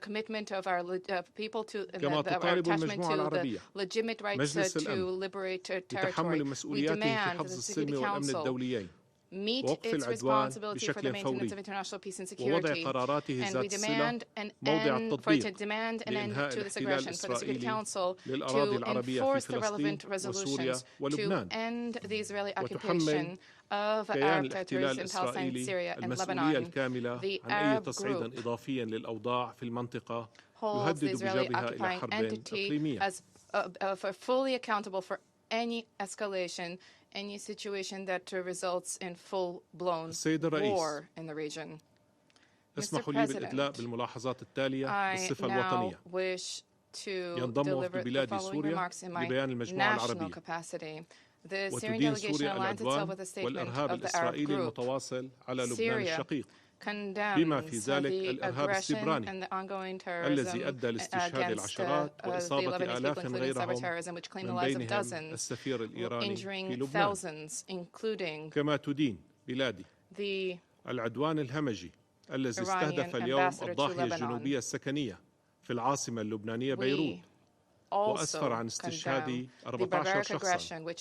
كما تطالب المجموعة العربية مجلس الأمن بتحمل مسؤولياته في حفظ السلم والأمن الدوليين meet its responsibility for the maintenance of international peace and security, and we demand an end for it to demand an end to this aggression, for the Security Council to enforce the relevant resolutions to end the Israeli occupation of Arab territories in Palestine, Syria, and Lebanon. The Arab group holds the Israeli occupying entity as fully accountable for any escalation, any situation that results in full-blown war in the region. Mr. President, I now wish to deliver the following remarks in my national capacity. The Syrian delegation aligned itself with the statement of the Arab group. Syria condemns the aggression and the ongoing terrorism against the Lebanese people, including cyber terrorism, which claimed the lives of dozens, injuring thousands, including the العدوان الهمجي الذي استهدف اليوم الضاحية الجنوبية السكنية في العاصمة اللبنانية بيروت وأسفر عن استشهاد 14 شخصاً من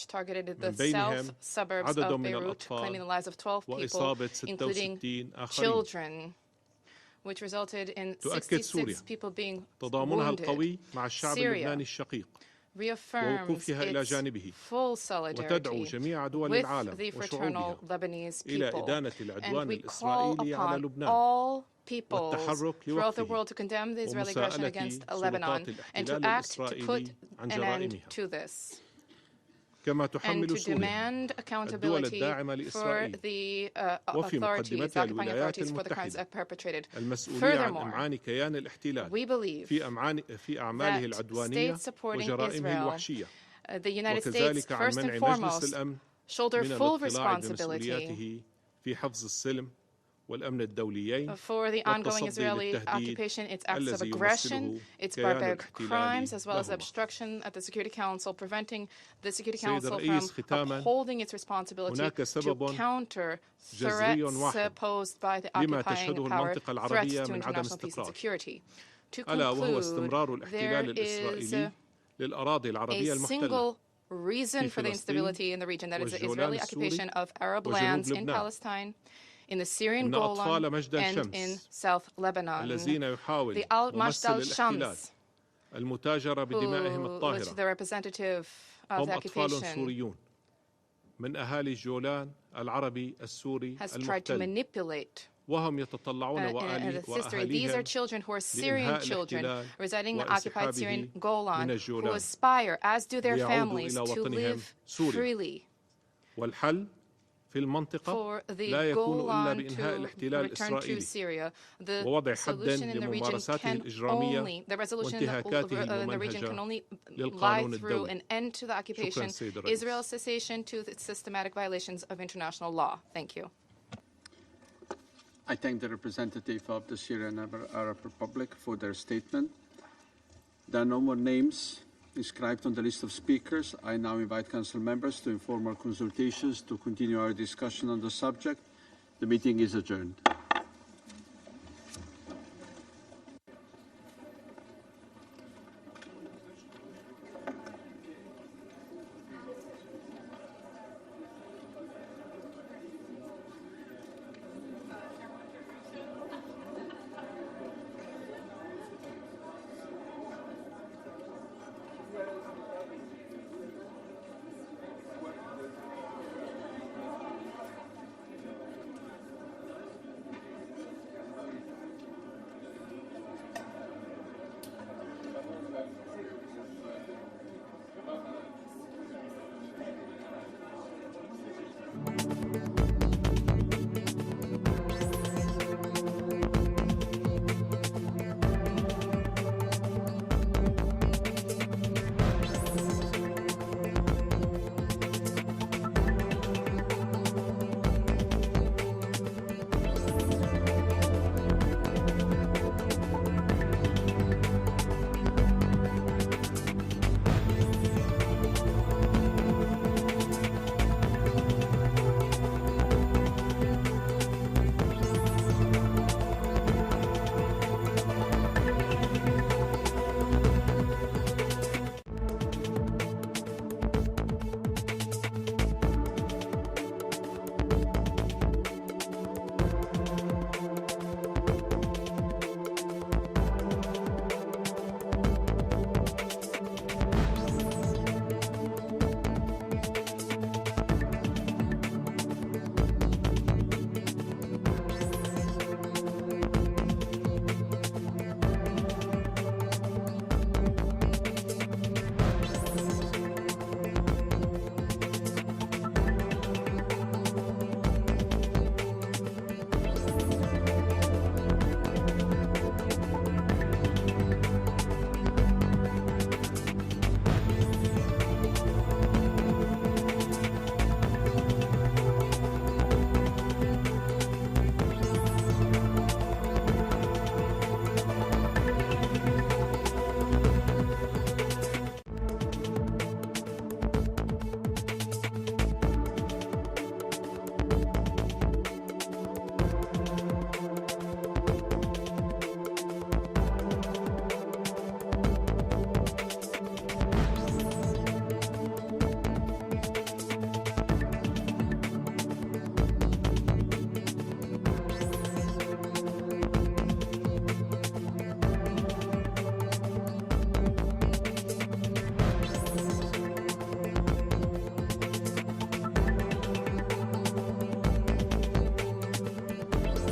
بينهم عدد من الأطفال وإصابة 66 آخرين. تؤكد سوريا تضامنها القوي مع الشعب اللبناني الشقيق ووقوفها إلى جانبه وتدعو جميع دول العالم وشعوبها إلى إدانة العدوان الإسرائيلي على لبنان peoples throughout the world to condemn the Israeli aggression against Lebanon and to act to put an end to this. And to demand accountability for the authorities, the occupying authorities, for the crimes perpetrated. Furthermore, we believe that states supporting Israel, the United States, first and foremost, shoulder full responsibility for the ongoing Israeli occupation, its acts of aggression, its barbaric crimes, as well as obstruction at the Security Council, preventing the Security Council from upholding its responsibility to counter threats posed by the occupying power, threats to international peace and security. To conclude, there is a single reason for the instability in the region, that is the Israeli occupation of Arab lands in Palestine, in the Syrian Golan, and in South Lebanon. The Al-Majd al-Shams, which the representative of the occupation has tried to manipulate. These are children who are Syrian children residing in occupied Syrian Golan who aspire, as do their families, to live freely. For the Golan to return to Syria, the solution in the region can only lie through an end to the occupation, Israel's cessation to its systematic violations of international law. Thank you. I thank the representative of the Syrian Arab Republic for their statement. There are no more names inscribed on the list of speakers. I now invite Council members to informal consultations to continue our discussion on the subject. The meeting is adjourned.